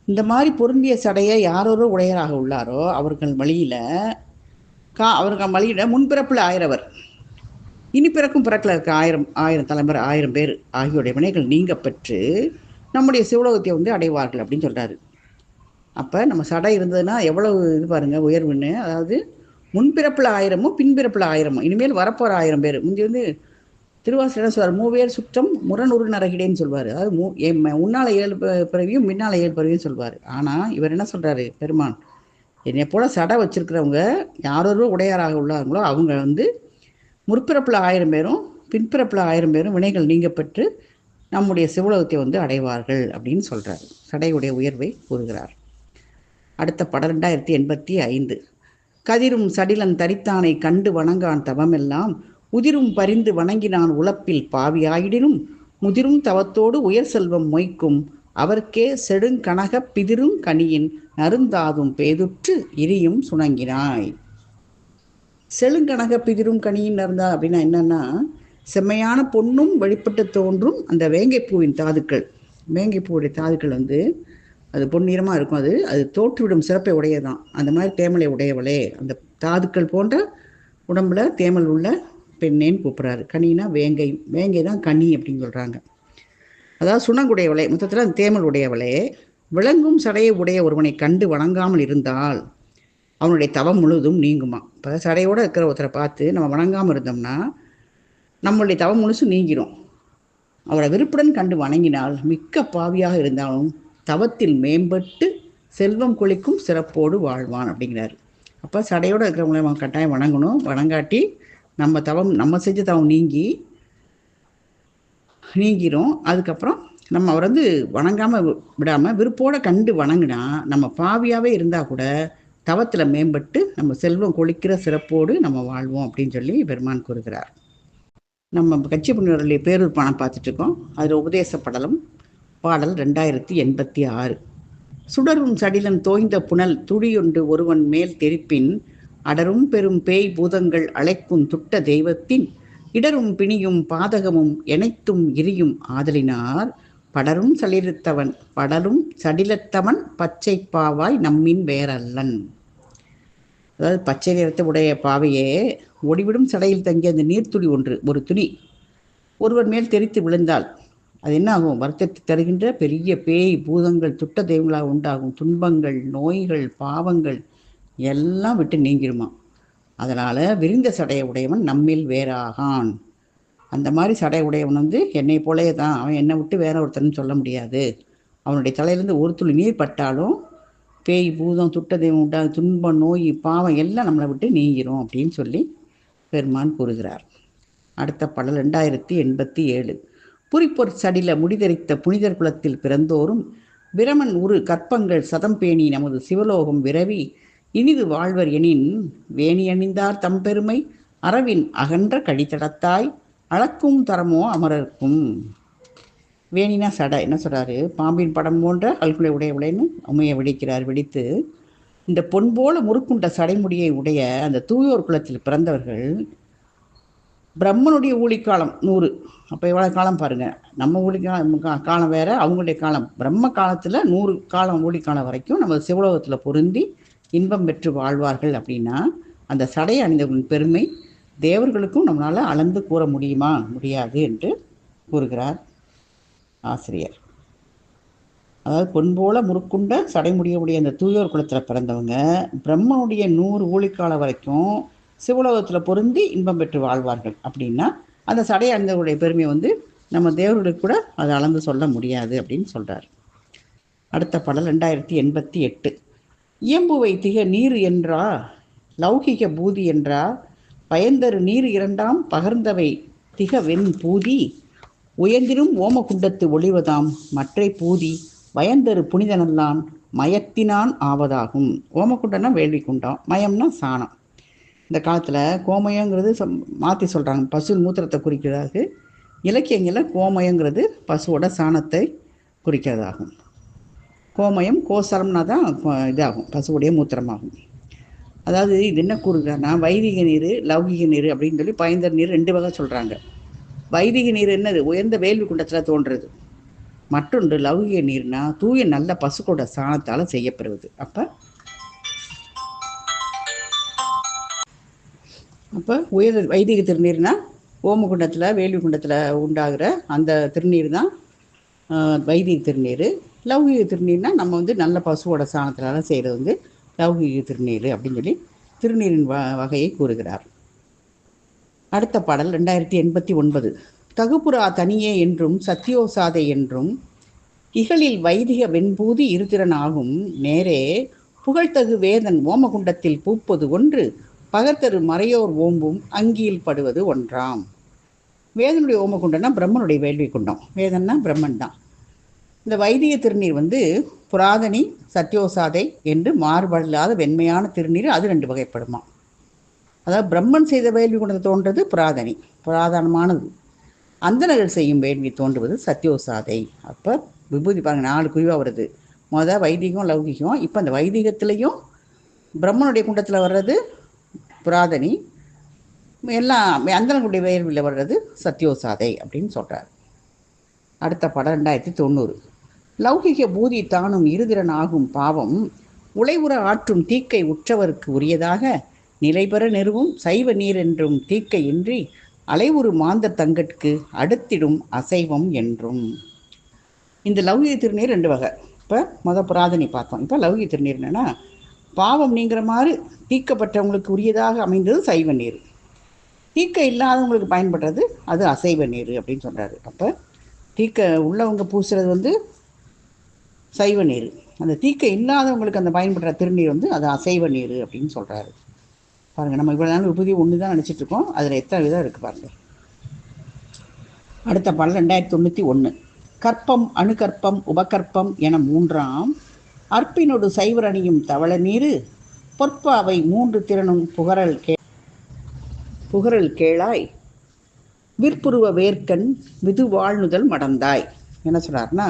இந்த மாதிரி பொருந்திய சடையை யாரொரு உடையராக உள்ளாரோ அவர்கள் வழியில் முன்பிறப்பில் 1000 இனி பிறக்கும் பிறக்கில் இருக்க 1000 தலைமுறை 1000 பேர் ஆகியோடைய வினைகள் நீங்க பெற்று நம்முடைய சிவலோகத்தை அடைவார்கள் அப்படின்னு சொல்கிறாரு. அப்போ நம்ம சடை இருந்ததுன்னா எவ்வளவு இது பாருங்கள் உயர்வுன்னு. அதாவது முன்பிறப்பில் 1000 பின்பிறப்பில் 1000 இனிமேல் வரப்போகிற 1000 பேர். முந்தி திருவாசகம் என்ன சொல்வார்? 3 சுற்றம் முரணுறு நரகிடேன்னு சொல்வார். அதாவது முன்னால் 7 பிறவியும் முன்னால் 7 பிறவியும் சொல்வார். ஆனால் இவர் என்ன சொல்கிறாரு பெருமான்? என்னை போல் சடை வச்சுருக்கிறவங்க யாரொரு உடையாராக உள்ளாங்களோ அவங்க முற்பிறப்பில் 1000 பேரும் பின்பிறப்பில் 1000 பேரும் வினைகள் நீங்க பெற்று நம்முடைய சிவலோகத்தை வந்து அடைவார்கள் அப்படின்னு சொல்கிறார். சடையுடைய உயர்வை கூறுகிறார். அடுத்த படம் 2085. கதிரும் சடிலன் தரித்தானை கண்டு வணங்கான் தவமெல்லாம் உதிரும் பரிந்து வணங்கினான் உழப்பில் பாவியாயிடினும் முதிரும் தவத்தோடு உயர் செல்வம் மொய்க்கும் அவர்க்கே செடுங்கனக பிதிரும் கனியின் நருந்தாதும் பேதுற்று இரியும் சுணங்கினாய். செழுங்கனக பிதிரும் கனியின் நருந்தா அப்படின்னா என்னன்னா, செம்மையான பொன்னும் வெளிப்பட்டு தோன்றும் அந்த வேங்கைப்பூவின் தாதுக்கள். வேங்கைப்பூவுடைய தாதுக்கள் வந்து அது பொன்னிறமாக இருக்கும். அது தோற்றுவிடும் சிறப்பை உடையதான். அந்த மாதிரி தேமலை உடையவளே, அந்த தாதுக்கள் போன்ற உடம்புல தேமல் உள்ள பெண்ணேன்னு கூப்பிட்றாரு. கனினா வேங்கை, வேங்கை தான் கனி அப்படின்னு சொல்கிறாங்க. அதாவது சுணங்குடையவளே, மொத்தத்தில் அந்த தேமல் உடையவளே, விளங்கும் சடையை உடைய ஒருவனை கண்டு வணங்காமல் இருந்தால் அவனுடைய தவம் முழுதும் நீங்குமா. இப்போ சடையோடு இருக்கிற ஒருத்தரை பார்த்து நம்ம வணங்காமல் இருந்தோம்னா நம்மளுடைய தவம் முழுசும் நீங்கிடும். அவரை விருப்புடன் கண்டு வணங்கினால் மிக்க பாவியாக இருந்தாலும் தவத்தில் மேம்பட்டு செல்வம் கொளிக்கும் சிறப்போடு வாழ்வான் அப்படிங்கிறாரு. அப்போ சடையோடு இருக்கிறவங்கள நம்ம கட்டாயம் வணங்கணும். வணங்காட்டி நம்ம செஞ்ச தவம் நீங்கிரும். அதுக்கப்புறம் நம்ம அவர் வந்து வணங்காமல் விடாமல் விருப்போடு கண்டு வணங்கினா நம்ம பாவியாகவே இருந்தால் கூட தவத்தில் மேம்பட்டு நம்ம செல்வம் கொளிக்கிற சிறப்போடு நம்ம வாழ்வோம் அப்படின்னு சொல்லி பெருமான் கூறுகிறார். நம்ம கச்சியப்பனுடைய பேரூர் பணம் பார்த்துட்டு இருக்கோம். அதில் உபதேசப்படலும் பாடல் 2086. சுடரும் சடிலன் தோய்ந்த புனல் துடியொன்று ஒருவன் மேல் தெரிப்பின் அடரும் பெரும் பேய் பூதங்கள் அழைக்கும் துட்ட தெய்வத்தின் இடரும் பிணியும் பாதகமும் எனைத்தும் இரியும் ஆதலினார் படரும் சடிலத்தவன் பச்சை பாவாய் நம்மின் வேறல்லன். அதாவது பச்சை நிறத்தை உடைய பாவையே ஒடிவிடும் சடையில் தங்கிய அந்த நீர்த்துளி ஒரு துணி ஒருவர் மேல் தெரித்து விழுந்தால் அது என்ன ஆகும்? வருத்தத்தை தருகின்ற பெரிய பேய் பூதங்கள் துட்ட தெய்வங்களாக உண்டாகும் துன்பங்கள், நோய்கள், பாவங்கள் எல்லாம் விட்டு நீங்கிருமா. அதனால் விரிந்த சடைய உடையவன் நம்மில் வேறாகான். அந்த மாதிரி சடை உடையவன் வந்து என்னை போலே தான், அவன் என்னை விட்டு வேற ஒருத்தர்னு சொல்ல முடியாது. அவனுடைய தலையிலேருந்து ஒரு துளி நீர் பட்டாலும் பேய் பூதம் துட்ட தெய்வம் உண்டாகும் துன்பம், நோய், பாவம் எல்லாம் நம்மளை விட்டு நீங்கிரும் அப்படின்னு சொல்லி பெருமான் கூறுகிறார். அடுத்த பாடல் 2087. புரிப்பொற் சடில முடிதரித்த புனிதர் குலத்தில் பிறந்தோறும் பிரமன் உரு கற்பங்கள் சதம் பேணி நமது சிவலோகம் விரவி இனிது வாழ்வர் எனின் வேணி அணிந்தார் தம்பெருமை அறவின் அகன்ற கடித்தடத்தாய் அளக்கும் தரமோ அமரர்க்கும். வேணினா சடை என்ன சொல்கிறாரு? பாம்பின் படம் போன்ற அல்குலை உடையவுடைன்னு உமையை விடித்து இந்த பொன் போல முறுக்குண்ட சடைமுடியை உடைய அந்த தூயோர் குலத்தில் பிறந்தவர்கள் பிரம்மனுடைய ஊழிக்காலம் 100. அப்போ எவ்வளோ காலம் பாருங்கள். நம்ம காலம் வேறு, அவங்களுடைய காலம். பிரம்ம காலத்தில் 100 காலம் ஊழிக்காலம் வரைக்கும் நம்ம சிவலோகத்தில் பொருந்தி இன்பம் பெற்று வாழ்வார்கள். அப்படின்னா அந்த சடை அணிந்தவர்களின் பெருமை தேவர்களுக்கும் நம்மளால் அளந்து கூற முடியாது என்று கூறுகிறார் ஆசிரியர். அதாவது பொன்போல முறுக்குண்ட சடைமுடியவுடைய அந்த தூயோர் குலத்தில் பிறந்தவங்க பிரம்மனுடைய 100 ஊழிக்காலம் வரைக்கும் சிவலோகத்தில் பொருந்தி இன்பம் பெற்று வாழ்வார்கள். அப்படின்னா அந்த சடை அணிந்தவருடைய பெருமையை வந்து நம்ம தேவர்களுக்கு கூட அதை அளந்து சொல்ல முடியாது அப்படின்னு சொல்கிறார். அடுத்த பாடல் 2088. இயம்புவை திக நீர் என்றா லௌகிக பூதி என்றா பயந்தரு நீர் இரண்டாம் பகர்ந்தவை திக வெண் பூதி உயர்ந்திரும் ஓமகுண்டத்து ஒளிவதாம் மற்றை பூதி வயந்தரு புனிதனல்லான் மயத்தினான் ஆவதாகும். ஓமகுண்டம்னா வேள்வி குண்டம், மயம்னா சாணம். இந்த காலத்தில் கோமயங்கிறது மாற்றி சொல்கிறாங்க, பசு மூத்திரத்தை குறிக்கிறதாக. இலக்கியங்களில் கோமயங்கிறது பசுவோட சாணத்தை குறிக்கிறதாகும். கோமயம் கோசலம்னா தான் இதாகும், பசுவுடைய மூத்திரமாகும். அதாவது இது என்ன கூறுகிறான்னா, வைதிக நீர் லௌகிக நீர் அப்படின்னு சொல்லி பயந்தர் நீர் 2 வகை சொல்கிறாங்க. வைதிக நீர் என்னது? உயர்ந்த வேள்வி குண்டத்தில் தோன்றுறது. மற்றொன்று லௌகிக நீர்னா தூய நல்ல பசுக்கோட சாணத்தால் செய்யப்படுவது. அப்போ உயர் வைதிக திருநீர்னா ஓமகுண்டத்தில் வேள்வி குண்டத்தில் உண்டாகிற அந்த திருநீர் தான் வைதிக திருநீர். லௌகிக திருநீர்னா நம்ம வந்து நல்ல பசுவோட சாணத்தினால செய்கிறது வந்து லௌகிக திருநீர் அப்படின்னு சொல்லி திருநீரின் வகையை கூறுகிறார். அடுத்த பாடல் 2089. தகுப்புறா தனியே என்றும் சத்தியோசாதை என்றும் இகழில் வைதிக வெண்பூதி இருதிறன் ஆகும் நேரே புகழ்த்தகு வேதன் ஓமகுண்டத்தில் பூப்பது ஒன்று பகத்தரு மறையோர் ஓம்பும் அங்கியில் படுவது ஒன்றாம். வேதனுடைய ஓம குண்டம்னா பிரம்மனுடைய வேள்வி குண்டம். வேதன்னா பிரம்மன் தான். இந்த வைதிக திருநீர் வந்து புராதனி, சத்யோசாதை என்று மாறுபடாத வெண்மையான திருநீர். அது 2 வகைப்படுமா. அதாவது பிரம்மன் செய்த வேள்வி குண்டத்தை தோன்றது புராதனி, புராதனமானது. அந்தணர்கள் செய்யும் வேள்வி தோன்றுவது சத்யோசாதை. அப்போ விபூதி பாருங்க 4 குழிவாக வருது. வைதிகம் லௌகிகம். இப்போ அந்த வைதிகத்திலையும் பிரம்மனுடைய குண்டத்தில் வர்றது புராதனி, எல்லாம் அந்தணர்களுடைய வேள்வியில் வர்றது சத்யோசாதை அப்படின்னு சொல்கிறார். அடுத்த படம் 2090. லௌகிக பூதி தானும் இருதிறன் ஆகும் பாவம் உளைவுற ஆற்றும் தீக்கை உற்றவருக்கு உரியதாக நிலைபெற நிறுவும் சைவ நீர் என்றும் தீக்கை இன்றி அலைவுறு மாந்த தங்கட்கு அடுத்திடும் அசைவம் என்றும். இந்த லௌகிக திருநீர் 2 வகை. இப்போ புராதனி பார்த்தோம். இப்போ லௌகிக திருநீர் என்னன்னா பாவம் நீங்கிற மாதிரி தீக்கப்பட்டவங்களுக்கு உரியதாக அமைந்தது சைவ நீர். தீக்க இல்லாதவங்களுக்கு பயன்படுறது அது அசைவ நீர் அப்படின்னு சொல்கிறாரு. அப்போ தீக்க உள்ளவங்க பூசுறது வந்து சைவ நீர், அந்த தீக்க இல்லாதவங்களுக்கு அந்த பயன்படுற திருநீர் வந்து அது அசைவ நீர் அப்படின்னு சொல்கிறாரு. பாருங்கள், நம்ம இவ்வளோ நாள் விபூதி ஒன்று தான் நினச்சிட்ருக்கோம். அதில் எத்தனை விதம் இருக்குது பாருங்கள். அடுத்த பாடல் 2091. கற்பம் அணுகற்பம் உபகற்பம் என 3ஆம் அற்பினொடு சைவர் அணியும் தவள நீரு பொற்பாவை 3 திறனும் புகழல் கேளாய் விற்புருவ வேர்க்கண் விது வாழ்நுதல் மடந்தாய். என்ன சொல்கிறாருன்னா,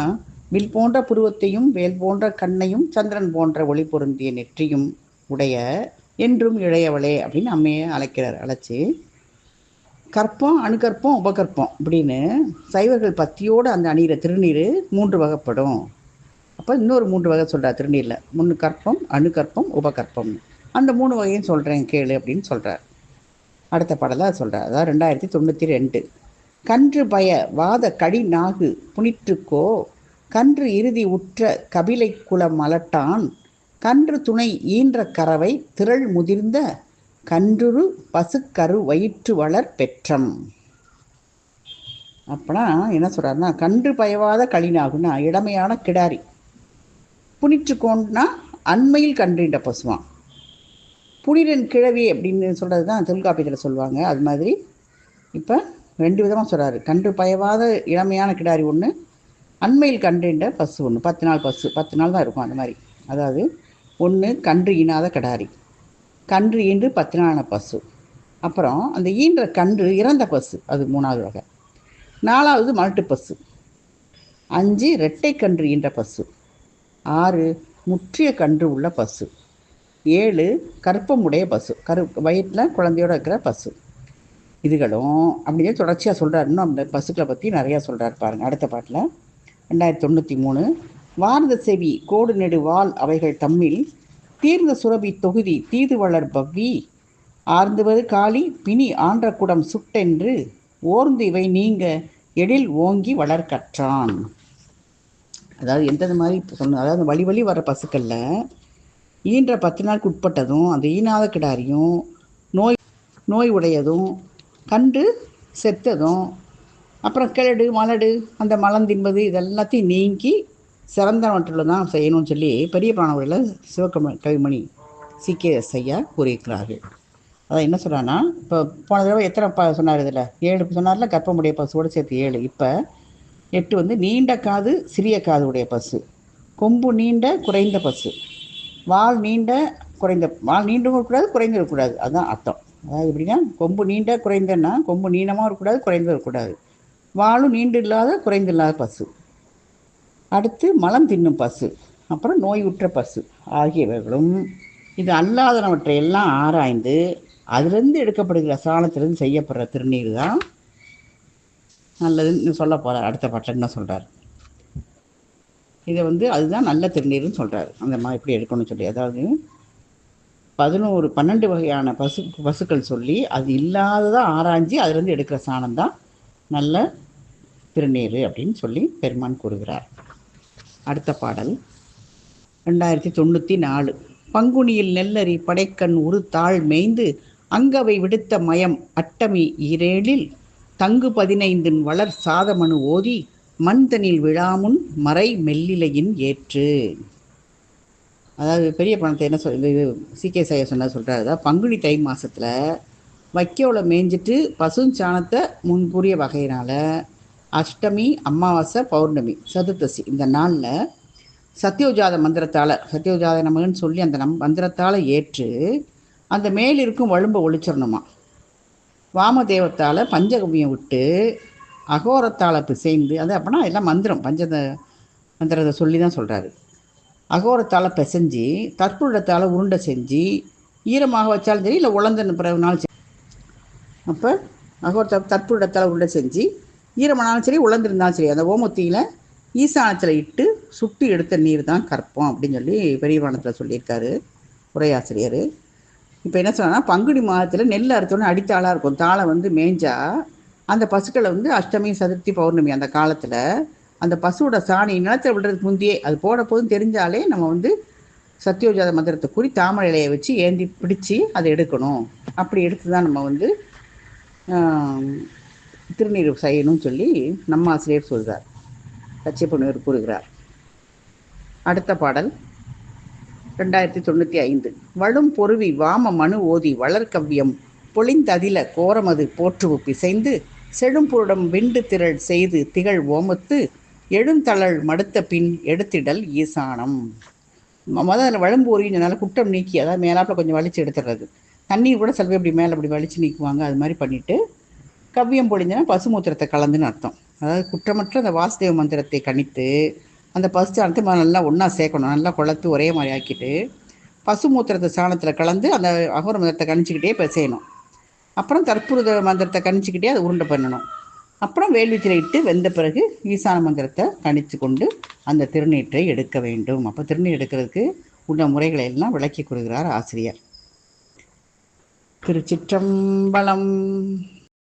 வில் போன்ற புருவத்தையும் வேல் போன்ற கண்ணையும் சந்திரன் போன்ற ஒளி பொருந்திய நெற்றியும் உடைய என்றும் இளையவளே அப்படின்னு அம்மையை அழைச்சி கற்பம் அணுகற்பம் உபகற்பம் அப்படின்னு சைவர்கள் பத்தியோடு அந்த அணிகிற திருநீர் 3 வகைப்படும். அப்போ இன்னொரு 3 வகை சொல்கிறார் திருநீரில். 3 கற்பம் அணுகற்பம் உபகற்பம். அந்த 3 வகையும் சொல்கிறேன் கேளு அப்படின்னு சொல்கிறார். அடுத்த பாடலாக சொல்கிறார். அதாவது 2092. கன்று பய வாத கடி நாகு புனிற்றுக்கோ கன்று இறுதி உற்ற கபிலை குல மலட்டான் கன்று துணை ஈன்ற கறவை திரள் முதிர்ந்த கன்றுரு பசுக்கரு வயிற்று வளர் பெற்றம். அப்பனா என்ன சொல்கிறாருன்னா, கன்று பயவாத களினாகுன்னா இளமையான கிடாரி, புனிற்றுக்கோன்னா அண்மையில் கன்றின்ற பசுவான், புனிரன் கிழவி அப்படின்னு சொல்கிறது தான் தொல்காப்பியத்தில் சொல்லுவாங்க. அது மாதிரி இப்போ 2 விதமாக சொல்கிறாரு. கன்று பயவாத இளமையான கிடாரி ஒன்று, அண்மையில் கன்றின்ற பசு ஒன்று. 10 நாள் பசு, 10 நாள் தான் இருக்கும் அந்த மாதிரி. அதாவது ஒன்று கன்று ஈனாத கிடாரி, கன்று ஈன்று 10 நாளான பசு, அப்புறம் அந்த ஈன்ற கன்று இறந்த பசு, அது 3ஆவது வகை. 4ஆவது மலட்டு பசு, 5 இரட்டை கன்று ஈன்ற பசு, 6 முற்றிய கன்று உள்ள பசு, 7 கற்பமுடைய பசு, வயிற்றில் குழந்தையோடு இருக்கிற பசு. இதுகளும் அப்படியே தொடர்ச்சியாக சொல்கிறார். இன்னும் அந்த பசுக்களை பற்றி நிறையா சொல்கிறார் பாருங்கள். அடுத்த பாட்டில் 2093. வார்ந்த செவி கோடு நெடு வால் அவைகள் தம்மில் தீர்ந்த சுரபி தொகுதி தீது வளர் பவ்வி ஆர்ந்துவது காளி பிணி ஆன்ற குடம் சுட்டென்று ஓர்ந்து இவை நீங்க எழில் ஓங்கி வளர்கற்றான். அதாவது எந்தது மாதிரி சொன்ன, அதாவது வழி வழி வர பசுக்களில் ஈன்ற 10 நாளுக்கு உட்பட்டதும் அந்த ஈனாத கிடாரியும் நோய் உடையதும் கன்று செத்ததும் அப்புறம் கிழடு மலடு அந்த மலம் தின்பது இதெல்லாத்தையும் நீங்கி சிறந்தவற்றில் தான் செய்யணும்னு சொல்லி பெரிய புராணங்களில் சிவகவிமணி CKS ஐயா கூறியிருக்கிறார்கள். அதான் என்ன சொல்கிறான்னா, இப்போ போன தடவை எத்தனை சொன்னார், இதில் 7 சொன்னார்ல, கற்பமுடைய பசுவோடு சேர்த்து 7. இப்போ 8 வந்து நீண்ட காது சிறிய காது உடைய பசு, கொம்பு நீண்ட குறைந்த பசு, வால் நீண்ட குறைந்த, வால் நீண்டும் இருக்கக்கூடாது குறைந்து இருக்கக்கூடாது, அதுதான் அர்த்தம். அதாவது எப்படின்னா, கொம்பு நீண்ட குறைந்தன்னா கொம்பு நீளமாக இருக்கக்கூடாது குறைந்து இருக்கக்கூடாது, வாலும் நீண்டு இல்லாத குறைந்து இல்லாத பசு. அடுத்து மலம் தின்னும் பசு, அப்புறம் நோயுற்ற பசு ஆகியவைகளும் இது அல்லாதனவற்றை எல்லாம் ஆராய்ந்து அதிலிருந்து எடுக்கப்படுகிற சாணத்திலிருந்து செய்யப்படுற திருநீர் தான் நல்லதுன்னு சொல்ல போகிறார். அடுத்த பாட்டில் என்ன சொல்கிறார், இதை வந்து அதுதான் நல்ல திருநீர்னு சொல்கிறார். அந்த மாதிரி எப்படி எடுக்கணும்னு சொல்லி, அதாவது 12 வகையான பசுக்கள் சொல்லி அது இல்லாததாக ஆராய்ஞ்சி அதிலிருந்து எடுக்கிற சாணம் தான் நல்ல திருநீர் அப்படின்னு சொல்லி பெருமான் கூறுகிறார். அடுத்த பாடல் 2094. பங்குனியில் நெல்லரி படைக்கண் உரு தாழ் மேய்ந்து அங்கவை விடுத்த மயம் அட்டமி ஈரேழில் தங்கு 15 வளர் சாதமனு ஓதி மண்தனில் விழாமுன் மறை மெல்லிலையின் ஏற்று. அதாவது பெரிய பணத்தை என்ன சொல் இது சிகே சையா சொன்னா சொல்கிறாரு, அதாவது பங்குனி தை மாதத்தில் வைக்கோலை மேய்ஞ்சிட்டு பசுஞ்சாணத்தை முன்புரிய வகையினால் அஷ்டமி, அமாவாசை, பௌர்ணமி, சதுர்த்தசி இந்த நாளில் சத்யோஜாத மந்திரத்தால், சத்யோஜாத நமகன்னு சொல்லி அந்த மந்திரத்தால் ஏற்று அந்த மேல் இருக்கும் வழும்பை ஒழிச்சிடணுமா. வாமதேவத்தால் பஞ்சகவியம் விட்டு அகோரத்தால் பிசைந்து, அது அப்படின்னா எல்லாம் மந்திரம், மந்திரத்தை சொல்லி தான் சொல்கிறாரு. அகோரத்தால் பிசைஞ்சு தற்புடத்தால் உருண்டை செஞ்சு ஈரமாக வச்சாலும் சரி, இல்லை உலர்ந்த பிறகுனாலும் சரி. அப்போ தற்புடத்தால் உருண்டை செஞ்சு ஈரமானாலும் சரி, உலர்ந்திருந்தாலும் சரி, அந்த ஓமத்தியில் ஈசானத்தில் இட்டு சுட்டு எடுத்த நீர் தான் கற்பம் அப்படின்னு சொல்லி பெரிய புராணத்தில் சொல்லியிருக்காரு உரையாசிரியர். இப்போ என்ன சொன்னா, பங்குனி மாதத்தில் நெல் அறுத்தோன்னே அடித்தாளாக இருக்கும். தாளை மேய்ஞ்சா அந்த பசுக்களை அஷ்டமி, சதுர்த்தி, பௌர்ணமி அந்த காலத்தில் அந்த பசுவோட சாணி நிலத்தில் விடுறதுக்கு முந்தையே அது போட போதும் தெரிஞ்சாலே நம்ம சத்யோஜாத மந்திரத்தை கூறி தாமரை இலையை வச்சு ஏந்தி பிடிச்சி அதை எடுக்கணும். அப்படி எடுத்து தான் நம்ம திருநீர் செய்யணும்னு சொல்லி நம்ம ஆசிரியர் சொல்கிறார், கச்சியப்பனுவர் கூறுகிறார். அடுத்த பாடல் 2095. வளும் பொருவி வாம மனு ஓதி வளர்கவ்யம் பொழிந்ததில கோரமது போற்றுவு பிசைந்து செழும்புருடம் விண்டு திரள் செய்து திகழ் ஓமத்து எழுந்தளல் மடுத்த பின் எடுத்திடல் ஈசானம். முதல்ல வழும்பு உரிஞ்சனால குற்றம் நீக்கி, அதாவது மேலாப்பில் கொஞ்சம் வலிச்சு எடுத்துடுறது. தண்ணீர் கூட சில பேர் இப்படி மேலே அப்படி வலிச்சு நீக்குவாங்க. அது மாதிரி பண்ணிவிட்டு கவ்யம் பொழிஞ்சனா பசுமூத்திரத்தை கலந்துன்னு அர்த்தம். அதாவது குற்றமற்ற அந்த வாசுதேவ மந்திரத்தை கணித்து அந்த பசு சாணத்தை நல்லா ஒன்றா சேர்க்கணும். நல்லா குளத்து ஒரே மாதிரி ஆக்கிட்டு பசுமூத்திரத்தை சாணத்தில் கலந்து அந்த அகோர மந்திரத்தை கணிச்சிக்கிட்டே பிசையணும். அப்புறம் தற்புருத மந்திரத்தை கணிச்சிக்கிட்டே அதை உருண்டை பண்ணணும். அப்புறம் வேள்வித்திரை இட்டு வெந்த பிறகு ஈசான மந்திரத்தை கணித்து கொண்டு அந்த திருநீற்றை எடுக்க வேண்டும். அப்போ திருநீர் எடுக்கிறதுக்கு உள்ள முறைகளை எல்லாம் விளக்கி கொடுக்கிறார் ஆசிரியர். திருச்சிற்றம்பலம்.